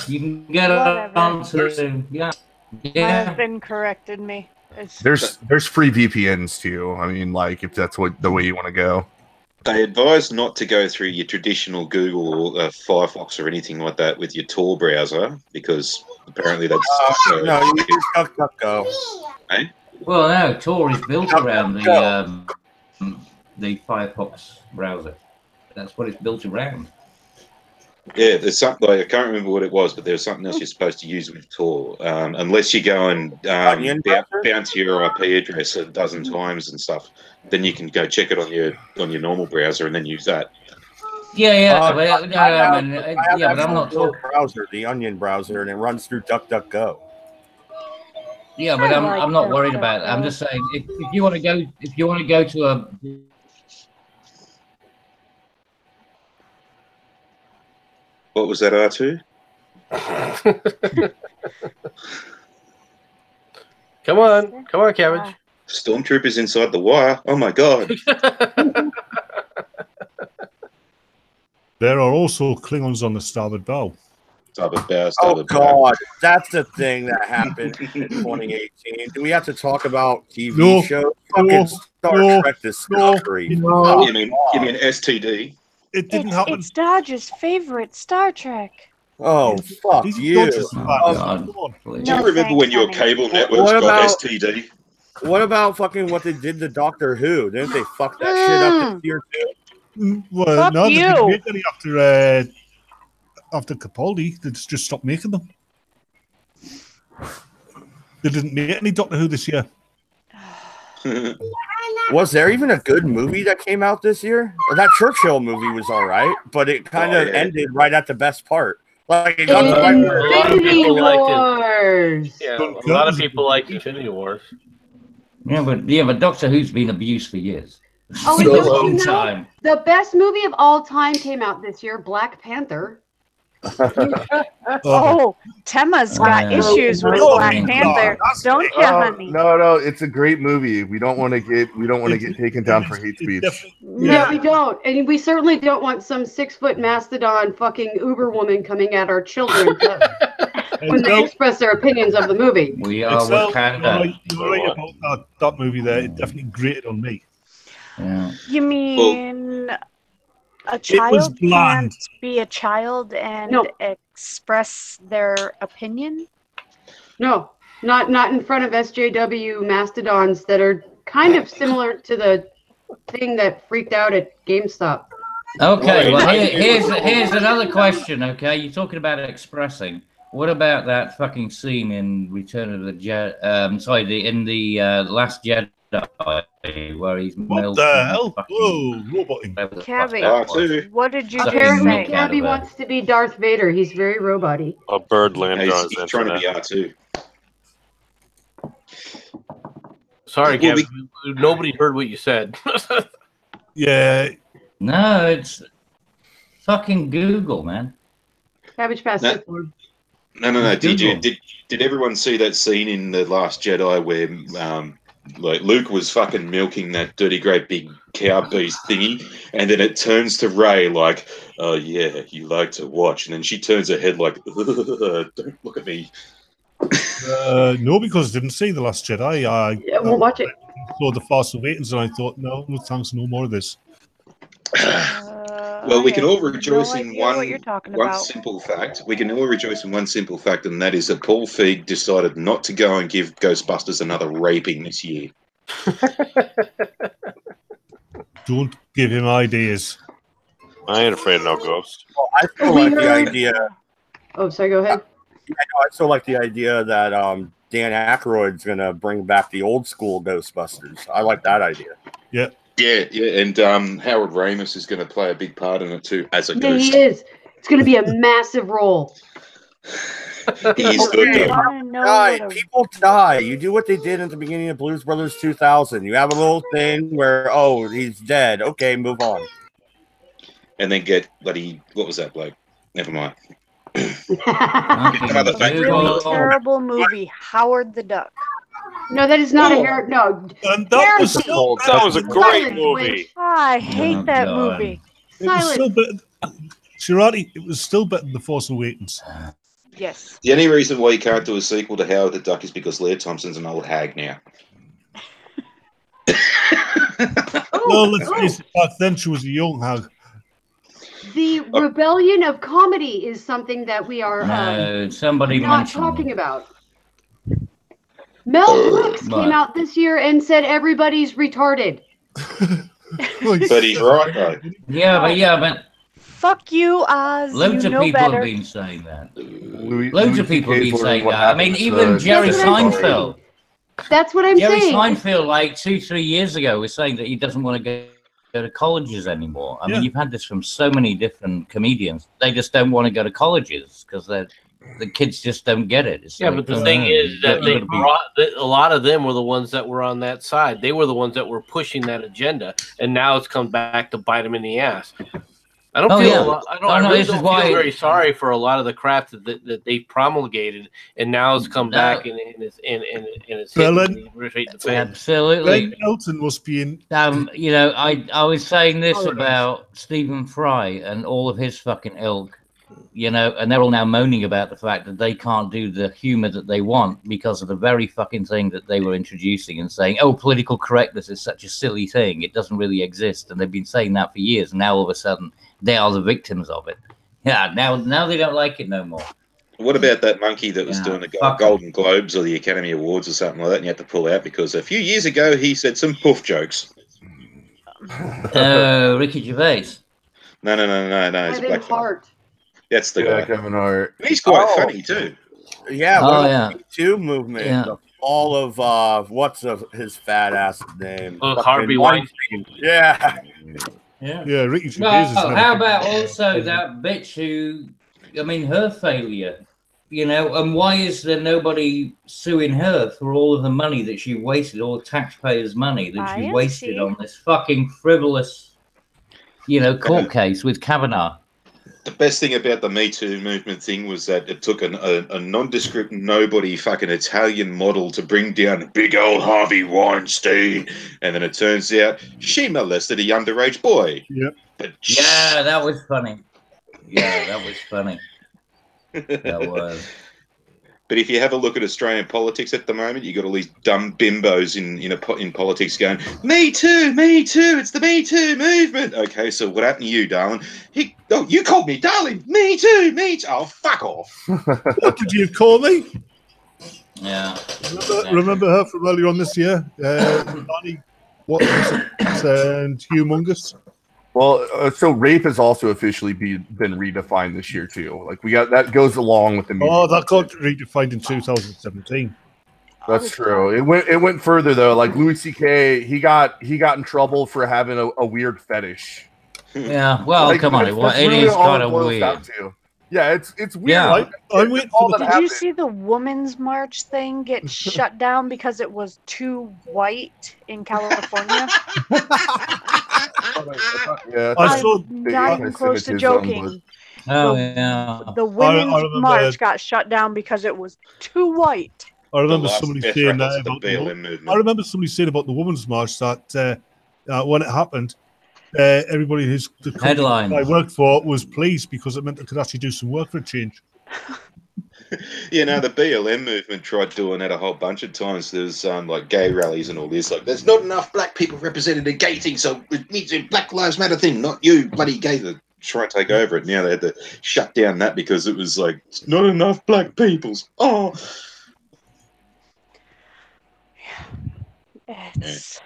Speaker 6: you can get it onto.
Speaker 11: I've been corrected me.
Speaker 8: There's free VPNs too. I mean, like if that's the way you want to go.
Speaker 7: They advise not to go through your traditional Google or Firefox or anything like that with your Tor browser because apparently that's
Speaker 2: no, you use DuckDuckGo.
Speaker 7: Eh?
Speaker 6: Well, no, Tor is built around the Firefox browser. That's what it's built around.
Speaker 7: Yeah, there's something I can't remember what it was, but there's something else you're supposed to use with Tor, unless you go and bounce your IP address a dozen times and stuff. Then you can go check it on your normal browser and then use that.
Speaker 6: But I'm not talking
Speaker 2: browser, the Onion browser, and it runs through DuckDuckGo.
Speaker 6: Yeah, but I'm not worried about it. I'm just saying if you want to go to a
Speaker 7: What was that, R2?
Speaker 1: Come on, Cabbage.
Speaker 7: Stormtroopers inside the wire. Oh my god.
Speaker 10: There are also Klingons on the starboard bow.
Speaker 7: Starboard bow.
Speaker 2: Oh god, that's the thing that happened in 2018. Do we have to talk about TV shows? Fucking Star Trek Discovery.
Speaker 7: You mean STD?
Speaker 10: It didn't happen.
Speaker 11: It's Dodge's favorite Star Trek.
Speaker 2: Oh, fuck you.
Speaker 7: Do you remember when your cable networks got STD?
Speaker 2: What about fucking what they did to Doctor Who? Didn't they fuck that shit up this year too?
Speaker 10: Well,
Speaker 11: Fuck
Speaker 10: no, they didn't
Speaker 11: you.
Speaker 10: make any after Capaldi. They just stopped making them. They didn't make any Doctor Who this year.
Speaker 2: Was there even a good movie that came out this year? That Churchill movie was all right, but it kind of ended right at the best part. Like it got to right where
Speaker 1: a lot of people liked it. Yeah, a lot of people liked Infinity Wars.
Speaker 9: Yeah, but Doctor Who's been abused for years.
Speaker 4: Oh,
Speaker 9: For a
Speaker 4: you
Speaker 9: long
Speaker 4: know,
Speaker 9: time.
Speaker 4: the best movie of all time came out this year, Black Panther.
Speaker 11: Oh, Tema's got issues with Black Panther, don't you, honey?
Speaker 8: No, it's a great movie. We don't want to get taken down for hate speech.
Speaker 4: No, we don't, and we certainly don't want some 6-foot mastodon fucking Uber woman coming at our children when they express their opinions of the movie.
Speaker 9: We are Wakanda.
Speaker 10: You're right about that movie there. It definitely grated on me.
Speaker 9: Yeah.
Speaker 11: You mean a child can't be a child and express their opinion?
Speaker 4: No, not in front of SJW mastodons that are kind of similar to the thing that freaked out at GameStop.
Speaker 9: Okay, well here's another question. Okay, you're talking about expressing. What about that fucking scene in Return of the Jedi? In the Last Jedi, where he's
Speaker 10: what the hell? Whoa, roboting.
Speaker 11: Cabby, what did you
Speaker 4: Apparently, Cabby wants to be Darth Vader. He's very robot-y.
Speaker 5: A Birdland
Speaker 7: he's trying to be R2.
Speaker 1: Sorry, Cabby. Nobody heard what you said.
Speaker 10: Yeah.
Speaker 9: No, it's fucking Google, man.
Speaker 4: Cabbage Patch.
Speaker 7: No. Did everyone see that scene in The Last Jedi where like Luke was fucking milking that dirty great big cow beast thingy, and then it turns to Rey like, "Oh yeah, you like to watch," and then she turns her head like, "Don't look at me."
Speaker 10: No, because I didn't see The Last Jedi. I
Speaker 4: won't watch it.
Speaker 10: Saw The Force Awakens, and I thought, no thanks, no more of this.
Speaker 7: Well, we can all rejoice in one simple fact. We can all rejoice in one simple fact, and that is that Paul Feig decided not to go and give Ghostbusters another raping this year.
Speaker 10: Don't give him ideas.
Speaker 5: I ain't afraid of no ghost.
Speaker 2: Well, I still like the idea.
Speaker 4: Oh, sorry, go ahead.
Speaker 2: I still like the idea that Dan Aykroyd's going to bring back the old school Ghostbusters. I like that idea.
Speaker 10: Yeah.
Speaker 7: Yeah, and Howard Ramis is going to play a big part in it too as a ghost.
Speaker 4: He is. It's going to be a massive role.
Speaker 7: He's good.
Speaker 2: People die. You do what they did at the beginning of Blues Brothers 2000. You have a little thing where, oh, he's dead. Okay, move on.
Speaker 7: And then get bloody, what was that bloke? Never mind.
Speaker 11: Really terrible movie, Howard the Duck.
Speaker 4: No, that is not a hair. No,
Speaker 10: and that
Speaker 5: was a great movie.
Speaker 11: I hate that movie.
Speaker 10: It was still better. Shirati, it was still better than The Force Awakens.
Speaker 11: Yes.
Speaker 7: The only reason why you can't do a sequel to Howard the Duck is because Leah Thompson's an old hag now.
Speaker 10: Well, let's face it, back then she was a young hag.
Speaker 4: The rebellion of comedy is something that we are
Speaker 9: somebody
Speaker 4: not talking about. Mel Brooks came out this year and said everybody's retarded.
Speaker 7: But he's right, though.
Speaker 9: Yeah, but
Speaker 11: fuck you, Oz.
Speaker 9: Loads of people have been saying that. Loads of people have been saying that. I mean, even Jerry Seinfeld.
Speaker 4: That's what I'm
Speaker 9: saying.
Speaker 4: Jerry
Speaker 9: Seinfeld, like 2-3 years ago, was saying that he doesn't want to go to colleges anymore. I mean, you've had this from so many different comedians. They just don't want to go to colleges because the kids just don't get it. It's
Speaker 1: but the thing is that they brought a lot of them were the ones that were on that side. They were the ones that were pushing that agenda, and now it's come back to bite them in the ass. I don't feel. I really don't feel very sorry for a lot of the crap that they promulgated, and now it's come back and it's hitting right the fan.
Speaker 9: Absolutely.
Speaker 10: Elton was being.
Speaker 9: You know, I was saying this about Stephen Fry and all of his fucking ilk. You know, and they're all now moaning about the fact that they can't do the humor that they want because of the very fucking thing that they were introducing and saying, oh, political correctness is such a silly thing. It doesn't really exist. And they've been saying that for years. And now all of a sudden they are the victims of it. Yeah, now they don't like it no more.
Speaker 7: What about that monkey that was doing the Golden Globes or the Academy Awards or something like that, and you had to pull out because a few years ago he said some poof jokes?
Speaker 9: Ricky Gervais.
Speaker 7: No. He's a black
Speaker 4: Hart.
Speaker 7: That's the guy.
Speaker 8: Kevin Hart.
Speaker 7: He's quite funny too.
Speaker 2: Yeah.
Speaker 8: Oh,
Speaker 2: What about
Speaker 8: yeah.
Speaker 2: the Me Too movement?
Speaker 8: Yeah.
Speaker 2: The fall of what's his fat ass name?
Speaker 1: Oh,
Speaker 2: Fucking
Speaker 1: Harvey Weinstein.
Speaker 2: Yeah.
Speaker 10: Yeah, Ricky Gervais
Speaker 9: Well,
Speaker 10: is never
Speaker 9: how
Speaker 10: been-
Speaker 9: about also that bitch who, I mean, her failure, you know, and why is there nobody suing her for all of the money that she wasted, all the taxpayers' money that she wasted on this fucking frivolous, you know, court case with Kavanaugh?
Speaker 7: The best thing about the Me Too movement thing was that it took a nondescript nobody fucking Italian model to bring down big old Harvey Weinstein, and then it turns out she molested a underage boy.
Speaker 10: Yep.
Speaker 7: But
Speaker 9: Yeah, that was funny. Yeah, that was funny. That was.
Speaker 7: But if you have a look at Australian politics at the moment, you got all these dumb bimbos in politics going, "Me too, it's the Me Too movement." Okay, so what happened to you, darling? You called me darling. Me too. Oh, fuck off.
Speaker 10: What did you call me?
Speaker 9: Yeah.
Speaker 10: Remember her from earlier on this year? Donnie, what was it? And humongous.
Speaker 8: Well, so rape has also officially been redefined this year too. Like we got that goes along with the.
Speaker 10: Oh, that got redefined in 2017.
Speaker 8: That's true. It went further though. Like Louis C.K. he got in trouble for having a weird fetish.
Speaker 9: Yeah. Well,
Speaker 8: like,
Speaker 9: come on. It
Speaker 8: really
Speaker 9: is
Speaker 8: all
Speaker 9: kind
Speaker 8: it
Speaker 9: of
Speaker 8: boils
Speaker 9: weird.
Speaker 8: down to. Yeah, it's weird.
Speaker 9: Yeah.
Speaker 8: Like,
Speaker 11: Did you see the Women's March thing get shut down because it was too white in California?
Speaker 8: Yeah,
Speaker 11: I'm not even close to joking.
Speaker 9: Oh, yeah.
Speaker 11: The Women's March got shut down because it was too white.
Speaker 10: I remember somebody saying that about I remember somebody saying about the Women's March that when it happened, everybody who's the company I worked for was pleased because it meant they could actually do some work for a change.
Speaker 7: You know, the BLM movement tried doing that a whole bunch of times. There's like gay rallies and all this. Like, there's not enough black people represented in gay things, so it needs a Black Lives Matter thing, not you, bloody gay. To try and take over it. Now they had to shut down that because it was like, it's not enough black peoples. Oh.
Speaker 11: It's...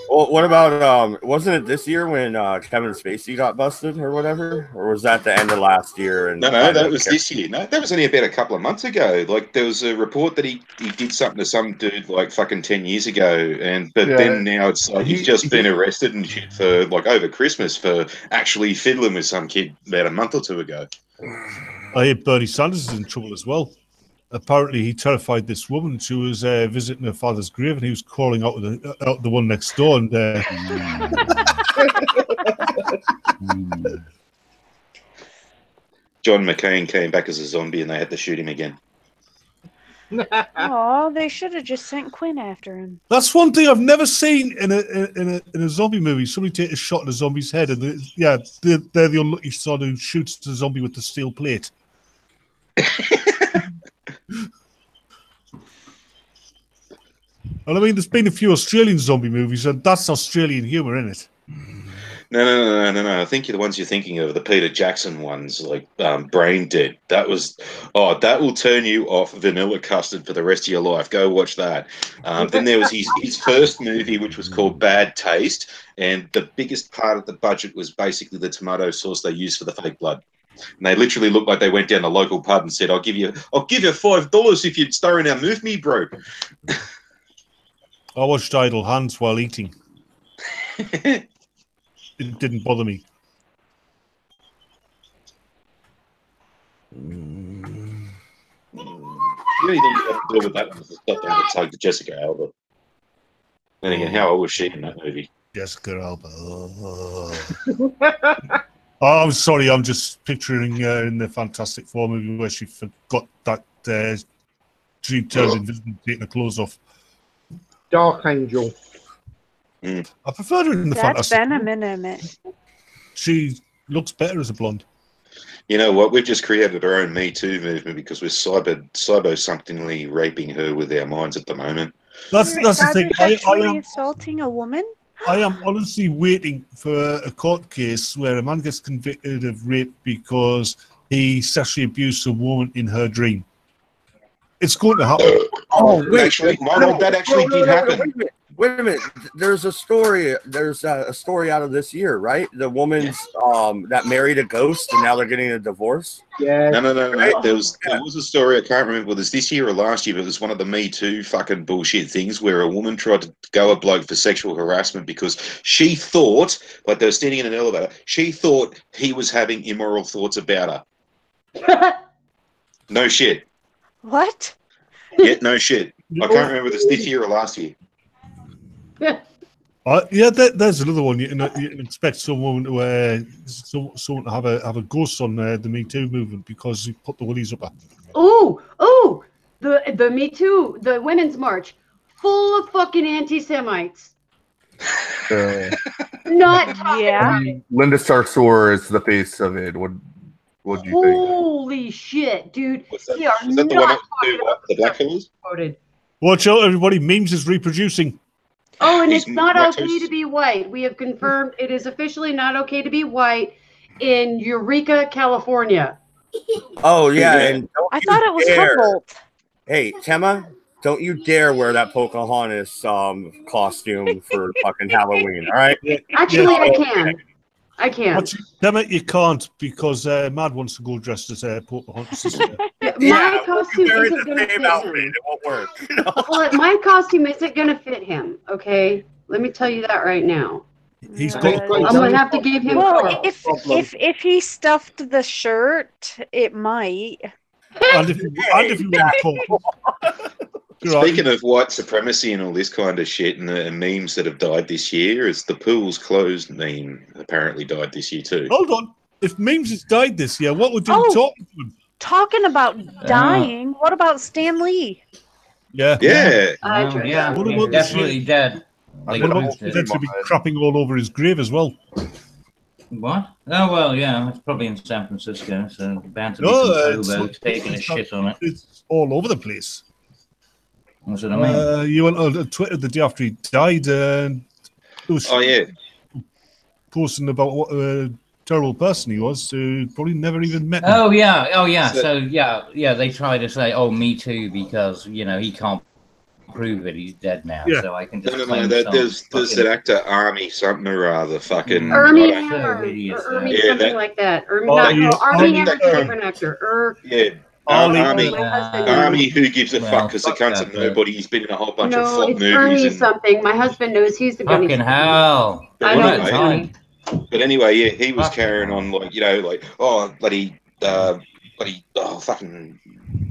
Speaker 2: Well, what about wasn't it this year when Kevin Spacey got busted or whatever, or was that the end of last year? And
Speaker 7: No, that was this year. No, that was only about a couple of months ago. Like there was a report that he did something to some dude like fucking 10 years ago, but then now it's like he's just been arrested and shit for like over Christmas for actually fiddling with some kid about a month or two ago.
Speaker 10: I hear Bernie Sanders is in trouble as well. Apparently, he terrified this woman. She was visiting her father's grave, and he was crawling out the one next door. And
Speaker 7: John McCain came back as a zombie, and they had to shoot him again.
Speaker 11: Oh, they should have just sent Quinn after him.
Speaker 10: That's one thing I've never seen in a zombie movie. Somebody take a shot at a zombie's head, and they're the unlucky sod who shoots the zombie with the steel plate. And I mean, there's been a few Australian zombie movies, and that's Australian humour, isn't it?
Speaker 7: No. I think the ones you're thinking of are the Peter Jackson ones, like Brain Dead. That will turn you off vanilla custard for the rest of your life. Go watch that. Then there was his first movie, which was called Bad Taste, and the biggest part of the budget was basically the tomato sauce they used for the fake blood. And they literally looked like they went down the local pub and said, "I'll give you $5 if you'd star in our movie, bro."
Speaker 10: I watched Idle Hands while eating. It didn't bother me.
Speaker 7: The only thing you have to do with that was the stuff they had to tug to Jessica Alba. And again, how old was she in that movie?
Speaker 10: Jessica Alba. Oh, I'm sorry. I'm just picturing her in the Fantastic Four movie where she forgot that she turned invisible, taking her clothes off.
Speaker 3: Dark Angel.
Speaker 10: I prefer her in the
Speaker 11: That's
Speaker 10: Fantastic
Speaker 11: been a minute.
Speaker 10: She looks better as a blonde.
Speaker 7: You know what? We've just created our own Me Too movement because we're cyber-somethingly raping her with our minds at the moment.
Speaker 10: That's the thing. I am
Speaker 11: assaulting a woman.
Speaker 10: I am honestly waiting for a court case where a man gets convicted of rape because he sexually abused a woman in her dream. It's going to happen.
Speaker 7: That actually did happen.
Speaker 2: Wait a minute. There's a story. There's a story out of this year, right? The woman's that married a ghost, and now they're getting a divorce.
Speaker 3: Yeah.
Speaker 7: No. There was a story. I can't remember whether it's this year or last year, but it was one of the Me Too fucking bullshit things where a woman tried to go a bloke for sexual harassment because she thought, like they were standing in an elevator, she thought he was having immoral thoughts about her. No shit.
Speaker 11: What?
Speaker 7: Yeah, no shit. I can't remember if it's this year or last year.
Speaker 10: Yeah, there's another one. You can expect someone to someone to have a ghost on the Me Too movement because he put the willies up.
Speaker 4: Oh, the Me Too, the Women's March, full of fucking anti-Semites. Not talking about it.
Speaker 8: Linda Sarsour is the face of it. What do you think?
Speaker 4: Holy shit, dude!
Speaker 7: Was that the one that do what, the black fellas?
Speaker 10: Watch out, everybody! Memes is reproducing.
Speaker 4: Oh, and it's not okay to be white. We have confirmed it is officially not okay to be white in Eureka, California.
Speaker 2: Oh yeah, and
Speaker 11: I thought it was Humboldt.
Speaker 2: Hey, Tema, don't you dare wear that Pocahontas costume for fucking Halloween, all right?
Speaker 4: Actually, I can.
Speaker 10: Tema, you can't because Mad wants to go dressed as Pocahontas.
Speaker 4: My costume isn't going to fit him.
Speaker 2: It won't work.
Speaker 4: Well, my costume isn't going to fit him. Okay, let me tell you that right now.
Speaker 10: I'm
Speaker 4: going to have to give him.
Speaker 11: Well, if he stuffed the shirt, it might.
Speaker 10: And if you want
Speaker 7: Speaking of white supremacy and all this kind of shit and the memes that have died this year, it's the pool's closed meme apparently died this year too.
Speaker 10: Hold on. If memes has died this year, what would you talking to him?
Speaker 11: Talking about dying, what about Stan Lee?
Speaker 10: Yeah.
Speaker 9: He's definitely dead.
Speaker 10: What about potentially be crapping all over his grave as well?
Speaker 9: What? Oh, well, yeah, it's probably in San Francisco, so bound to be some hobo taking a shit on it.
Speaker 10: It's all over the place.
Speaker 9: That's what I mean.
Speaker 10: You went on Twitter the day after he died, and posting about what a terrible person he was, who probably never even met him.
Speaker 9: Oh yeah. So they try to say, "Oh, me too," because he can't prove it. He's dead now, so I can just.
Speaker 7: No. There's that actor Army something or other, fucking
Speaker 4: Army Hammer, something like that. Army Hammer's a different actor.
Speaker 7: Army, who gives a fuck? Because the cunt's a nobody. He's been in a whole bunch of flop movies.
Speaker 4: Ernie something. My husband knows he's the
Speaker 9: fucking hell.
Speaker 4: I know.
Speaker 7: But anyway, yeah, he was carrying on fucking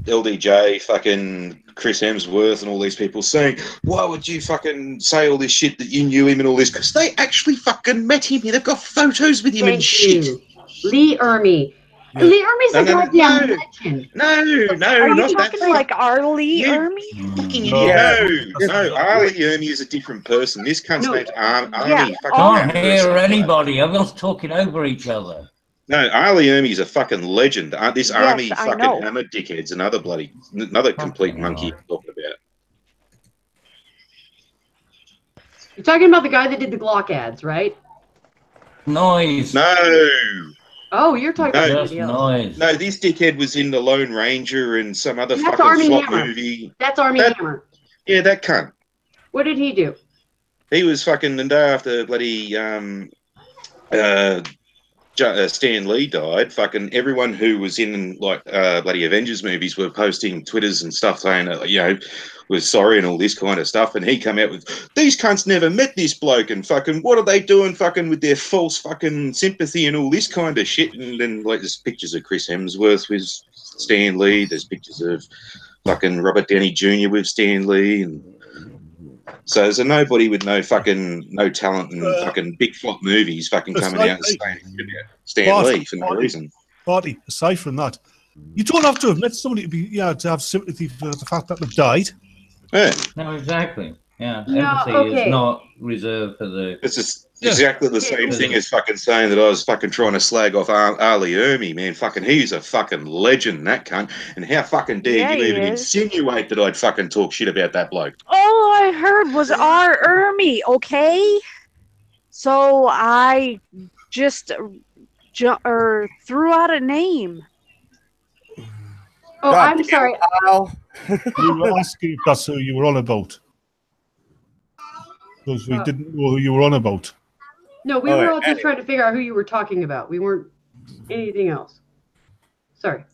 Speaker 7: LDJ, fucking Chris Hemsworth, and all these people saying, "Why would you fucking say all this shit that you knew him and all this?" Because they actually fucking met him. They've got photos with him and shit.
Speaker 4: Lee Ermey. Yeah. Lee Ermey's a goddamn legend.
Speaker 7: No,
Speaker 11: Are you
Speaker 7: not
Speaker 11: talking
Speaker 7: that.
Speaker 11: like our Lee Ermey?
Speaker 7: Fucking idiot. No, R. Lee Ermey is a different person. This cunt's name's Army.
Speaker 9: I can't hear anybody. Everyone's talking over each other.
Speaker 7: No, R. Lee Ermey is a fucking legend. This Army fucking hammer dickhead's another complete monkey I'm talking about.
Speaker 4: You're talking about the guy that did the Glock ads, right?
Speaker 9: Noise.
Speaker 7: No.
Speaker 4: Oh, you're talking about somebody else.
Speaker 9: Noise.
Speaker 7: No, this dickhead was in The Lone Ranger and some other fucking flop movie.
Speaker 4: That's Army Hammer.
Speaker 7: Yeah, that cunt.
Speaker 4: What did he do?
Speaker 7: He was fucking the day after bloody Stan Lee died. Fucking everyone who was in bloody Avengers movies were posting Twitters and stuff saying was sorry and all this kind of stuff. And he come out with, "These cunts never met this bloke and fucking what are they doing fucking with their false fucking sympathy and all this kind of shit." And then there's pictures of Chris Hemsworth with Stan Lee. There's pictures of fucking Robert Downey Jr. with Stan Lee. And so there's a nobody with no talent and fucking big flop movies fucking coming out and saying about Stan Lee for no reason.
Speaker 10: Party, aside from that, you don't have to have met somebody to have sympathy for the fact that they've died.
Speaker 7: Yeah.
Speaker 9: No, exactly. Yeah, empathy is not reserved for the.
Speaker 7: It's just exactly the same thing as fucking saying that I was fucking trying to slag off R. Lee Ermey, man. Fucking, he's a fucking legend, that cunt. And how fucking dare you even insinuate that I'd fucking talk shit about that bloke?
Speaker 11: All I heard was R. Ermey, okay? So I just threw out a name.
Speaker 4: Oh,
Speaker 2: God
Speaker 4: I'm sorry.
Speaker 10: You were asking if that's who you were on about. Because we didn't know who you were on about.
Speaker 4: No, we were all just trying to figure out who you were talking about. We weren't anything else. Sorry.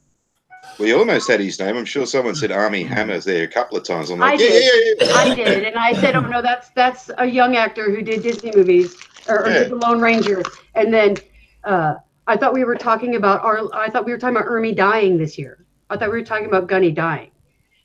Speaker 7: We almost had his name. I'm sure someone said Army Hammer there a couple of times. I'm like,
Speaker 4: I did, and I said, oh no, that's a young actor who did Disney movies or did the Lone Ranger, and then I thought we were talking about Ermi dying this year. I thought we were talking about Gunny dying.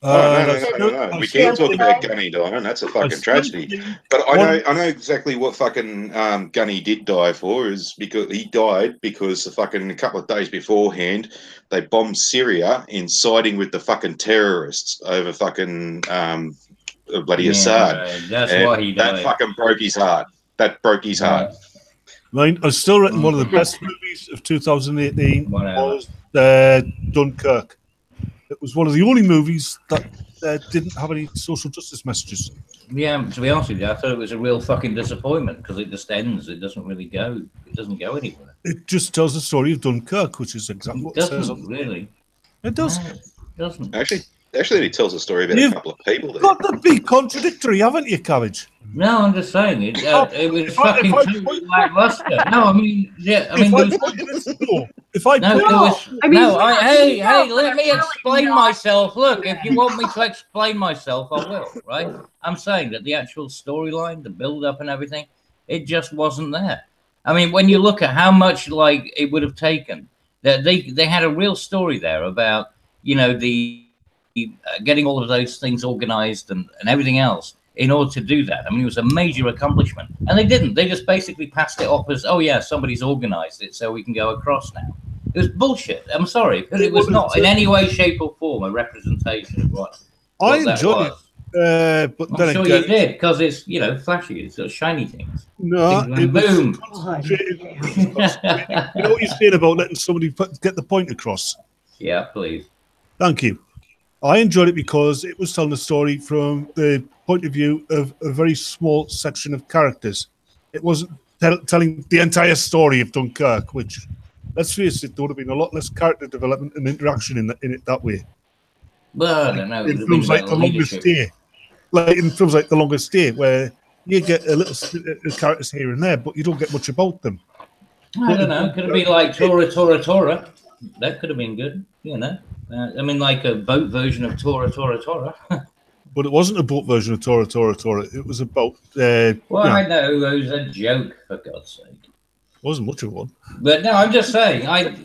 Speaker 7: No. We can't talk about Gunny dying. That's a fucking tragedy. But I know exactly what fucking Gunny did die for. Is because he died because a couple of days beforehand they bombed Syria in siding with the fucking terrorists over fucking bloody Assad.
Speaker 6: Right. That's why he died.
Speaker 7: That fucking broke his heart. That broke his heart.
Speaker 10: I still reckon one of the best movies of 2018 was Dunkirk. It was one of the only movies that didn't have any social justice messages.
Speaker 6: Yeah, to be honest with you, I thought it was a real fucking disappointment because it just ends. It doesn't really go. It doesn't go anywhere.
Speaker 10: It just tells the story of Dunkirk, which is exactly what it says.
Speaker 6: Really.
Speaker 10: It does.
Speaker 6: No, it doesn't.
Speaker 7: Actually, it tells a story about a couple of people.
Speaker 10: You've got to be contradictory, haven't you, Cabbage?
Speaker 6: No, I'm just saying it. It was fucking lackluster. No, I mean, yeah, I mean, hey, let me explain myself. Look, if you want me to explain myself, I will. Right? I'm saying that the actual storyline, the build-up, and everything, it just wasn't there. I mean, when you look at how much like it would have taken, that they had a real story there about the getting all of those things organized and everything else in order to do that. I mean, it was a major accomplishment. And they didn't. They just basically passed it off as, oh, yeah, somebody's organized it so we can go across now. It was bullshit. I'm sorry. But it was not in any way, shape, or form a representation of what
Speaker 10: I enjoyed it. But
Speaker 6: I'm sure you did, because it's, flashy. It's sort of shiny things.
Speaker 10: No,
Speaker 6: it was boom.
Speaker 10: You know what you're saying about letting somebody get the point across?
Speaker 6: Yeah, please.
Speaker 10: Thank you. I enjoyed it because it was telling a story from the point of view of a very small section of characters. It wasn't telling the entire story of Dunkirk, which, let's face it, there would have been a lot less character development and interaction in it that way.
Speaker 6: Well, I don't know.
Speaker 10: In films like The Longest Day, where you get a little snippet of characters here and there, but you don't get much about them.
Speaker 6: I don't know. Could have been like Tora. That could have been good, I mean, like a boat version of Tora.
Speaker 10: But it wasn't a boat version of Tora. It was about.
Speaker 6: I know it was a joke, for God's sake.
Speaker 10: It wasn't much of one.
Speaker 6: But no, I'm just saying. That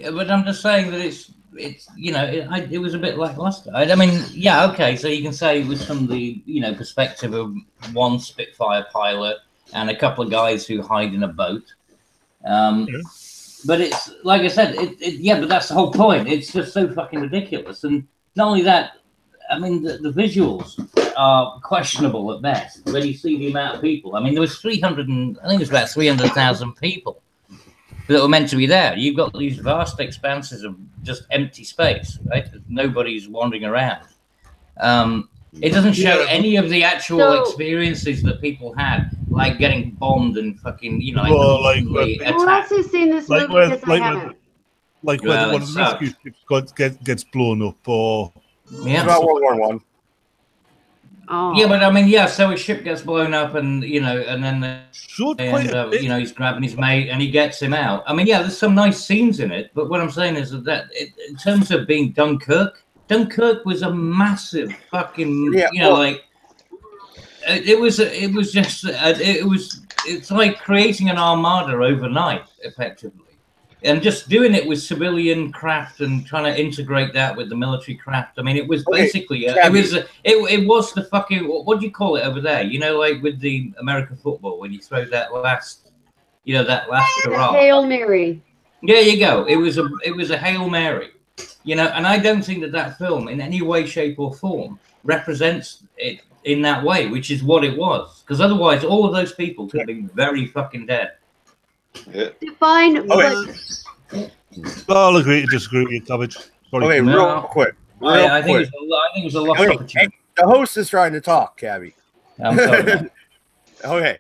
Speaker 6: it was a bit lackluster. I mean, yeah, okay. So you can say it was from the perspective of one Spitfire pilot and a couple of guys who hide in a boat. But it's like I said, but that's the whole point. It's just so fucking ridiculous. And not only that, I mean, the visuals are questionable at best. When you see the amount of people, I mean, there was 300,000 people that were meant to be there. You've got these vast expanses of just empty space, right? Nobody's wandering around. It doesn't show any of the actual experiences that people had, like getting bombed and fucking,
Speaker 4: Who else has seen this movie? Because I haven't.
Speaker 10: Like when one of the rescue ships gets blown up, or
Speaker 2: it's about World War One.
Speaker 6: Oh. Yeah, but I mean, so his ship gets blown up, and and then he's grabbing his mate and he gets him out. I mean, there's some nice scenes in it, but what I'm saying is that in terms of being Dunkirk was a massive fucking, it's like creating an armada overnight, effectively. And just doing it with civilian craft and trying to integrate that with the military craft. I mean, it was basically, it was the fucking, what do you call it over there? Like with the American football, when you throw that last, hurrah.
Speaker 4: Hail Mary.
Speaker 6: There you go. It was a Hail Mary. And I don't think that film in any way, shape, or form represents it in that way, which is what it was. Because otherwise, all of those people could have been very fucking dead.
Speaker 7: Yeah.
Speaker 4: Define.
Speaker 10: I'll agree to disagree with you, Cabbage.
Speaker 2: Okay, real quick.
Speaker 6: I think it was a lost opportunity.
Speaker 2: The host is trying to talk, Cabby.
Speaker 6: I'm sorry.
Speaker 2: Okay,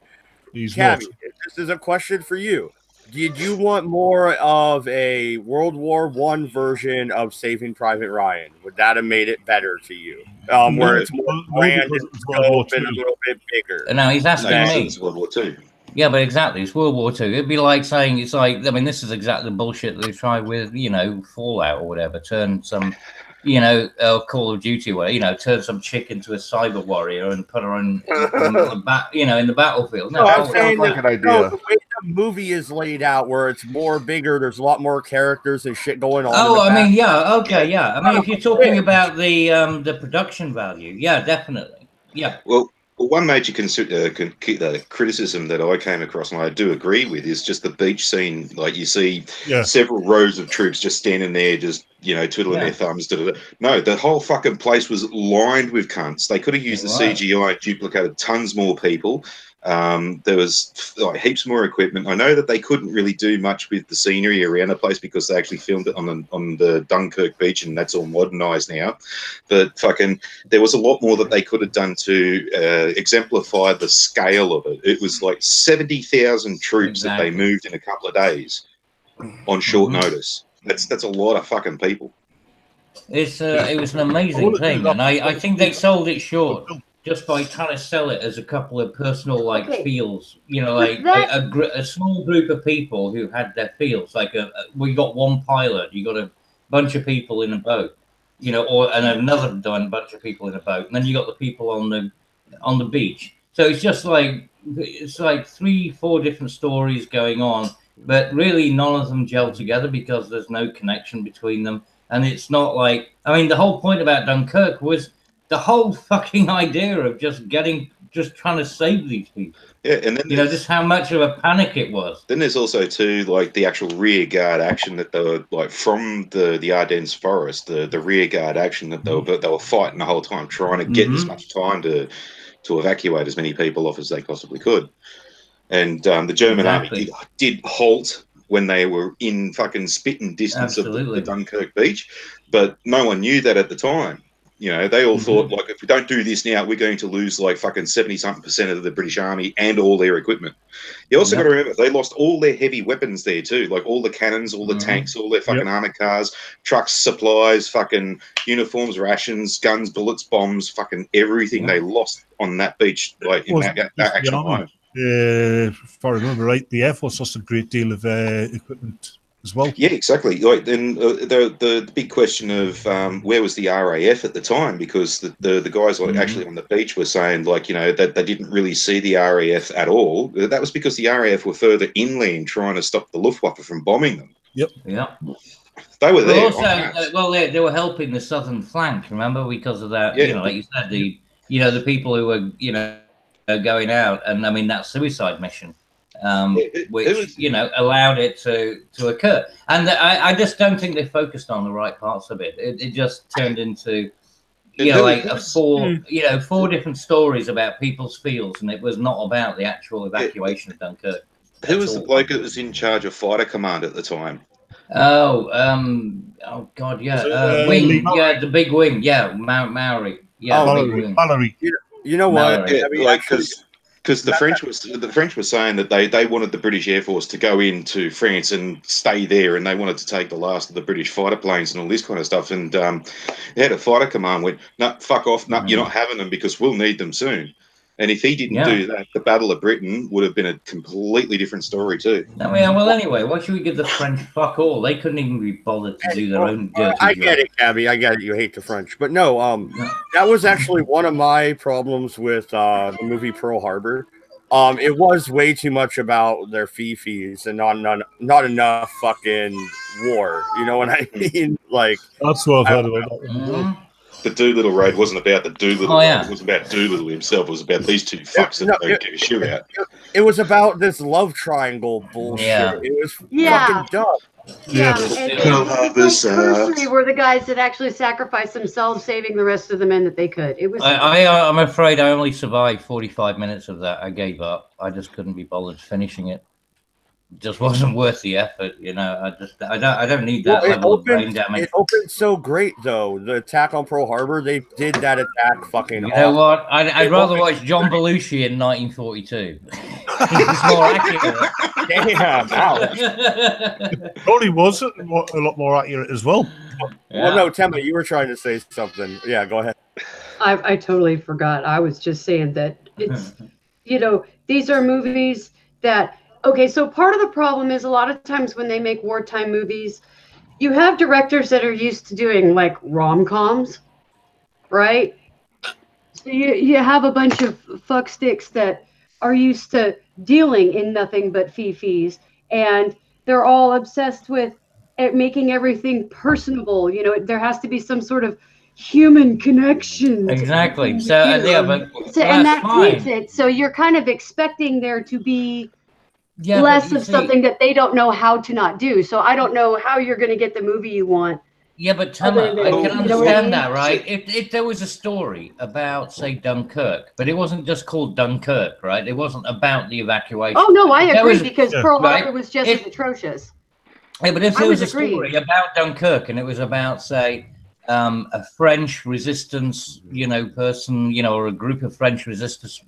Speaker 2: Cabby, this is a question for you. did you want more of a World War I version of Saving Private Ryan? Would that have made it better to you? Where it's more grand and scope and a little bit bigger.
Speaker 6: No, he's asking me.
Speaker 7: It's World War II.
Speaker 6: Yeah, but exactly, it's World War II. It'd be like saying it's like, I mean, this is exactly the bullshit that they tried with, you know, Fallout or whatever. Turn some, you know, Call of Duty, where turn some chick into a cyber warrior and put her in the battlefield.
Speaker 2: No, I'm saying like an idea. No, the way the movie is laid out, where it's more bigger, there's a lot more characters and shit going on.
Speaker 6: Oh, I mean, yeah, okay, yeah. I mean, if you're talking about the production value, yeah, definitely, yeah.
Speaker 7: Well, one major criticism that I came across, and I do agree with, is just the beach scene. Like, you see several rows of troops just standing there, just, you know, twiddling their thumbs. No, the whole fucking place was lined with cunts. They could have used the CGI and duplicated tons more people. There was like heaps more equipment. I know that they couldn't really do much with the scenery around the place because they actually filmed it on the Dunkirk beach, and that's all modernized now. But fucking, there was a lot more that they could have done to exemplify the scale of it. It was like 70,000 troops that they moved in a couple of days on short notice. That's a lot of fucking people.
Speaker 6: It was an amazing thing, and I think they sold it short just by trying to sell it as a couple of personal feels, you know, like a small group of people who had their feels. Like we got one pilot, you got a bunch of people in a boat, you know, and another bunch of people in a boat, and then you got the people on the beach. So it's just like 3-4 different stories going on, but really none of them gel together because there's no connection between them. And it's not like, I mean, the whole point about Dunkirk was the whole fucking idea of just trying to save these people.
Speaker 7: Yeah, and then
Speaker 6: just how much of a panic it was.
Speaker 7: Then there's also too like the actual rear guard action that they were like from the Ardennes forest, the rear guard action that they were fighting the whole time, trying to get as much time to evacuate as many people off as they possibly could. And the German army did halt when they were in fucking spitting distance of the Dunkirk beach, but no one knew that at the time. You know, they all thought, like, if we don't do this now, we're going to lose like fucking 70-something% of the British army and all their equipment. You also got to remember, they lost all their heavy weapons there too, like all the cannons, all the tanks, all their fucking armored cars, trucks, supplies, fucking uniforms, rations, guns, bullets, bombs, fucking everything they lost on that beach, like in that actual moment.
Speaker 10: If I remember right, the Air Force lost a great deal of equipment as well.
Speaker 7: Yeah, exactly. Like then the big question of where was the RAF at the time, because the guys like actually on the beach were saying, like, you know, that they didn't really see the RAF at all. That was because the RAF were further inland trying to stop the Luftwaffe from bombing them.
Speaker 10: Yep.
Speaker 6: Yeah.
Speaker 7: They were there.
Speaker 6: Also, they were helping the southern flank, remember, because of that. You know, like you said, the people who were going out, and I mean that suicide mission. Which allowed it to occur, and I just don't think they focused on the right parts of it. It just turned into four different stories about people's feels, and it was not about the actual evacuation of Dunkirk.
Speaker 7: Who was the bloke that was in charge of fighter command at the time?
Speaker 6: Oh God, yeah, wing, yeah, the big wing, yeah, Maori, yeah,
Speaker 10: Mallory.
Speaker 2: You know what?
Speaker 7: Because the French were saying that they wanted the British Air Force to go into France and stay there, and they wanted to take the last of the British fighter planes and all this kind of stuff. And the head of fighter command went, "No, fuck off! No, you're not having them because we'll need them soon." And if he didn't do that, the Battle of Britain would have been a completely different story too.
Speaker 6: I mean, well, anyway, why should we give the French fuck all? They couldn't even be bothered to do their own dirty
Speaker 2: I get it, Cabby. I get it. You hate the French. But no, that was actually one of my problems with the movie Pearl Harbor. It was way too much about their fees and not enough fucking war. You know what I mean? Like,
Speaker 10: that's what I've heard about that.
Speaker 7: The Doolittle raid wasn't about the Doolittle raid. It wasn't about Doolittle himself. It was about these two fucks that don't give a shit out.
Speaker 2: It was about this love triangle bullshit. Yeah. It was fucking dumb.
Speaker 4: Firstly, were the guys that actually sacrificed themselves, saving the rest of the men that they could. It was.
Speaker 6: I'm afraid I only survived 45 minutes of that. I gave up. I just couldn't be bothered finishing it. It just wasn't worth the effort, you know. I don't need that level of brain damage.
Speaker 2: It opened so great though. The attack on Pearl Harbor, they did that attack fucking.
Speaker 6: You know what? I'd rather watch John Belushi in 1942. He's more accurate.
Speaker 2: Damn, ouch.
Speaker 10: Probably was a lot more accurate as well.
Speaker 2: Well, no, Tema, you were trying to say something. Yeah, go ahead.
Speaker 4: I totally forgot. I was just saying that it's, these are movies that, okay, so part of the problem is a lot of times when they make wartime movies, you have directors that are used to doing like rom-coms, right? So you have a bunch of fucksticks that are used to dealing in nothing but fee-fees, and they're all obsessed with making everything personable. There has to be some sort of human connection.
Speaker 9: Exactly. So and
Speaker 4: that keeps it. So you're kind of expecting there to be less of something that they don't know how to not do. So I don't know how you're going to get the movie you want.
Speaker 9: Yeah, but Tama, I can understand that, right? If there was a story about, say, Dunkirk, but it wasn't just called Dunkirk, right? It wasn't about the evacuation.
Speaker 4: Oh, no, I agree, because Pearl Harbor was just as atrocious.
Speaker 9: Yeah, but if there was a story about Dunkirk and it was about, say, a French resistance, person, or a group of French resistors,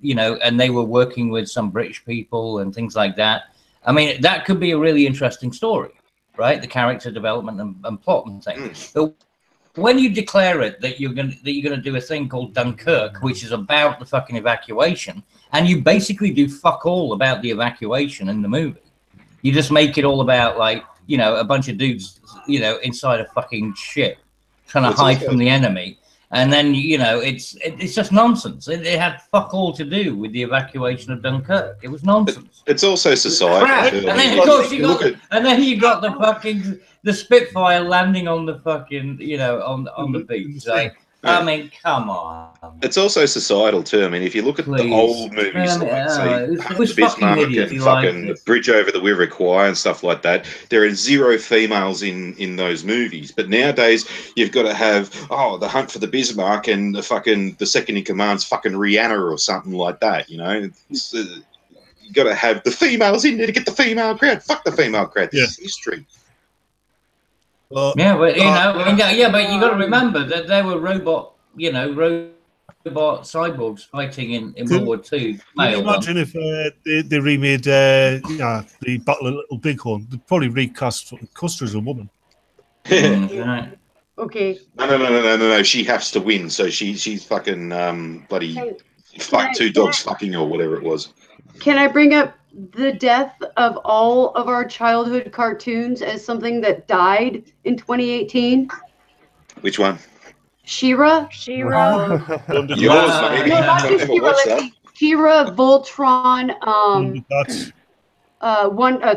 Speaker 9: and they were working with some British people and things like that. I mean, that could be a really interesting story, right? The character development and plot and things. But when you declare it that you're gonna do a thing called Dunkirk, which is about the fucking evacuation, and you basically do fuck all about the evacuation in the movie, you just make it all about like a bunch of dudes inside a fucking ship trying to hide from the enemy, and then it's just nonsense. It had fuck all to do with the evacuation of Dunkirk. It was nonsense.
Speaker 7: It's also society.
Speaker 9: And then of course you got the fucking the Spitfire landing on the fucking on the beach. Like, I mean, come on.
Speaker 7: It's also societal too. I mean, if you look at the old movies, like say Bismarck and fucking the Bridge Over the River Kwai and stuff like that, there are zero females in those movies. But nowadays, you've got to have the Hunt for the Bismarck and the second in command's fucking Rihanna or something like that. You got to have the females in there to get the female crowd. Fuck the female crowd. This is history.
Speaker 9: But but you got to remember that there were robot cyborgs fighting in World War II.
Speaker 10: Can you imagine if they remade the Battle of Little Bighorn? They'd probably recast Custer as a woman.
Speaker 4: Right. Okay.
Speaker 7: No. She has to win, so she's fucking bloody fuck two dogs fucking or whatever it was.
Speaker 4: Can I bring up the death of all of our childhood cartoons as something that died in 2018?
Speaker 7: Which one?
Speaker 4: She-Ra.
Speaker 11: She-Ra.
Speaker 7: Yours, maybe.
Speaker 4: No, not just She-Ra. She-Ra, Voltron,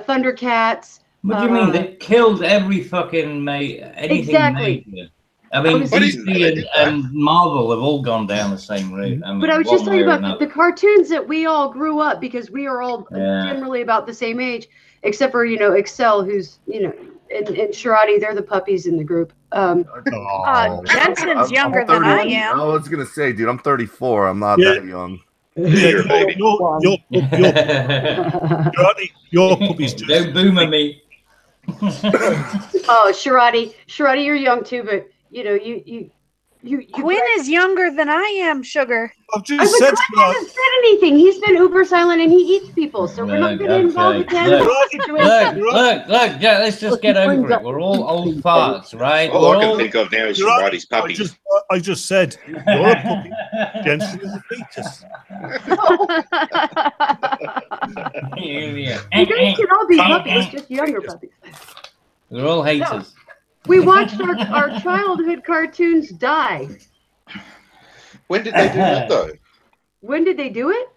Speaker 4: Thundercats.
Speaker 9: What do you mean? They killed every fucking anything major. I mean, DC and Marvel have all gone down the same route. I mean,
Speaker 4: but I was just talking about the cartoons that we all grew up, because we are all generally about the same age, except for Excel, who's and Sharadi. They're the puppies in the group.
Speaker 11: Jensen's younger than I am.
Speaker 8: I was gonna say, dude, I'm 34. I'm not that young.
Speaker 7: You're baby.
Speaker 10: Your puppies.
Speaker 9: Don't boomer me.
Speaker 4: Oh, Sharadi, you're young too, but
Speaker 11: Quinn is younger than I am, Sugar.
Speaker 10: Quinn hasn't
Speaker 4: said anything. He's been uber silent and he eats people, so we're not going to involve again.
Speaker 9: Look, yeah, let's just get over it. We're all old farts, right?
Speaker 7: All I can think of now is Sharadi's puppy.
Speaker 10: I just said, you're a puppy. Jensen is a fetus.
Speaker 4: You guys can all be puppies, just younger puppies.
Speaker 9: We're all haters.
Speaker 4: We watched our childhood cartoons die.
Speaker 7: When did they do that, though?
Speaker 4: When did they do it?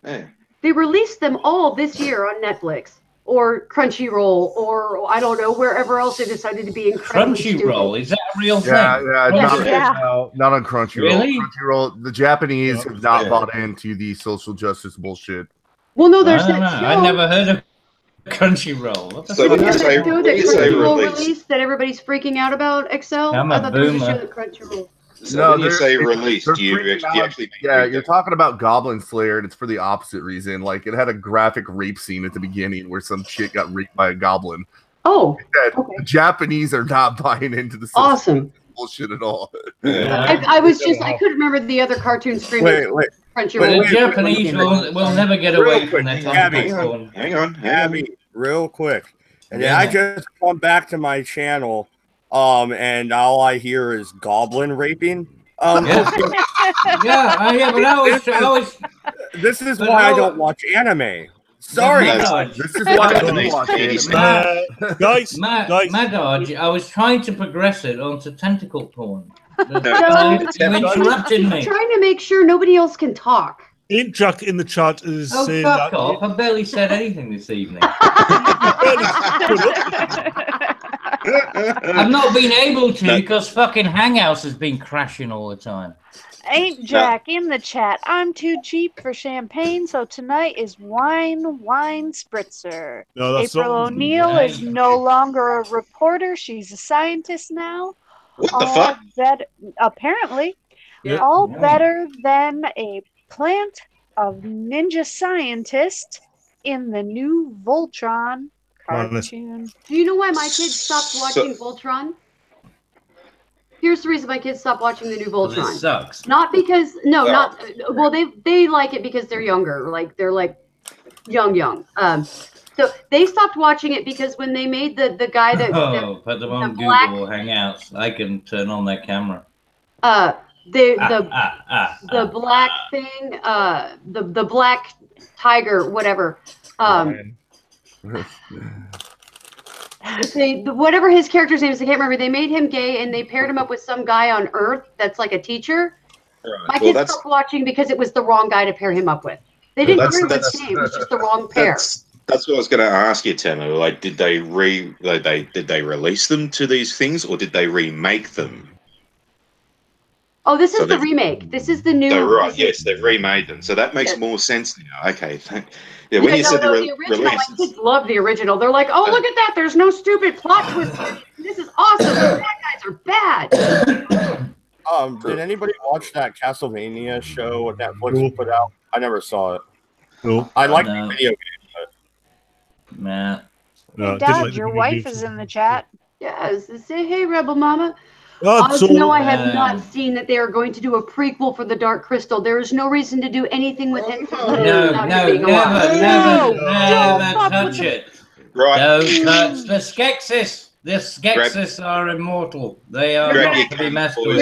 Speaker 7: Yeah.
Speaker 4: They released them all this year on Netflix or Crunchyroll or, I don't know, wherever else they decided to be incredibly
Speaker 9: Crunchyroll? Is that a real thing?
Speaker 8: Not on Crunchyroll.
Speaker 9: Really?
Speaker 8: Crunchyroll, the Japanese have not bought into the social justice bullshit.
Speaker 4: Well, no, there's that show.
Speaker 9: I never heard of Crunchyroll.
Speaker 7: So when you say
Speaker 4: release that everybody's freaking out about, Excel?
Speaker 9: I'm a boomer.
Speaker 4: Crunchyroll.
Speaker 7: So when you say release, do you actually
Speaker 8: you're talking about Goblin Slayer, and it's for the opposite reason. Like, it had a graphic rape scene at the beginning where some chick got raped by a goblin.
Speaker 4: Oh,
Speaker 8: okay. The Japanese are not buying into the
Speaker 4: awesome
Speaker 8: bullshit at all.
Speaker 4: I couldn't remember the other cartoon streaming.
Speaker 9: Crunchyroll. The Japanese will never get away from that.
Speaker 7: Hang on.
Speaker 2: real quick. And then I just come back to my channel, and all I hear is goblin raping.
Speaker 6: Yeah, but
Speaker 2: this is why I don't watch anime. Sorry,
Speaker 6: this is why I don't watch anime.
Speaker 10: Guys,
Speaker 6: MADDS, I was trying to progress it onto tentacle porn. You interrupted me.
Speaker 4: I'm trying to make sure nobody else can talk.
Speaker 10: Jack in the chat is saying
Speaker 6: fuck
Speaker 10: that
Speaker 6: off. I barely said anything this evening. I've not been able to because fucking Hangouts has been crashing all the time.
Speaker 11: Ain't Jack in the chat? I'm too cheap for champagne, so tonight is wine spritzer.
Speaker 10: No, that's
Speaker 11: April
Speaker 10: not-
Speaker 11: O'Neil is no longer a reporter; she's a scientist now.
Speaker 7: What the fuck?
Speaker 11: Apparently,
Speaker 10: Yeah.
Speaker 11: all better than a plant of ninja scientist in the new Voltron cartoon.
Speaker 4: Do you know why my kids stopped watching Voltron? Here's the reason my kids stopped watching the new Voltron.
Speaker 6: Well, this sucks.
Speaker 4: Not because well they like it because they're younger, like they're like young. So they stopped watching it because when they made the guy that
Speaker 6: put them on Google Hangouts. I can turn on their camera.
Speaker 4: The black thing, the black tiger, whatever. Whatever his character's name is, I can't remember. They made him gay and they paired him up with some guy on Earth that's like a teacher.
Speaker 7: Right.
Speaker 4: My kids stopped watching because it was the wrong guy to pair him up with. They didn't care what name; it was just the wrong pair.
Speaker 7: That's what I was going to ask you, Temo. Like, did they release them to these things, or did they remake them?
Speaker 4: Oh, this is the remake. This is the new.
Speaker 7: Oh, right. Yes, they've remade them, so that makes more sense now. Okay. Yeah, when you said the
Speaker 4: original,
Speaker 7: release,
Speaker 4: my kids love the original. They're like, "Oh, look at that! There's no stupid plot twist. This is awesome. The bad guys are bad."
Speaker 2: Did anybody watch that Castlevania show that Netflix put out? I never saw it.
Speaker 10: No.
Speaker 2: I like the video game.
Speaker 6: Nah.
Speaker 10: No,
Speaker 11: Dad, your wife is in the chat.
Speaker 4: Yes, say hey, Rebel Mama.
Speaker 10: So,
Speaker 4: no, I have not seen that they are going to do a prequel for the Dark Crystal. There is no reason to do anything with it.
Speaker 6: Never touch it.
Speaker 7: Right.
Speaker 6: Don't touch the Skeksis. The Skeksis are immortal. They are not to be messed with.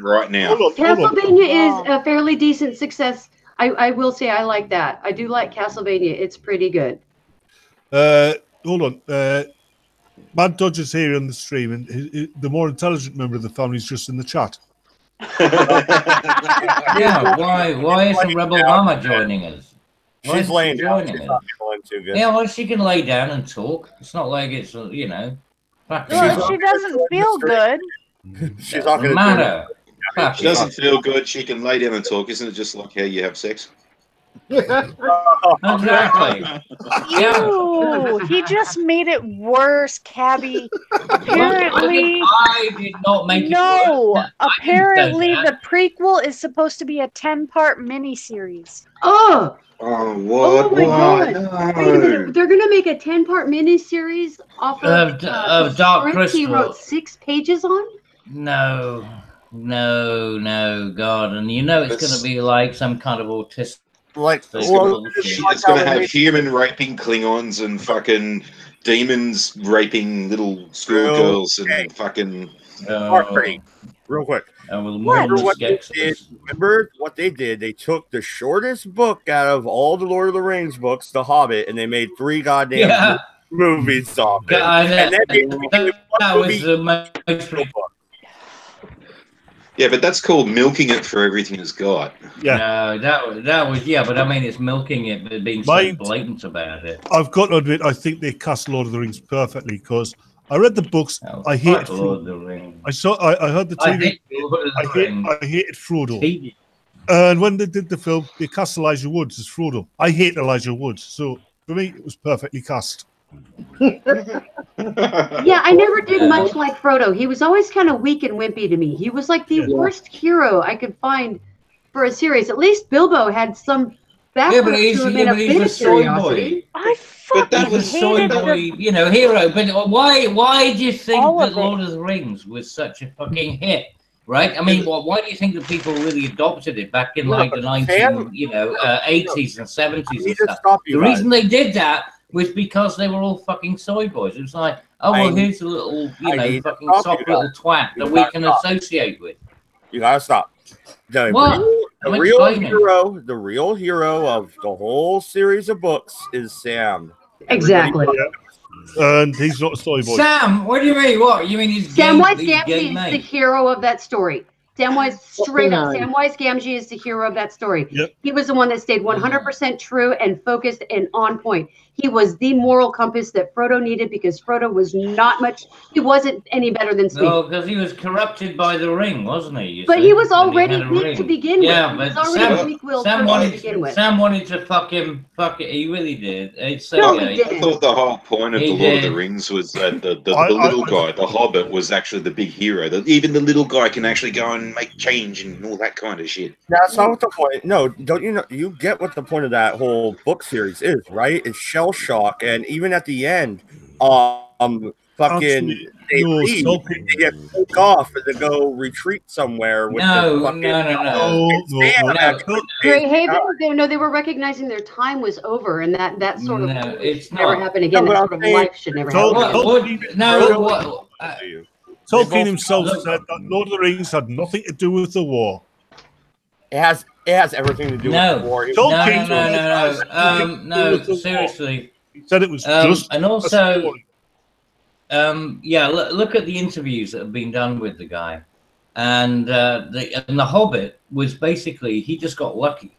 Speaker 7: Right now.
Speaker 4: Castlevania is a fairly decent success. I will say I like that. I do like Castlevania. It's pretty good.
Speaker 10: Hold on. Mad Dodger's here on the stream, and the more intelligent member of the family is just in the chat.
Speaker 6: Yeah, why isn't Rebel Mama joining us?
Speaker 2: She's laying down. She's not
Speaker 6: feeling too good. Yeah, well, she can lay down and talk. It's not like it's, you know.
Speaker 11: Well, if she doesn't feel good.
Speaker 2: She's not going to
Speaker 6: matter.
Speaker 7: She doesn't feel good. She can lay down and talk. Isn't it just like how you have sex?
Speaker 6: Exactly.
Speaker 11: Ew, he just made it worse, Cabby. Apparently,
Speaker 6: I did not make it worse.
Speaker 11: Apparently the prequel is supposed to be a 10-part miniseries.
Speaker 4: Oh!
Speaker 7: Oh, what?
Speaker 4: Oh my God. No. Wait a minute. They're going to make a 10-part miniseries off of
Speaker 6: Dark Crystal.
Speaker 4: He wrote 6 pages on?
Speaker 6: No, God. And you know it's going to be like some kind of autistic.
Speaker 2: Like,
Speaker 7: it's going to have human raping Klingons and fucking demons raping little schoolgirls and fucking.
Speaker 2: Real quick.
Speaker 7: Remember
Speaker 2: what they did? Remember what they did? They took the shortest book out of all the Lord of the Rings books, The Hobbit, and they made 3 goddamn movies off it. And then
Speaker 6: that was the most book.
Speaker 7: Yeah, but that's called milking it for everything it's got.
Speaker 10: Yeah.
Speaker 6: No, that was but I mean it's milking it, but being so blatant about it.
Speaker 10: I've got to admit, I think they cast Lord of the Rings perfectly because I read the books. I hated
Speaker 6: Lord of the Rings.
Speaker 10: I heard the TV. I hated Frodo. And when they did the film, they cast Elijah Woods as Frodo. I hate Elijah Woods, so for me, it was perfectly cast.
Speaker 4: Yeah, I never did much like Frodo. He was always kind of weak and wimpy to me. He was like the worst hero I could find for a series. At least Bilbo had some background to him and a bit of curiosity.
Speaker 11: I fucking hated
Speaker 6: boy, you know, hero. But why do you think that Lord of the Rings was such a fucking hit? right? I mean, why do you think that people really adopted it back in like the 80s and 70s and stuff? The reason they did that was because they were all fucking soy boys. It was like, oh, well, here's a little, fucking soft little twat that we can associate with.
Speaker 2: You gotta stop. The real hero of the whole series of books is Sam.
Speaker 4: Exactly.
Speaker 10: And he's not a soy boy.
Speaker 6: Sam, what do you mean? What? You mean he's
Speaker 4: Samwise Gamgee is the hero of that story. Samwise, straight up, Samwise Gamgee is the hero of that story.
Speaker 10: Yep.
Speaker 4: He was the one that stayed 100% true and focused and on point. He was the moral compass that Frodo needed because Frodo was he wasn't any better than Smeagol.
Speaker 6: No, because he was corrupted by the ring, wasn't he?
Speaker 4: But he was already weak to begin with.
Speaker 6: Yeah, but Sam wanted to fuck it. He really did.
Speaker 7: I thought the whole point of the Lord of the Rings was that the little guy, the Hobbit, was actually the big hero. That even the little guy can actually go and make change and all that kind of shit.
Speaker 2: That's not what the point. No, don't you know? You get what the point of that whole book series is, right? It's shell shock, and even at the end, they get pulled off and they go retreat somewhere. With
Speaker 6: No.
Speaker 4: Greyhaven, they were recognizing their time was over, and that sort of
Speaker 6: it's
Speaker 4: never happened again. That sort of life should never happen.
Speaker 10: Tolkien himself said that Lord of the Rings had nothing to do with the war.
Speaker 2: It has everything to do with the war.
Speaker 6: No, seriously.
Speaker 10: He said it was just
Speaker 6: and also, look at the interviews that have been done with the guy, and the Hobbit was basically he just got lucky,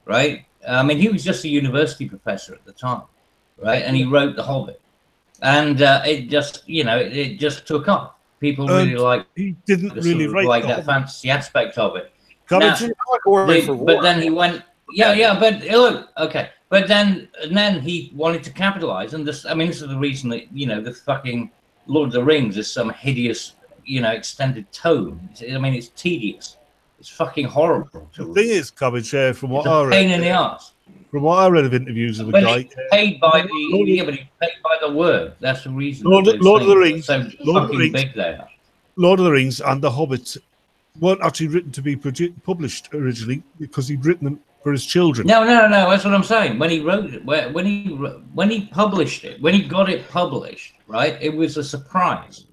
Speaker 6: right? I mean, he was just a university professor at the time, right? And he wrote the Hobbit, and it just took off. People really
Speaker 10: he didn't really
Speaker 6: like that fantasy aspect of it.
Speaker 2: But
Speaker 6: then he went, but look, okay. But then he wanted to capitalize, and this is the reason that the fucking Lord of the Rings is some hideous, extended tome. It's tedious. It's fucking horrible.
Speaker 10: The thing is, Cabbage, from what I read,
Speaker 6: pain in the ass.
Speaker 10: From what I read of interviews of the guy,
Speaker 6: he's paid by the word. That's the reason.
Speaker 10: Lord of the Rings,
Speaker 6: Lord
Speaker 10: of the Rings, and The Hobbit weren't actually written to be published originally because he'd written them for his children.
Speaker 6: No. That's what I'm saying. When he wrote it, when he published it, when he got it published, right? It was a surprise.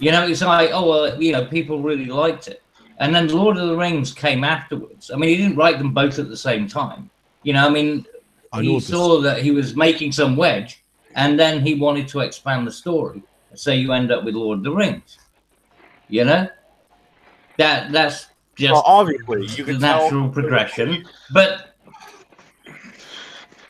Speaker 6: It's like, people really liked it, and then Lord of the Rings came afterwards. He didn't write them both at the same time. He saw that he was making some wedge, and then he wanted to expand the story. So you end up with Lord of the Rings. That's just
Speaker 2: obviously you
Speaker 6: the natural progression. But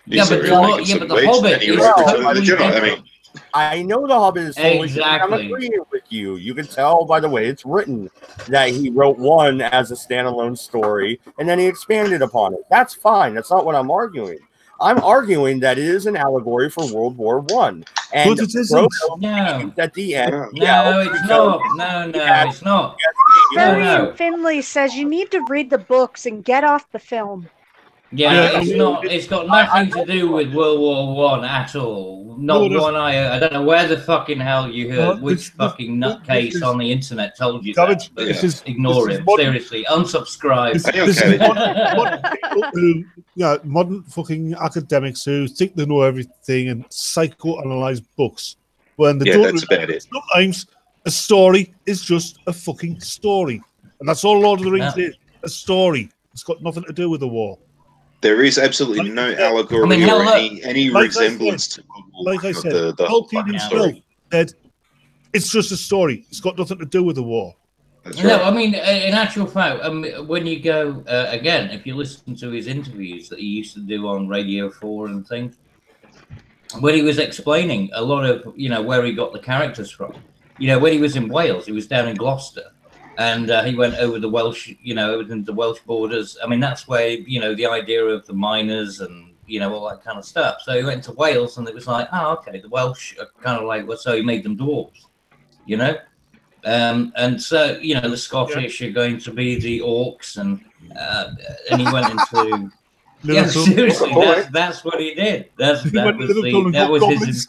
Speaker 6: the Hobbit is totally different.
Speaker 2: I know the Hobbit is totally
Speaker 6: exactly.
Speaker 2: I'm agreeing with you. You can tell by the way it's written that he wrote one as a standalone story and then he expanded upon it. That's fine. That's not what I'm arguing. I'm arguing that it is an allegory for World War One. And
Speaker 10: it isn't.
Speaker 2: At the end.
Speaker 6: No, it's not. No, it's not.
Speaker 11: Marion Finley says you need to read the books and get off the film.
Speaker 6: Yeah, it's not. It's got nothing to do with World War One at all. Not one iota. I don't know where the fucking hell you heard which fucking nutcase on the internet told you that. Ignore him. Seriously, unsubscribe.
Speaker 10: Modern fucking academics who think they know everything and psychoanalyze books. When they don't.
Speaker 7: That's about it.
Speaker 10: Sometimes a story is just a fucking story, and that's all Lord of the Rings is. A story. It's got nothing to do with the war.
Speaker 7: There is absolutely no allegory or any resemblance to
Speaker 10: like I said, Tolkien himself said it's just a story. It's got nothing to do with the war.
Speaker 7: That's right.
Speaker 6: In actual fact, when you go again, if you listen to his interviews that he used to do on Radio 4 and things, when he was explaining a lot of where he got the characters from, when he was in Wales, he was down in Gloucester. And he went over the Welsh, over the Welsh borders. That's where, the idea of the miners and, all that kind of stuff. So he went to Wales and it was like, oh, okay, the Welsh are kind of like, well, so he made them dwarves, And so, the Scottish are going to be the orcs and he went into... seriously, that's what he did. That was his...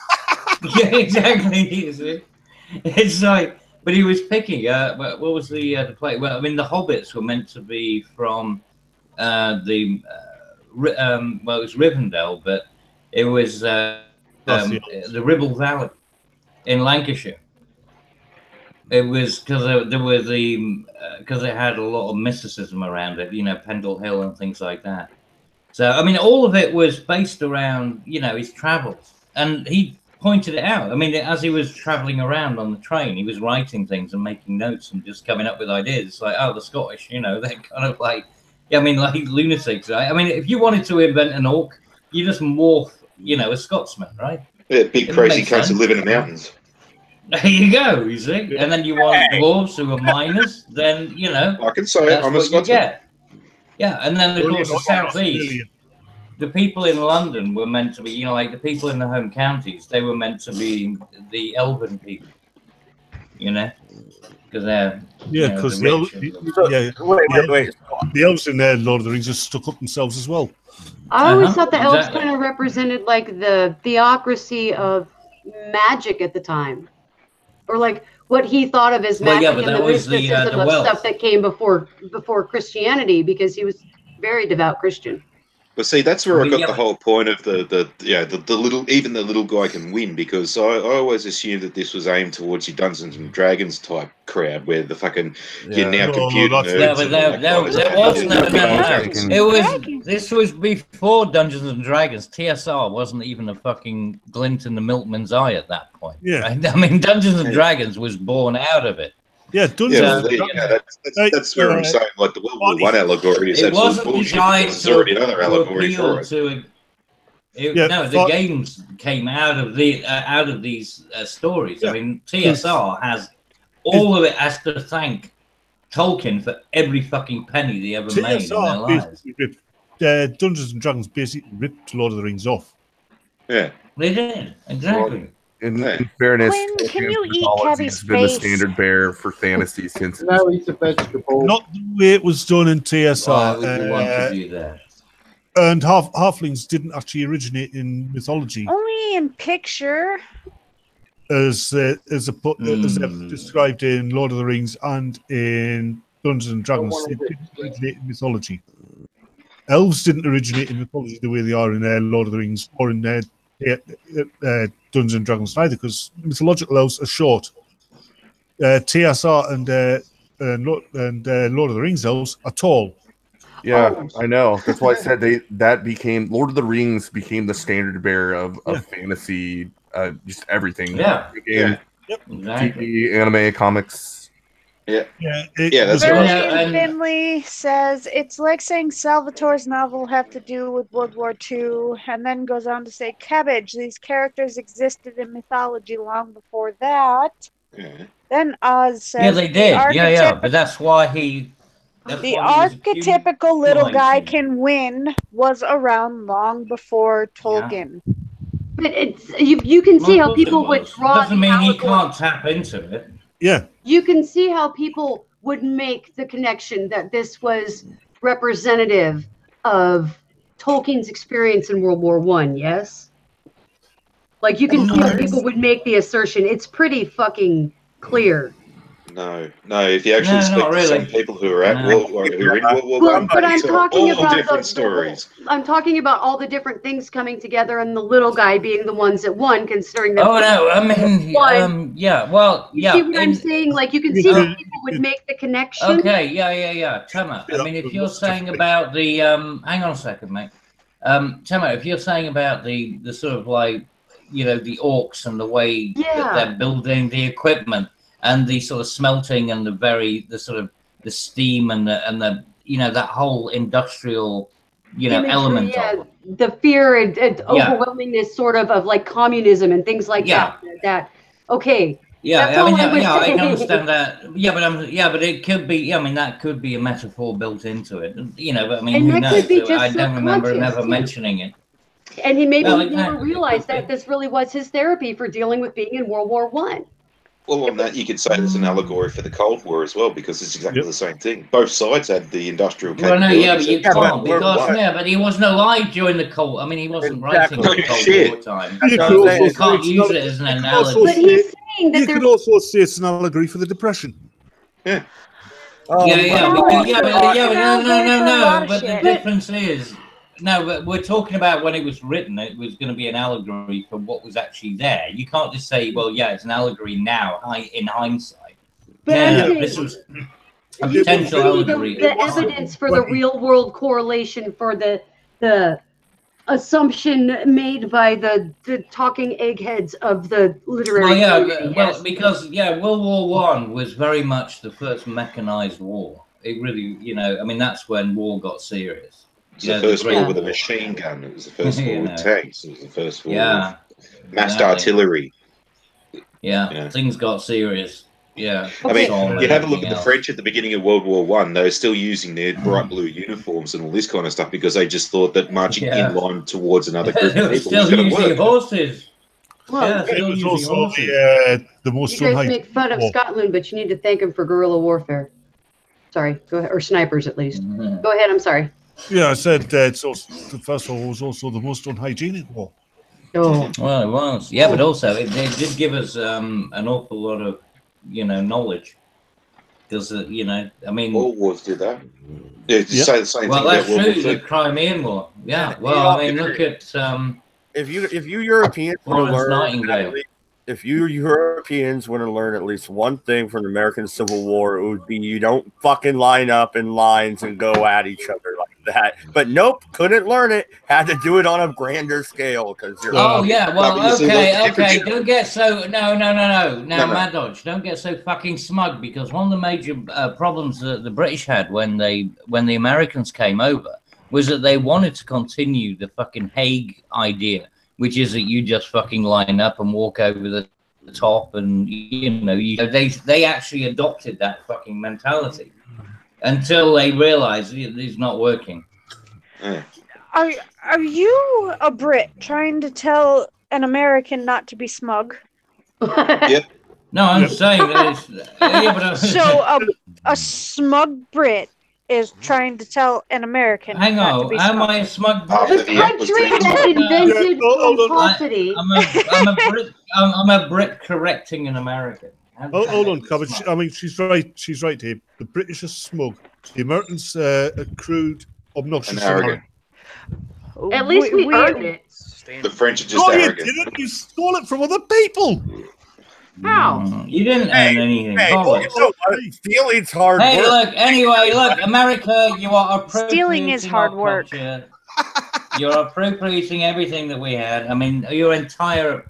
Speaker 6: Yeah, exactly. It's like... But he was picking. What was the play? Well, I mean, the hobbits were meant to be from well, it was Rivendell, but it was the Ribble Valley in Lancashire. It was because there were because it had a lot of mysticism around it, you know, Pendle Hill and things like that. So I mean, all of it was based around, you know, his travels, and he pointed it out. I mean, as he was traveling around on the train, he was writing things and making notes and just coming up with ideas. It's like, oh, the Scottish, you know, they're kind of like, yeah, I mean, like lunatics, right? I mean, if you wanted to invent an orc, you just morph, you know, a Scotsman, right?
Speaker 7: Yeah, big crazy cunts that live in the mountains.
Speaker 6: There you go, you see? And then you want dwarves who are miners, then, you know,
Speaker 7: I can say I'm a Scotsman.
Speaker 6: Yeah, and then, of course, the southeast. The people in London were meant to be, you know, like the people in the home counties, they were meant to be the elven people, you know, because they're
Speaker 10: because the elves in there, Lord of the Rings, just stuck up themselves as well.
Speaker 4: I always thought the elves kind of represented like the theocracy of magic at the time, or like what he thought of as magic and the mysticism of stuff that came before Christianity, because he was very devout Christian.
Speaker 7: But see, that's where I got the whole point of the little, even the little guy can win, because I always assumed that this was aimed towards your Dungeons and Dragons type crowd, where the fucking computer nerds.
Speaker 6: It was. This was before Dungeons and Dragons. TSR wasn't even a fucking glint in the milkman's eye at that point.
Speaker 10: Yeah,
Speaker 6: right? I mean, Dungeons and Dragons was born out of it.
Speaker 10: Yeah,
Speaker 7: that's where I'm saying, like the World War I allegory is absolute bullshit. There's already another allegory for it.
Speaker 6: The games came out of these stories. I mean, TSR has all of it has to thank Tolkien for every fucking penny they ever made in their lives.
Speaker 10: Dungeons and Dragons basically ripped Lord of the Rings off.
Speaker 7: Yeah,
Speaker 6: they did exactly.
Speaker 8: In fairness,
Speaker 11: Quinn, can you eat
Speaker 8: Kevin's been the standard bearer for fantasy since.
Speaker 3: No, he's a vegetable.
Speaker 10: Not the way it was done in TSR.
Speaker 6: Why would you want to do that?
Speaker 10: And halflings didn't actually originate in mythology.
Speaker 11: Only in picture.
Speaker 10: As described in Lord of the Rings and in Dungeons and Dragons, it didn't originate in mythology. Elves didn't originate in mythology the way they are in Lord of the Rings or in Dungeons and Dragons either, because mythological elves are short. TSR and Lord of the Rings elves are tall.
Speaker 8: Yeah, I know. That's why I said Lord of the Rings became the standard bearer of fantasy, just everything.
Speaker 6: Yeah.
Speaker 8: TV, anime, comics.
Speaker 7: Yeah.
Speaker 11: That's right. Finley says it's like saying Salvatore's novel have to do with World War II, and then goes on to say, Cabbage, these characters existed in mythology long before that.
Speaker 7: Yeah.
Speaker 11: Then Oz says,
Speaker 6: yeah, they did. But that's why he.
Speaker 11: The archetypical little guy can win was around long before Tolkien.
Speaker 4: Yeah. But it's you can see how people would draw.
Speaker 6: Doesn't mean he can't tap into it.
Speaker 10: Yeah.
Speaker 4: You can see how people would make the connection that this was representative of Tolkien's experience in World War I, yes? Like you can see how people would make the assertion. It's pretty fucking clear.
Speaker 7: No. If you actually speak to some people who are in World War I,
Speaker 4: but I'm talking about
Speaker 7: different stories.
Speaker 4: I'm talking about all the different things coming together, and the little guy being the ones that won, considering that.
Speaker 6: Oh no, I mean,
Speaker 4: you see what I'm saying? Like you can see how people would make the connection.
Speaker 6: Okay, yeah. Tama, I mean, if you're saying about the hang on a second, mate. Tama, if you're saying about the sort of like, you know, the orcs and the way that they're building the equipment. And the sort of smelting and the sort of the steam and the you know, that whole industrial, you know, element of it.
Speaker 4: The fear and overwhelmingness sort of like communism and things like that. Okay.
Speaker 6: Yeah, I can understand that. But it could be. I mean, that could be a metaphor built into it. You know, but I mean, who knows? I don't remember him ever mentioning it.
Speaker 4: And he maybe never realized that this really was his therapy for dealing with being in World War I.
Speaker 7: Well, on that, you could say there's an allegory for the Cold War as well, because it's exactly the same thing. Both sides had the industrial capability.
Speaker 6: Well, no, but you can't, because but he wasn't alive during the Cold. I mean, he wasn't writing in the Cold War time. You can't use it as an analogy.
Speaker 4: But he's
Speaker 10: You could also say it's an allegory for the Depression.
Speaker 7: Yeah.
Speaker 6: No. But the difference is, but we're talking about when it was written, it was going to be an allegory for what was actually there. You can't just say, well, yeah, it's an allegory now in hindsight.
Speaker 4: But
Speaker 6: this was a potential allegory.
Speaker 4: The evidence for the real world correlation for the assumption made by the talking eggheads of the literary community.
Speaker 6: Because World War I was very much the first mechanized war. It really, I mean, that's when war got serious.
Speaker 7: It was the first war with a machine gun. It was the first war with tanks. It was the first war with massed artillery.
Speaker 6: Things got serious. Yeah.
Speaker 7: I mean, you have a look at the French at the beginning of World War One. They were still using their bright blue uniforms and all this kind of stuff because they just thought that marching in line towards another group of people was going to work.
Speaker 6: Horses.
Speaker 10: Well, it was also the most.
Speaker 4: You guys make fun of Scotland, but you need to thank them for guerrilla warfare. Sorry, go ahead, or snipers at least. Go ahead. I'm sorry.
Speaker 10: Yeah, I said it's also, the First World War was also the most unhygienic war.
Speaker 6: Oh, well, it was. Yeah, but also it did give us an awful lot of knowledge, because I mean,
Speaker 7: all wars did that. Yeah, you say the same thing.
Speaker 6: Well, that's true. The Crimean War. Yeah. Well, I mean, look at
Speaker 2: if you Europeans want to learn, if you Europeans want to learn at least one thing from the American Civil War, it would be you don't fucking line up in lines and go at each other like that. But nope, couldn't learn it. Had to do it on a grander scale because you're.
Speaker 6: Oh yeah, well, okay. Don't get so no. Mad Dodge, don't get so fucking smug, because one of the major problems that the British had when the Americans came over was that they wanted to continue the fucking Hague idea, which is that you just fucking line up and walk over the top, and they actually adopted that fucking mentality until they realized it's not working.
Speaker 11: Are you a Brit trying to tell an American not to be smug?
Speaker 7: Yep.
Speaker 6: No, I'm saying that
Speaker 11: so a smug Brit is trying to tell an American.
Speaker 6: Hang on, am I a smug Brit?
Speaker 4: The country that invented pomposity.
Speaker 6: I'm a Brit correcting an American.
Speaker 10: Hold on, Cabbage. I mean, she's right. She's right here. The British are smug. The Americans are crude, obnoxious, and arrogant.
Speaker 4: At least we earned it.
Speaker 7: The French are just arrogant.
Speaker 10: You didn't. You stole it from other people.
Speaker 4: How?
Speaker 6: You didn't earn anything.
Speaker 2: Stealing's hard work.
Speaker 6: Hey, look, America, you are appropriating.
Speaker 11: Stealing is hard work.
Speaker 6: You're appropriating everything that we had. I mean, your entire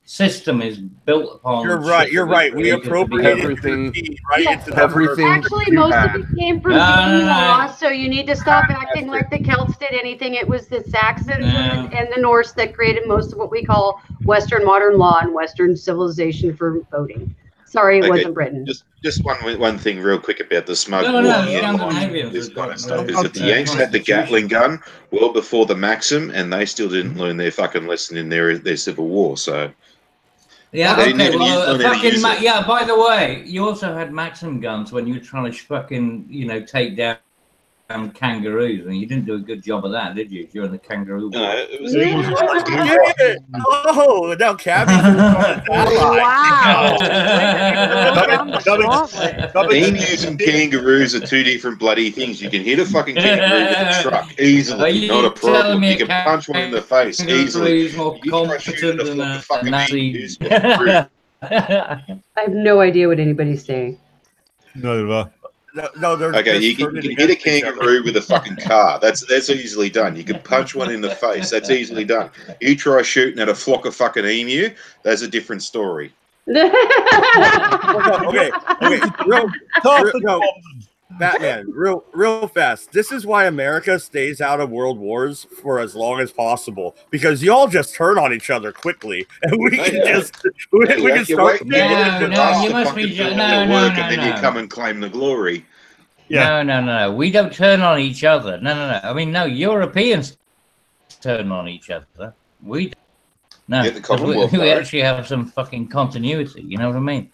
Speaker 6: system is built upon.
Speaker 2: You're right. We appropriate
Speaker 8: everything.
Speaker 2: Everything.
Speaker 4: Actually, most of it came from law, so you need to stop acting like the Celts did anything. It was the Saxons and the Norse that created most of what we call Western modern law and Western civilization for voting. Sorry, it wasn't Britain.
Speaker 7: Just one thing real quick about the smug war. This kind of stuff is that the Yanks had the Gatling gun well before the Maxim, and they still didn't learn their fucking lesson in their Civil War. So
Speaker 6: yeah, okay. Well, by the way, you also had Maxim guns when you were trying to fucking take down kangaroos, and you didn't do a good job of that, did you? During the kangaroo war.
Speaker 2: No, it was. Oh, now Cabby.
Speaker 11: Wow.
Speaker 7: Emus and kangaroos are two different bloody things. You can hit a fucking kangaroo with a truck easily, not a problem. You can punch one in the face easily.
Speaker 6: More competent than a Nazi.
Speaker 4: I have no idea what anybody's saying.
Speaker 10: No.
Speaker 2: No,
Speaker 7: okay, you can hit a kangaroo with a fucking car. That's easily done. You can punch one in the face. That's easily done. You try shooting at a flock of fucking emu, that's a different story.
Speaker 2: Okay. Batman, real fast. This is why America stays out of world wars for as long as possible, because y'all just turn on each other quickly, and we can start.
Speaker 6: No, you must be
Speaker 7: and then you come and claim the glory.
Speaker 6: Yeah. No. We don't turn on each other. No. I mean, no. Europeans turn on each other. We we actually have some fucking continuity. You know what I mean?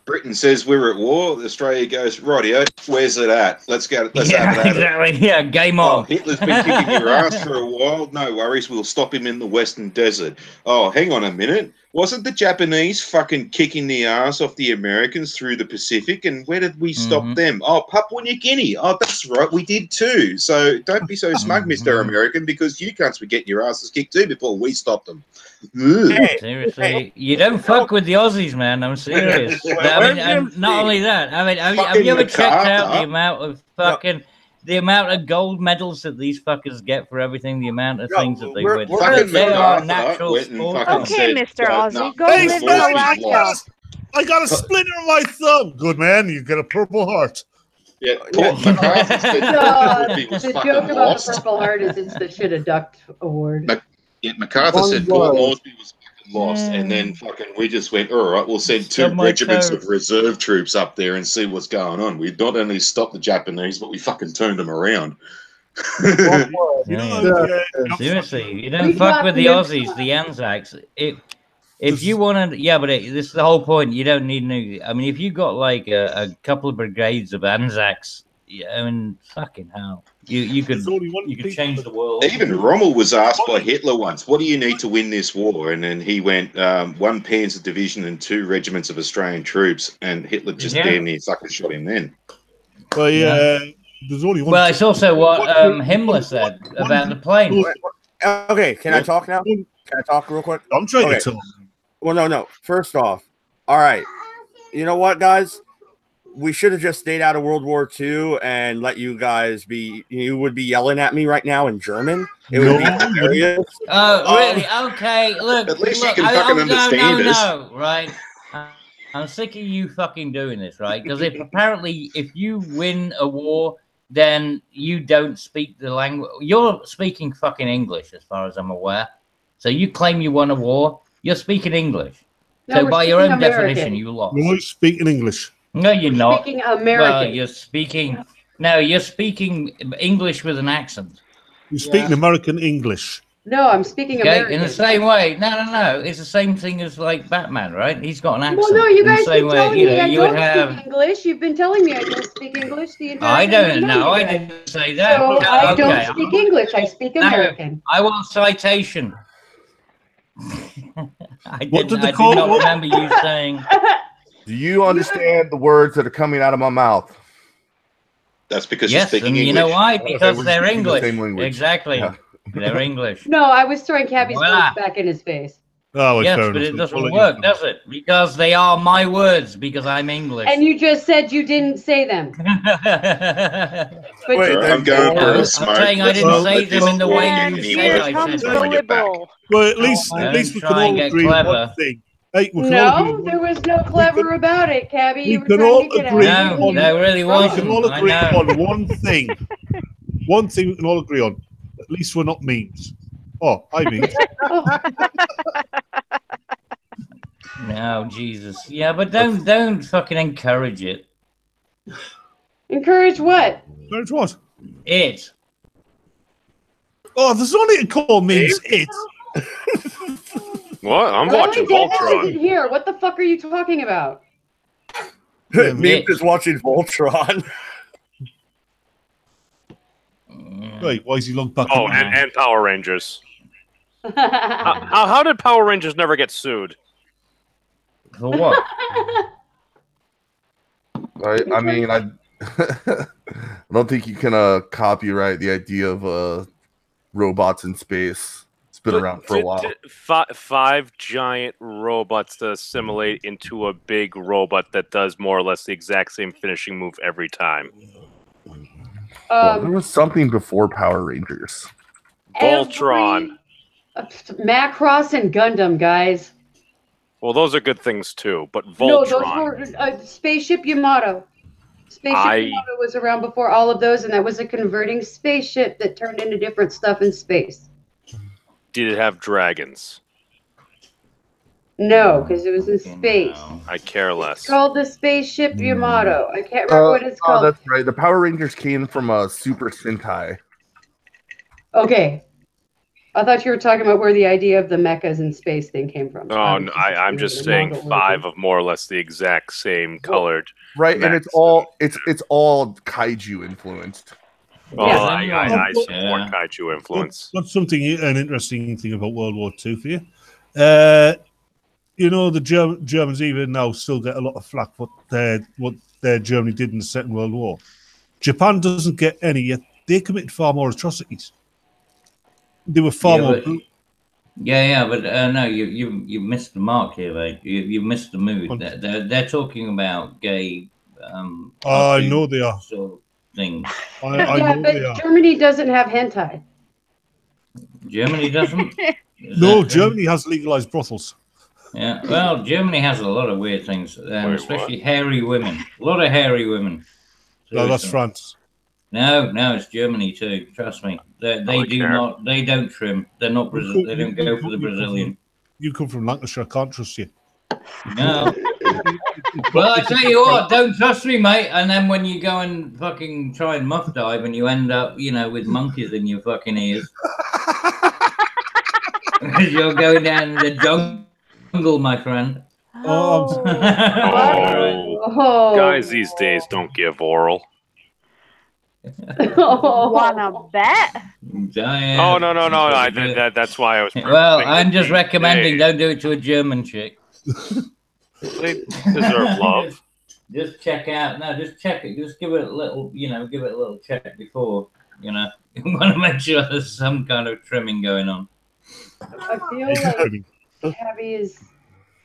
Speaker 7: Britain says we're at war. Australia goes, rightio, where's it at? Let's have it
Speaker 6: exactly. Yeah, game on.
Speaker 7: Hitler's been kicking your ass for a while. No worries, we'll stop him in the Western Desert. Oh, hang on a minute. Wasn't the Japanese fucking kicking the ass off the Americans through the Pacific? And where did we stop them? Oh, Papua New Guinea. Oh, that's right, we did too. So don't be so smug, Mr. American, because you cunts were getting your asses kicked too before we stopped them.
Speaker 2: Hey,
Speaker 9: Seriously, you don't fuck with the Aussies, man. I'm serious. I mean, and not only that. I mean, have you ever checked out the amount of fucking the amount of gold medals that these fuckers get for everything? The amount of things that they win. They are natural sports.
Speaker 11: Okay, Mr. Aussie, go live in Alaska.
Speaker 10: I got a splinter in my thumb. Good man, you get a Purple Heart.
Speaker 7: Yeah, McCarthy said
Speaker 4: the joke about the Purple Heart is it's the shit a duck award.
Speaker 7: MacArthur said Port Moresby was fucking lost, and then fucking we just went, all right, we'll send 2 regiments of reserve troops up there and see what's going on. We not only stopped the Japanese, but we fucking turned them around.
Speaker 9: Seriously, you don't fuck with the Aussies, the Anzacs. If you want to, yeah, but this is the whole point. You don't need new. I mean, if you got like a couple of brigades of Anzacs, I mean, fucking hell, you could change the world.
Speaker 7: Even Rommel was asked by Hitler once, "What do you need to win this war?" And then he went, 1 Panzer division and 2 regiments of Australian troops, and Hitler just damn near fucking shot him then.
Speaker 10: Well, yeah. There's only one.
Speaker 9: Well, it's also what Himmler said about the plane.
Speaker 2: Okay, can I talk now? Can I talk real quick?
Speaker 10: I'm trying to talk.
Speaker 2: Well, no. First off, all right. You know what, guys? We should have just stayed out of World War II and let you guys be. You would be yelling at me right now in German. It would be hilarious.
Speaker 9: Oh, really? Okay. Look.
Speaker 7: At least you can fucking understand us.
Speaker 9: No, right. I'm sick of you fucking doing this, right? Because if you win a war, then you don't speak the language. You're speaking fucking English, as far as I'm aware. So you claim you won a war. You're speaking English.
Speaker 4: No,
Speaker 9: so by your own
Speaker 4: American.
Speaker 9: definition, you lost.
Speaker 10: We're not speaking English.
Speaker 9: No, you're not.
Speaker 4: Speaking American.
Speaker 9: Well, you're speaking English with an accent.
Speaker 10: You're speaking American English.
Speaker 4: No, I'm speaking American.
Speaker 9: In the same way. No. It's the same thing as like Batman, right? He's got an accent.
Speaker 4: Well, no, you guys
Speaker 9: keep
Speaker 4: telling me I
Speaker 9: you
Speaker 4: don't
Speaker 9: would have...
Speaker 4: speak English. You've been telling me I don't speak English the entire time.
Speaker 9: I don't know. I didn't say that.
Speaker 4: So I don't speak English. I speak American.
Speaker 9: I want citation. I did not remember you saying.
Speaker 8: Do you understand the words that are coming out of my mouth?
Speaker 7: That's because you're speaking English.
Speaker 9: You know why? Because they're English. Exactly. Yeah. They're English.
Speaker 4: No, I was throwing Cabby's words back in his face.
Speaker 10: Oh,
Speaker 9: yes, but it doesn't work, does it? Because they are my words, because I'm English.
Speaker 4: And you just said you didn't say them.
Speaker 7: Wait, I'm going for a smoke.
Speaker 9: I'm saying I didn't say them in the way you said I said
Speaker 11: them.
Speaker 10: Well, at least we can all agree on one thing. Hey,
Speaker 4: no, there was no clever about it, Cabby.
Speaker 10: We can all agree
Speaker 9: on. There really was.
Speaker 10: We can all agree on one thing. One thing we can all agree on. At least we're not memes. Oh, I mean.
Speaker 9: No, Jesus. Yeah, but don't fucking encourage it.
Speaker 4: Encourage what?
Speaker 10: Encourage what?
Speaker 9: It.
Speaker 10: Oh, there's only to call memes it.
Speaker 5: What? I'm watching Voltron.
Speaker 4: Isn't here. What the fuck are you talking about?
Speaker 2: Me is watching Voltron.
Speaker 10: Wait, why is he long back?
Speaker 5: Oh, and Power Rangers. How did Power Rangers never get sued?
Speaker 9: For what?
Speaker 8: I mean, I don't think you can copyright the idea of robots in space. It's been around for a while.
Speaker 5: 5 giant robots to assimilate into a big robot that does more or less the exact same finishing move every time.
Speaker 8: Well, there was something before Power Rangers.
Speaker 5: Voltron.
Speaker 4: Macross and Gundam, guys.
Speaker 5: Well, those are good things too, but Voltron.
Speaker 4: No, those were Spaceship Yamato. Yamato was around before all of those, and that was a converting spaceship that turned into different stuff in space.
Speaker 5: Did it have dragons?
Speaker 4: No, because it was in space.
Speaker 5: No, I care less.
Speaker 4: It's called the Spaceship Yamato. I can't remember what it's called.
Speaker 8: That's right. The Power Rangers came from a Super Sentai.
Speaker 4: Okay. I thought you were talking about where the idea of the mechas in space thing came from.
Speaker 5: Oh, no, I'm just saying 5 of more or less the exact same colored.
Speaker 8: Right, and it's all kaiju influenced.
Speaker 5: Oh, yeah. I support kaiju influence.
Speaker 10: That's something, an interesting thing about World War II for you. you know, the Germans even now still get a lot of flack for what their Germany did in the Second World War. Japan doesn't get any, yet they committed far more atrocities. They were far more.
Speaker 9: But no, you missed the mark here, mate. You missed the mood. They're talking about gay.
Speaker 10: I know they are.
Speaker 9: Sort of things.
Speaker 10: I know
Speaker 4: but
Speaker 10: they are.
Speaker 4: Germany doesn't have hentai.
Speaker 9: Germany doesn't.
Speaker 10: No, Germany has legalized brothels.
Speaker 9: Yeah, well, Germany has a lot of weird things, especially hairy women. A lot of hairy women.
Speaker 10: No, that's France.
Speaker 9: No, it's Germany too. Trust me. They don't trim. They're not Brazil. They don't go for the Brazilian.
Speaker 10: You come from Lancashire. I can't trust you.
Speaker 9: No. Well, I tell you what, don't trust me, mate. And then when you go and fucking try and muff dive, and you end up, with monkeys in your fucking ears, because you're going down in the jungle, my friend.
Speaker 5: Guys these days don't give oral.
Speaker 11: Wanna bet?
Speaker 5: Oh no! That's why I was.
Speaker 9: Well, I'm just recommending don't do it to a German chick.
Speaker 5: They deserve love.
Speaker 9: Just check out. No, just check it. Just give it a little. Give it a little check before. You want to make sure there's some kind of trimming going on.
Speaker 4: I feel like Abby is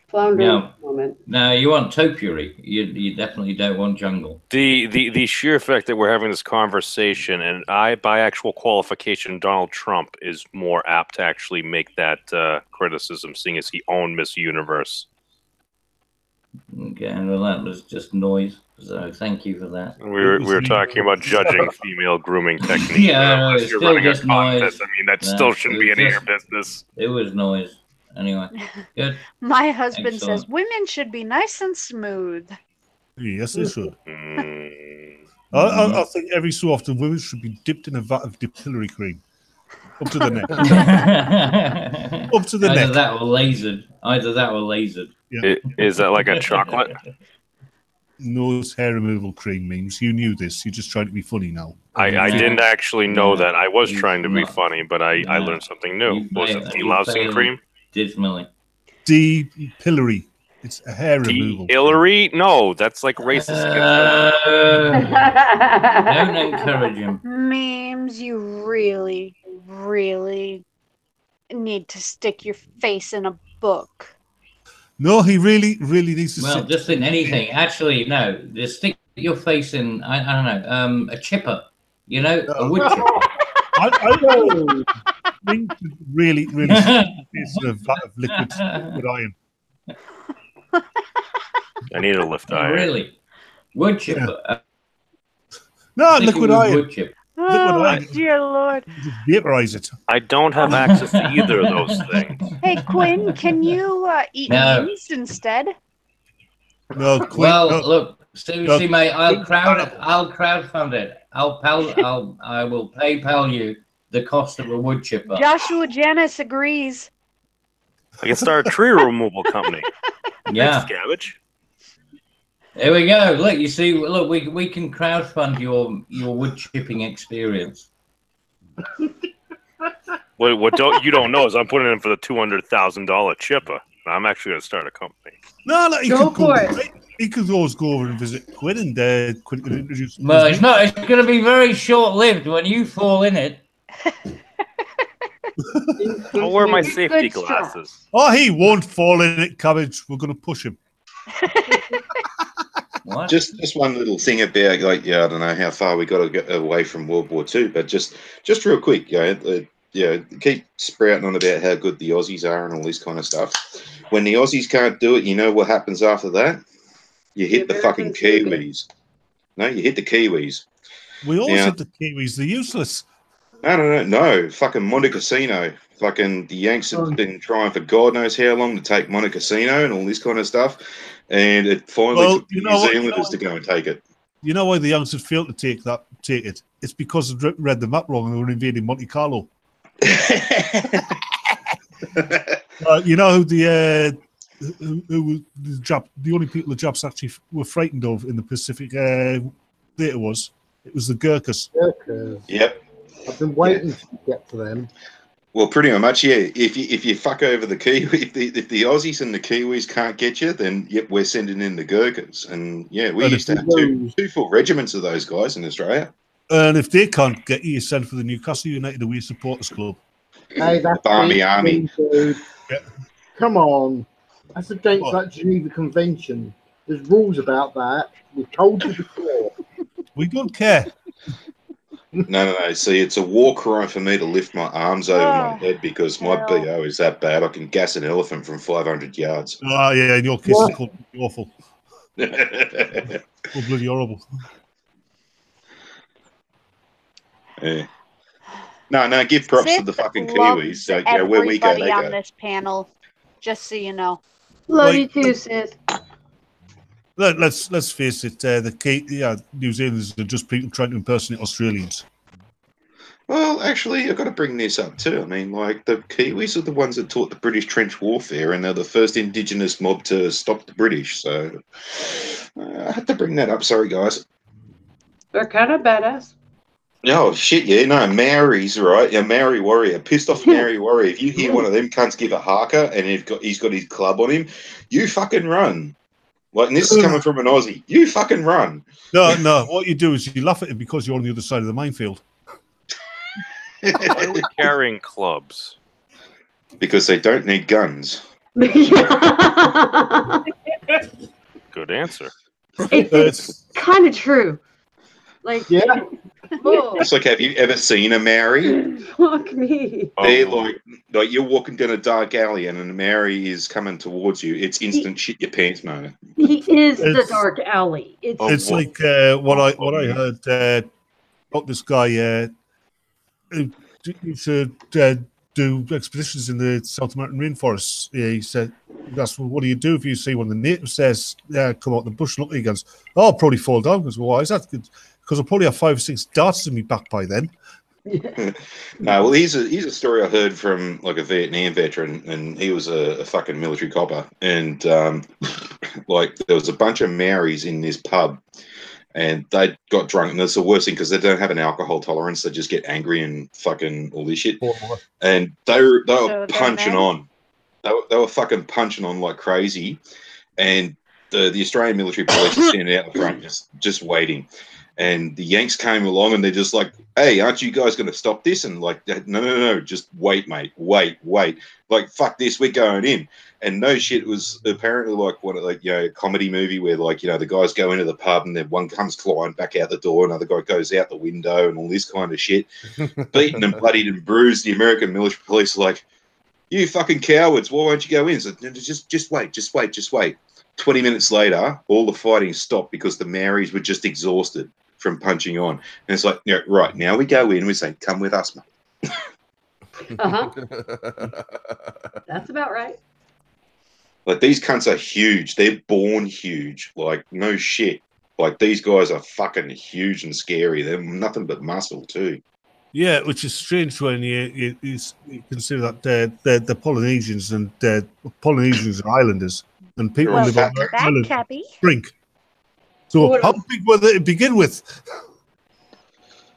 Speaker 4: floundering at the moment.
Speaker 9: No, you want topiary. You definitely don't want jungle.
Speaker 5: The sheer fact that we're having this conversation, and by actual qualification, Donald Trump is more apt to actually make that criticism, seeing as he owned Miss Universe.
Speaker 9: Okay, well, that was just noise. So thank you for that.
Speaker 5: We were talking about judging female grooming techniques.
Speaker 9: Yeah, it's still just noise.
Speaker 5: I mean, that still shouldn't be any of your business.
Speaker 9: It was noise. Anyway, good.
Speaker 11: My husband says women should be nice and smooth.
Speaker 10: Yes, they should. I think every so often women should be dipped in a vat of depilatory cream. Up to the neck. Up to the neck.
Speaker 9: Either that or lasered.
Speaker 10: Yeah.
Speaker 5: Is that like a chocolate?
Speaker 10: No, it's hair removal cream memes. You knew this. You're just trying to be funny now.
Speaker 5: I didn't actually know that. I was trying to be funny, but I learned something new. Was it delousing cream?
Speaker 9: Dismally.
Speaker 10: Depilatory. It's a hair removal.
Speaker 5: Hillary? No, that's like racist.
Speaker 9: Don't encourage him.
Speaker 11: Memes, you really, really need to stick your face in a book.
Speaker 10: No, he really, really needs to.
Speaker 9: Well, just in anything. Actually, no. Just stick your face in. I don't know. A chipper. A wood chipper.
Speaker 10: I think really, really is a vat of liquid iron.
Speaker 5: I need a lift iron.
Speaker 9: Really? Wood chipper.
Speaker 10: Yeah. No, liquid iron.
Speaker 9: Wood chipper.
Speaker 11: Oh, dear Lord.
Speaker 10: Vaporize it.
Speaker 5: I don't have access to either of those things.
Speaker 11: Hey, Quinn, can you eat memes instead?
Speaker 10: No, Quinn.
Speaker 9: Well, look, seriously, mate, I'll crowdfund it. I will PayPal you the cost of a wood chipper.
Speaker 11: Joshua Janice agrees.
Speaker 5: I can start a tree removal company.
Speaker 9: Yeah.
Speaker 5: Thanks, Cabbage.
Speaker 9: There we go. Look, you see, look, we can crowdfund your wood chipping experience.
Speaker 5: What you don't know is I'm putting in for the $200,000 chipper. I'm actually going to start a company.
Speaker 10: No, he could always go over and visit Quinn and Quinn could introduce him.
Speaker 9: Well, it's not. It's going to be very short-lived when you fall in it.
Speaker 5: I'll wear my safety glasses.
Speaker 10: Oh, he won't fall in it, Cabbage. We're going to push him.
Speaker 9: What?
Speaker 7: Just one little thing about I don't know how far we got to get away from World War II, but just real quick, keep sprouting on about how good the Aussies are and all this kind of stuff. When the Aussies can't do it, you know what happens after that? You hit the fucking Kiwis. No, you hit the Kiwis.
Speaker 10: We always hit the Kiwis. They're useless.
Speaker 7: No. Fucking Monte Cassino. Fucking the Yanks have been trying for God knows how long to take Monte Cassino and all this kind of stuff. And it finally took the New Zealanders to go and take it. You
Speaker 10: know why the Yanks had failed to take it? It's because they read the map wrong and they were invading Monte Carlo. You know who the only people the Japs actually were frightened of in the Pacific theater was? It was the Gurkhas.
Speaker 3: Gurkhas.
Speaker 7: Yep.
Speaker 3: I've been waiting to get to them.
Speaker 7: Well, pretty much, yeah. If you fuck over the Kiwi, if the Aussies and the Kiwis can't get you, then yep, we're sending in the Gurkhas. And yeah, we used to have two full regiments of those guys in Australia.
Speaker 10: And if they can't get you, you send for the Newcastle United Away Supporters Club.
Speaker 3: Hey, that's
Speaker 7: Army.
Speaker 3: Dude.
Speaker 10: Yeah.
Speaker 3: Come on. That's against that Geneva Convention. There's rules about that. We told you before.
Speaker 10: We don't care.
Speaker 7: No. See, it's a war crime for me to lift my arms over my head because my BO is that bad. I can gas an elephant from 500 yards.
Speaker 10: Oh, yeah, in your case, it's called awful. Oh, bloody horrible.
Speaker 7: Yeah. No, give props to the fucking Kiwis. So, yeah, where we go, they
Speaker 11: on
Speaker 7: go.
Speaker 11: this panel, just so you know.
Speaker 4: Love you too, sis.
Speaker 10: Let's face it. New Zealanders are just people trying to impersonate Australians.
Speaker 7: Well, actually, I've got to bring this up too. I mean, like, the Kiwis are the ones that taught the British trench warfare, and they're the first indigenous mob to stop the British. So I had to bring that up. Sorry, guys.
Speaker 4: They're kind of badass.
Speaker 7: Oh, shit, yeah. No, Maoris, right? Yeah, Maori warrior. Pissed off Maori warrior. If you hear one of them cunts give a haka and he's got his club on him, you fucking run. Like, and this is coming from an Aussie. You fucking run.
Speaker 10: No. What you do is you laugh at him because you're on the other side of the minefield.
Speaker 5: Why are we carrying clubs?
Speaker 7: Because they don't need guns.
Speaker 5: Good answer.
Speaker 4: It's kind of true. Like,
Speaker 3: yeah.
Speaker 7: It's like, have you ever seen a Maori?
Speaker 4: Fuck me.
Speaker 7: They're like you're walking down a dark alley and a Maori is coming towards you. It's instant shit your pants moment.
Speaker 4: He is the dark alley.
Speaker 10: It's like what I heard about this guy. He used to do expeditions in the South American rainforests. Yeah, he said, "That's what do you do if you see one of the natives says, come out the bush, look at you guys. Oh, I'll probably fall down." Because why is that? Because I'll probably have 5 or 6 darts in me back by then.
Speaker 7: No, well, here's a story I heard from like a Vietnam veteran, and he was a fucking military copper, and like there was a bunch of Maoris in this pub, and they got drunk, and that's the worst thing because they don't have an alcohol tolerance. They just get angry and fucking all this shit, and they were punching on. They were fucking punching on like crazy, and the Australian military police are standing out in the front just waiting. And the Yanks came along and they're just like, "Hey, aren't you guys going to stop this?" And like, no, just wait, mate, wait. Like, fuck this, we're going in. And no shit, it was apparently like one of a comedy movie where the guys go into the pub and then one comes flying back out the door, another guy goes out the window and all this kind of shit, beaten and bloodied and bruised. The American military police are like, "You fucking cowards, why won't you go in?" So just wait. 20 minutes later, all the fighting stopped because the Maoris were just exhausted from punching on. And it's like, right, now we go in, we say, "Come with us, mate."
Speaker 4: That's about right.
Speaker 7: Like, these cunts are huge. They're born huge. Like, no shit. Like, these guys are fucking huge and scary. They're nothing but muscle, too.
Speaker 10: Yeah, which is strange when you consider that they're Polynesians and Polynesians are islanders. And people live on the island drink. So how big were they to begin with?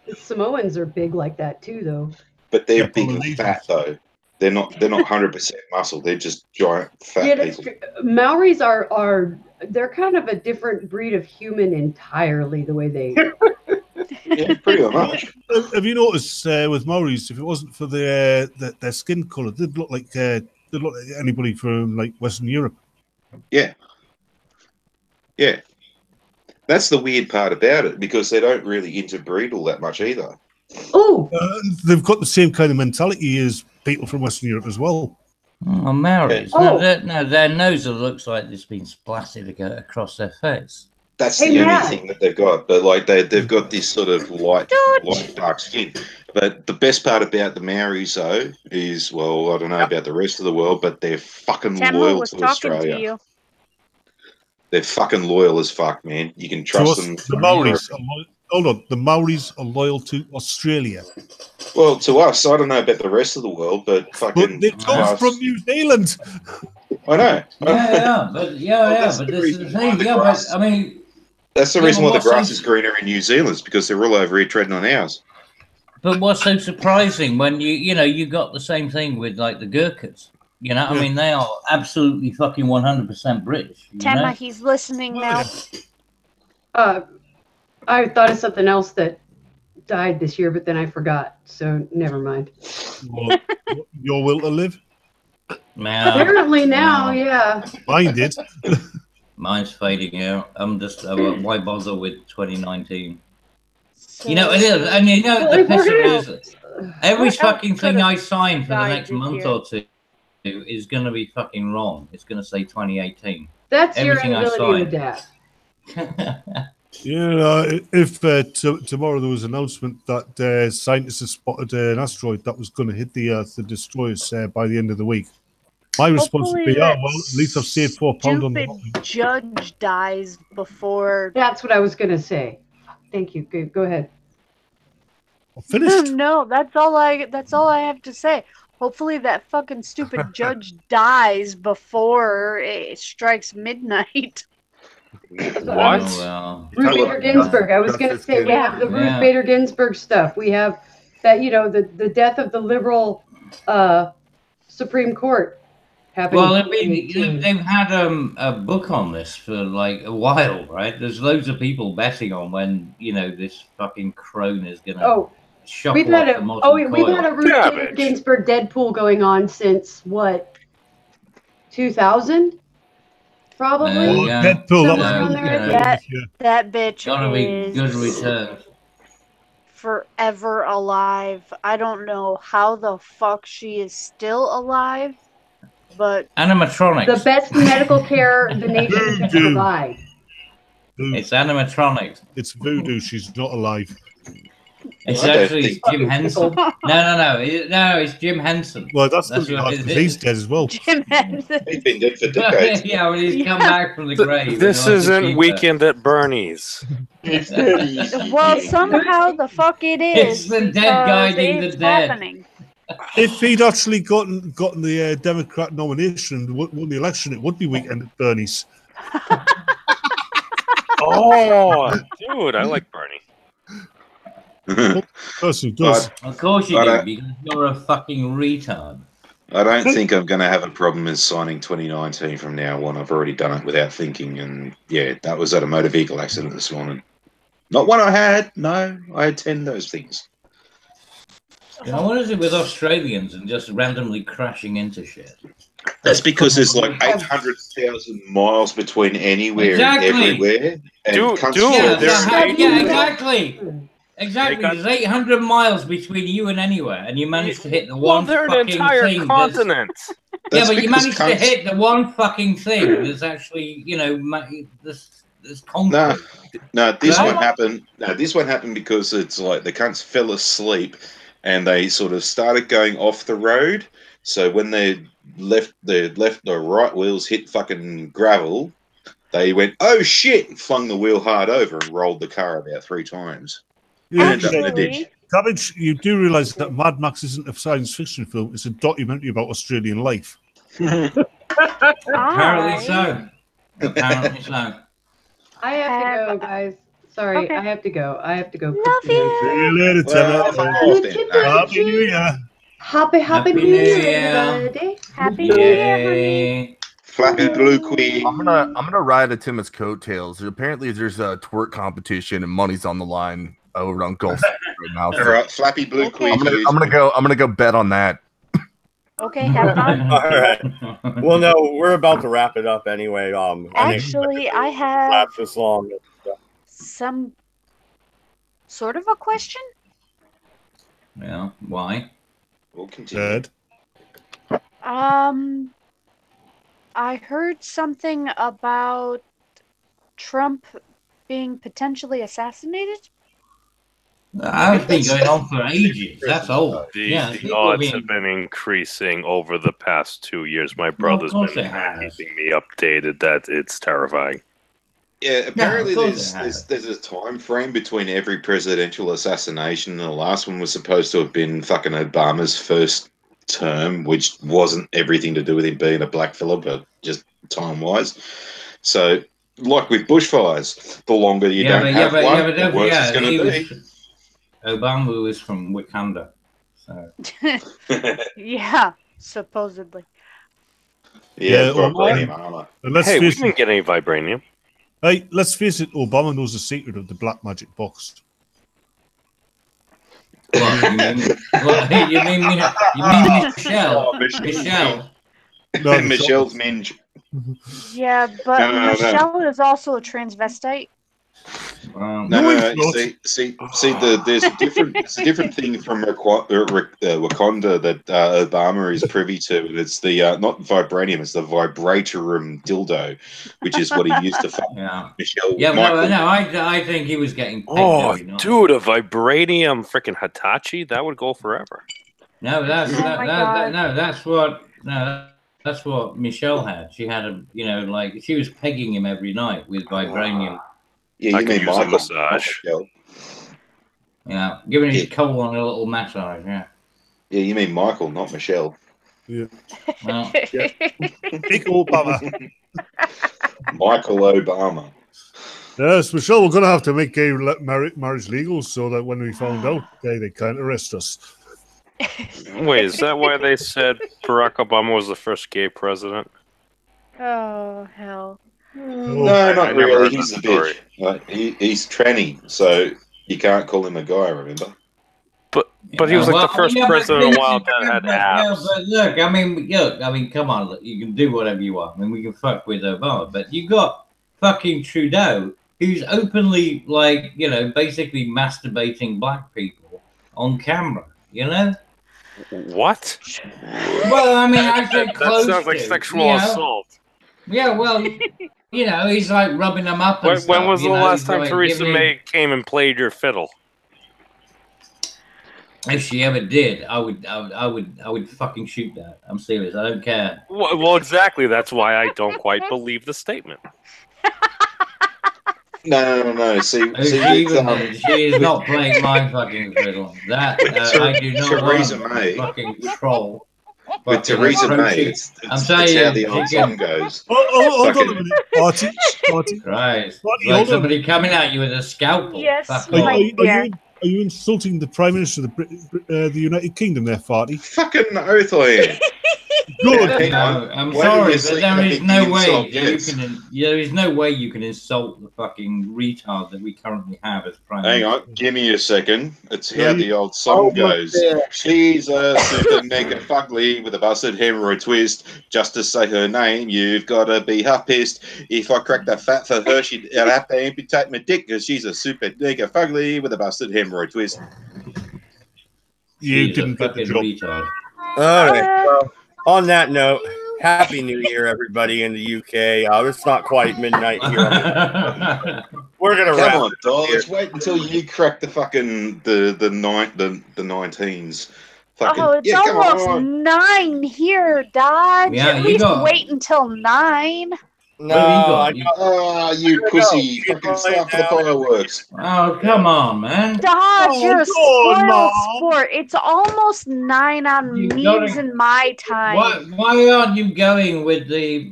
Speaker 4: The Samoans are big like that too, though.
Speaker 7: But they're big and fat, though. They're not 100% muscle. They're just giant fat people.
Speaker 4: Maoris they're kind of a different breed of human entirely. The way they.
Speaker 7: Yeah, pretty much.
Speaker 10: Have you noticed with Maoris, if it wasn't for their skin color, they'd look like anybody from like Western Europe.
Speaker 7: Yeah. That's the weird part about it, because they don't really interbreed all that much either.
Speaker 4: Oh,
Speaker 10: they've got the same kind of mentality as people from Western Europe as well.
Speaker 9: Oh, Maoris.
Speaker 4: Yeah.
Speaker 9: No, their nose looks like it's been splattered across their face.
Speaker 7: That's the only thing that they've got. But like they've got this sort of light dark skin. But the best part about the Maoris, though, is, well, I don't know about the rest of the world, but they're fucking loyal to Australia. They're fucking loyal as fuck, man. You can trust them.
Speaker 10: The Maoris the Maoris are loyal to Australia.
Speaker 7: Well, to us, I don't know about the rest of the world, but fucking.
Speaker 10: But they come from New Zealand.
Speaker 7: I know.
Speaker 9: But this is the thing. But I mean,
Speaker 7: that's the reason why the grass is greener in New Zealand, is because they're all over here treading on ours.
Speaker 9: But what's so surprising when you got the same thing with like the Gurkhas? I mean, they are absolutely fucking 100% British.
Speaker 11: Tema, he's listening now.
Speaker 4: I thought of something else that died this year, but then I forgot. So never mind.
Speaker 10: Well, your will to live?
Speaker 4: Apparently now, yeah.
Speaker 10: Mine did.
Speaker 9: Mine's fading out. I'm just why bother with 2019?
Speaker 11: So,
Speaker 9: It is, and the pisser is every fucking thing I sign for the next month or two is going to be fucking wrong. It's going to say 2018.
Speaker 4: That's
Speaker 9: everything
Speaker 4: your ability to adapt.
Speaker 10: If tomorrow there was an announcement that scientists have spotted an asteroid that was going to hit the Earth and destroy us by the end of the week, my response would be, at least I've saved £4 on the
Speaker 11: stupid judge dies before.
Speaker 4: That's what I was going to say. Thank you. Go ahead.
Speaker 10: I'm finished.
Speaker 11: No, that's all I have to say. Hopefully that fucking stupid judge dies before it strikes midnight.
Speaker 5: What?
Speaker 4: Ruth Bader Ginsburg. I was going to say we have the Ruth Bader Ginsburg stuff. We have that, the death of the liberal Supreme Court happening.
Speaker 9: Well, I mean, they've had a book on this for like a while, right? There's loads of people betting on when this fucking crone is going to shuffle
Speaker 4: we've had
Speaker 9: up the modern
Speaker 4: we've had a Ruth Bader Ginsburg Deadpool going on since what, 2000? Probably.
Speaker 10: Deadpool.
Speaker 11: That bitch
Speaker 9: Gotta be
Speaker 11: is
Speaker 9: good return.
Speaker 11: Forever alive. I don't know how the fuck she is still alive, but
Speaker 9: animatronics.
Speaker 4: The best medical care the nation can provide.
Speaker 9: It's animatronics.
Speaker 10: It's voodoo. She's not alive.
Speaker 9: It's actually Jim Henson. No, it's Jim Henson.
Speaker 10: Well, that's he's dead as well.
Speaker 11: Jim Henson.
Speaker 7: He's been dead for decades.
Speaker 9: Yeah, when he's come back from the grave.
Speaker 5: This isn't Weekend at Bernie's.
Speaker 11: Well, somehow the fuck it is.
Speaker 9: It's the dead guiding the dead.
Speaker 11: Happening.
Speaker 10: If he'd actually gotten the Democrat nomination and won the election, it would be Weekend at Bernie's.
Speaker 5: Oh, dude, I like Bernie.
Speaker 10: Person does.
Speaker 9: Of course you do, because you're a fucking retard.
Speaker 7: I don't think I'm going to have a problem in signing 2019 from now on. I've already done it without thinking, and that was at a motor vehicle accident this morning. Not one I had. No, I had 10 of those things.
Speaker 9: What is it with Australians and just randomly crashing into shit?
Speaker 7: That's because there's like 800,000 miles between anywhere and everywhere. And
Speaker 9: Exactly. There's 800 miles between you and anywhere, and you managed to hit the one
Speaker 5: they're
Speaker 9: fucking
Speaker 5: an entire
Speaker 9: thing.
Speaker 5: continent.
Speaker 9: Yeah, but you managed to hit the one fucking thing that's actually, this concrete.
Speaker 7: No, this won't happen. No, this won't happen because it's like the cunts fell asleep and they sort of started going off the road. So when they left the right wheels hit fucking gravel, they went, oh shit, flung the wheel hard over and rolled the car about 3 times.
Speaker 11: Actually,
Speaker 10: Cabbage, you do realise that Mad Max isn't a science fiction film; it's a documentary about Australian life.
Speaker 9: Apparently so. Apparently so.
Speaker 4: I have to go, guys. Sorry,
Speaker 11: Okay.
Speaker 4: I have to go.
Speaker 11: Love you.
Speaker 10: See you later, Taylor. Happy New Year.
Speaker 4: Happy New Year, everybody.
Speaker 11: Happy New Year, honey.
Speaker 7: Flappy Blue Queen.
Speaker 8: I'm gonna ride a Timmons coattails. Apparently, there's a twerk competition and money's on the line over on Gulf right now.
Speaker 7: All right, Flappy Blue Queen.
Speaker 8: I'm gonna go bet on that.
Speaker 11: Okay, have fun.
Speaker 2: All right. Well, no, we're about to wrap it up anyway.
Speaker 11: Actually, I have
Speaker 2: last this long.
Speaker 11: some sort of a question.
Speaker 9: Yeah. Why?
Speaker 7: We'll continue.
Speaker 11: I heard something about Trump being potentially assassinated.
Speaker 9: I've been going on for ages. That's old.
Speaker 5: The odds have been increasing over the past 2 years. My brother's been keeping me updated. That it's terrifying.
Speaker 7: Yeah, apparently there's a time frame between every presidential assassination. And the last one was supposed to have been fucking Obama's first term, which wasn't everything to do with him being a black fella, but just time-wise. So, like with bushfires, the longer you don't have one, the worse it's going to be.
Speaker 6: Obama was from Wakanda. So.
Speaker 11: Yeah, supposedly.
Speaker 7: Yeah, vibranium armor.
Speaker 5: Hey, we didn't get any vibranium.
Speaker 10: Hey, let's face it, Obama knows the secret of the black magic box.
Speaker 6: What, you mean Michelle?
Speaker 7: Oh,
Speaker 6: Michelle.
Speaker 10: No,
Speaker 7: Michelle's minge.
Speaker 11: Yeah, but
Speaker 7: No.
Speaker 11: Michelle is also a transvestite.
Speaker 7: No. See. There's a different thing from Wakanda that Obama is privy to. It's the not vibranium, it's the vibratorum dildo, which is what he used to fuck Michelle.
Speaker 6: Yeah, no, I think he was getting.
Speaker 5: Oh, dude, a vibranium freaking Hitachi, that would go forever.
Speaker 6: No, that's what Michelle had. She had like she was pegging him every night with vibranium.
Speaker 7: Yeah, you mean Michael?
Speaker 5: Massage.
Speaker 6: Yeah, giving his colon a little massage. Yeah.
Speaker 7: Yeah, you mean Michael, not Michelle.
Speaker 10: Yeah.
Speaker 6: Well,
Speaker 10: Big Obama.
Speaker 7: Michael Obama.
Speaker 10: Yes, Michelle, we're going to have to make gay marriage legal so that when we found out, they can't arrest us.
Speaker 5: Wait, is that why they said Barack Obama was the first gay president?
Speaker 11: Oh, hell.
Speaker 7: No, not really. He's a bitch. He's tranny, so you can't call him a guy, remember?
Speaker 5: But he was like the first president in a while that had abs.
Speaker 6: But look, I mean, come on, look, you can do whatever you want. I mean, we can fuck with Obama, but you got fucking Trudeau, who's openly, like, basically masturbating black people on camera,
Speaker 5: What?
Speaker 6: Well, I mean, I said close.
Speaker 5: That sounds like sexual assault.
Speaker 6: Yeah, well, he's like rubbing them up. And
Speaker 5: when was the last time Theresa May came and played your fiddle?
Speaker 6: If she ever did, I would fucking shoot that. I'm serious. I don't care.
Speaker 5: Well, exactly. That's why I don't quite believe the statement.
Speaker 7: No. See,
Speaker 6: she is not playing my fucking fiddle. That I do not
Speaker 7: Theresa
Speaker 6: want
Speaker 7: May.
Speaker 6: Fucking troll.
Speaker 7: With Theresa May, it's how the old song goes.
Speaker 10: Hold on a minute, Marty.
Speaker 6: Right. Like somebody coming at you with a scalpel.
Speaker 11: Yes,
Speaker 10: Are you insulting the Prime Minister of the United Kingdom there, Farty?
Speaker 7: Fucking oath I am.
Speaker 10: Good.
Speaker 6: No, I'm sorry, but there is no way there is no way you can insult the fucking retard that we currently have as Prime Minister.
Speaker 7: Hang on, give me a second. It's how the old song goes. She's a super mega fugly with a busted hemorrhoid twist. Just to say her name, you've got to be half pissed. If I cracked the fat for her, she'd have to amputate my dick because she's a super mega fugly with a busted hemorrhoid twist.
Speaker 10: You didn't get the job.
Speaker 6: Retard.
Speaker 2: All right. Well, on that note, Happy New Year, everybody in the UK. It's not quite midnight here. We're gonna wrap.
Speaker 7: Come on, doll. Let's wait until you crack the fucking the 19s. Fucking,
Speaker 11: it's almost 9 here, Dodge.
Speaker 6: Yeah,
Speaker 11: At least wait until 9.
Speaker 2: No,
Speaker 7: you pussy! Fucking start for the fireworks.
Speaker 6: Oh, come on, man!
Speaker 11: Dodge, you're a spoiled sport. It's almost 9 on me's and my time.
Speaker 6: Why aren't you going with the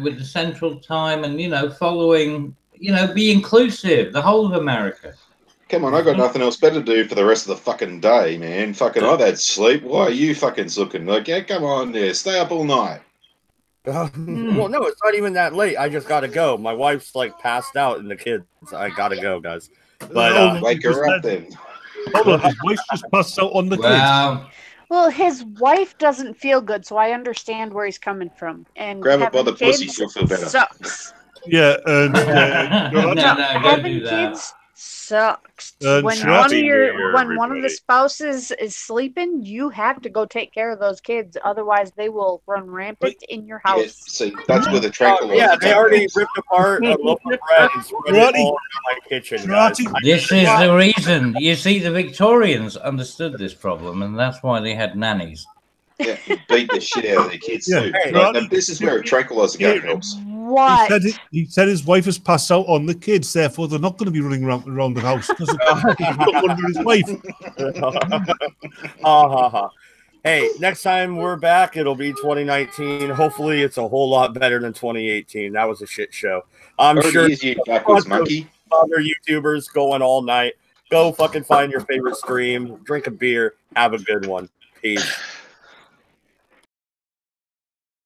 Speaker 6: with the Central Time and following be inclusive, the whole of America?
Speaker 7: Come on, I got nothing else better to do for the rest of the fucking day, man. Fucking, I've had sleep. Why are you fucking looking? Like, yeah, come on, there, stay up all night.
Speaker 2: Well, no, it's not even that late. I just gotta go. My wife's like passed out and the kids. I gotta go, guys. But
Speaker 7: wake her up then.
Speaker 10: Hold on, his wife just passed out on the kids.
Speaker 11: Well, his wife doesn't feel good, so I understand where he's coming from. And
Speaker 7: grab her by the pussy, she'll feel better.
Speaker 11: Sucks.
Speaker 10: Yeah, and
Speaker 11: having kids sucks. When one of the spouses is sleeping, you have to go take care of those kids. Otherwise, they will run rampant in your house.
Speaker 7: Yeah, see, that's where the tranquilizer.
Speaker 2: Yeah, they already ripped apart a loaf of bread and spread it all in my kitchen. Guys.
Speaker 6: This is the reason. You see, the Victorians understood this problem, and that's why they had nannies.
Speaker 7: Yeah, beat the shit out of their kids too. Right? This is where a tranquilizer gun helps.
Speaker 11: What?
Speaker 10: He said his wife has passed out on the kids, therefore they're not going to be running around the house because under his wife.
Speaker 2: Hey, next time we're back, it'll be 2019. Hopefully, it's a whole lot better than 2018. That was a shit show. I'm sure
Speaker 7: you backwards monkey.
Speaker 2: Other YouTubers going all night. Go fucking find your favorite stream, drink a beer, have a good one. Peace.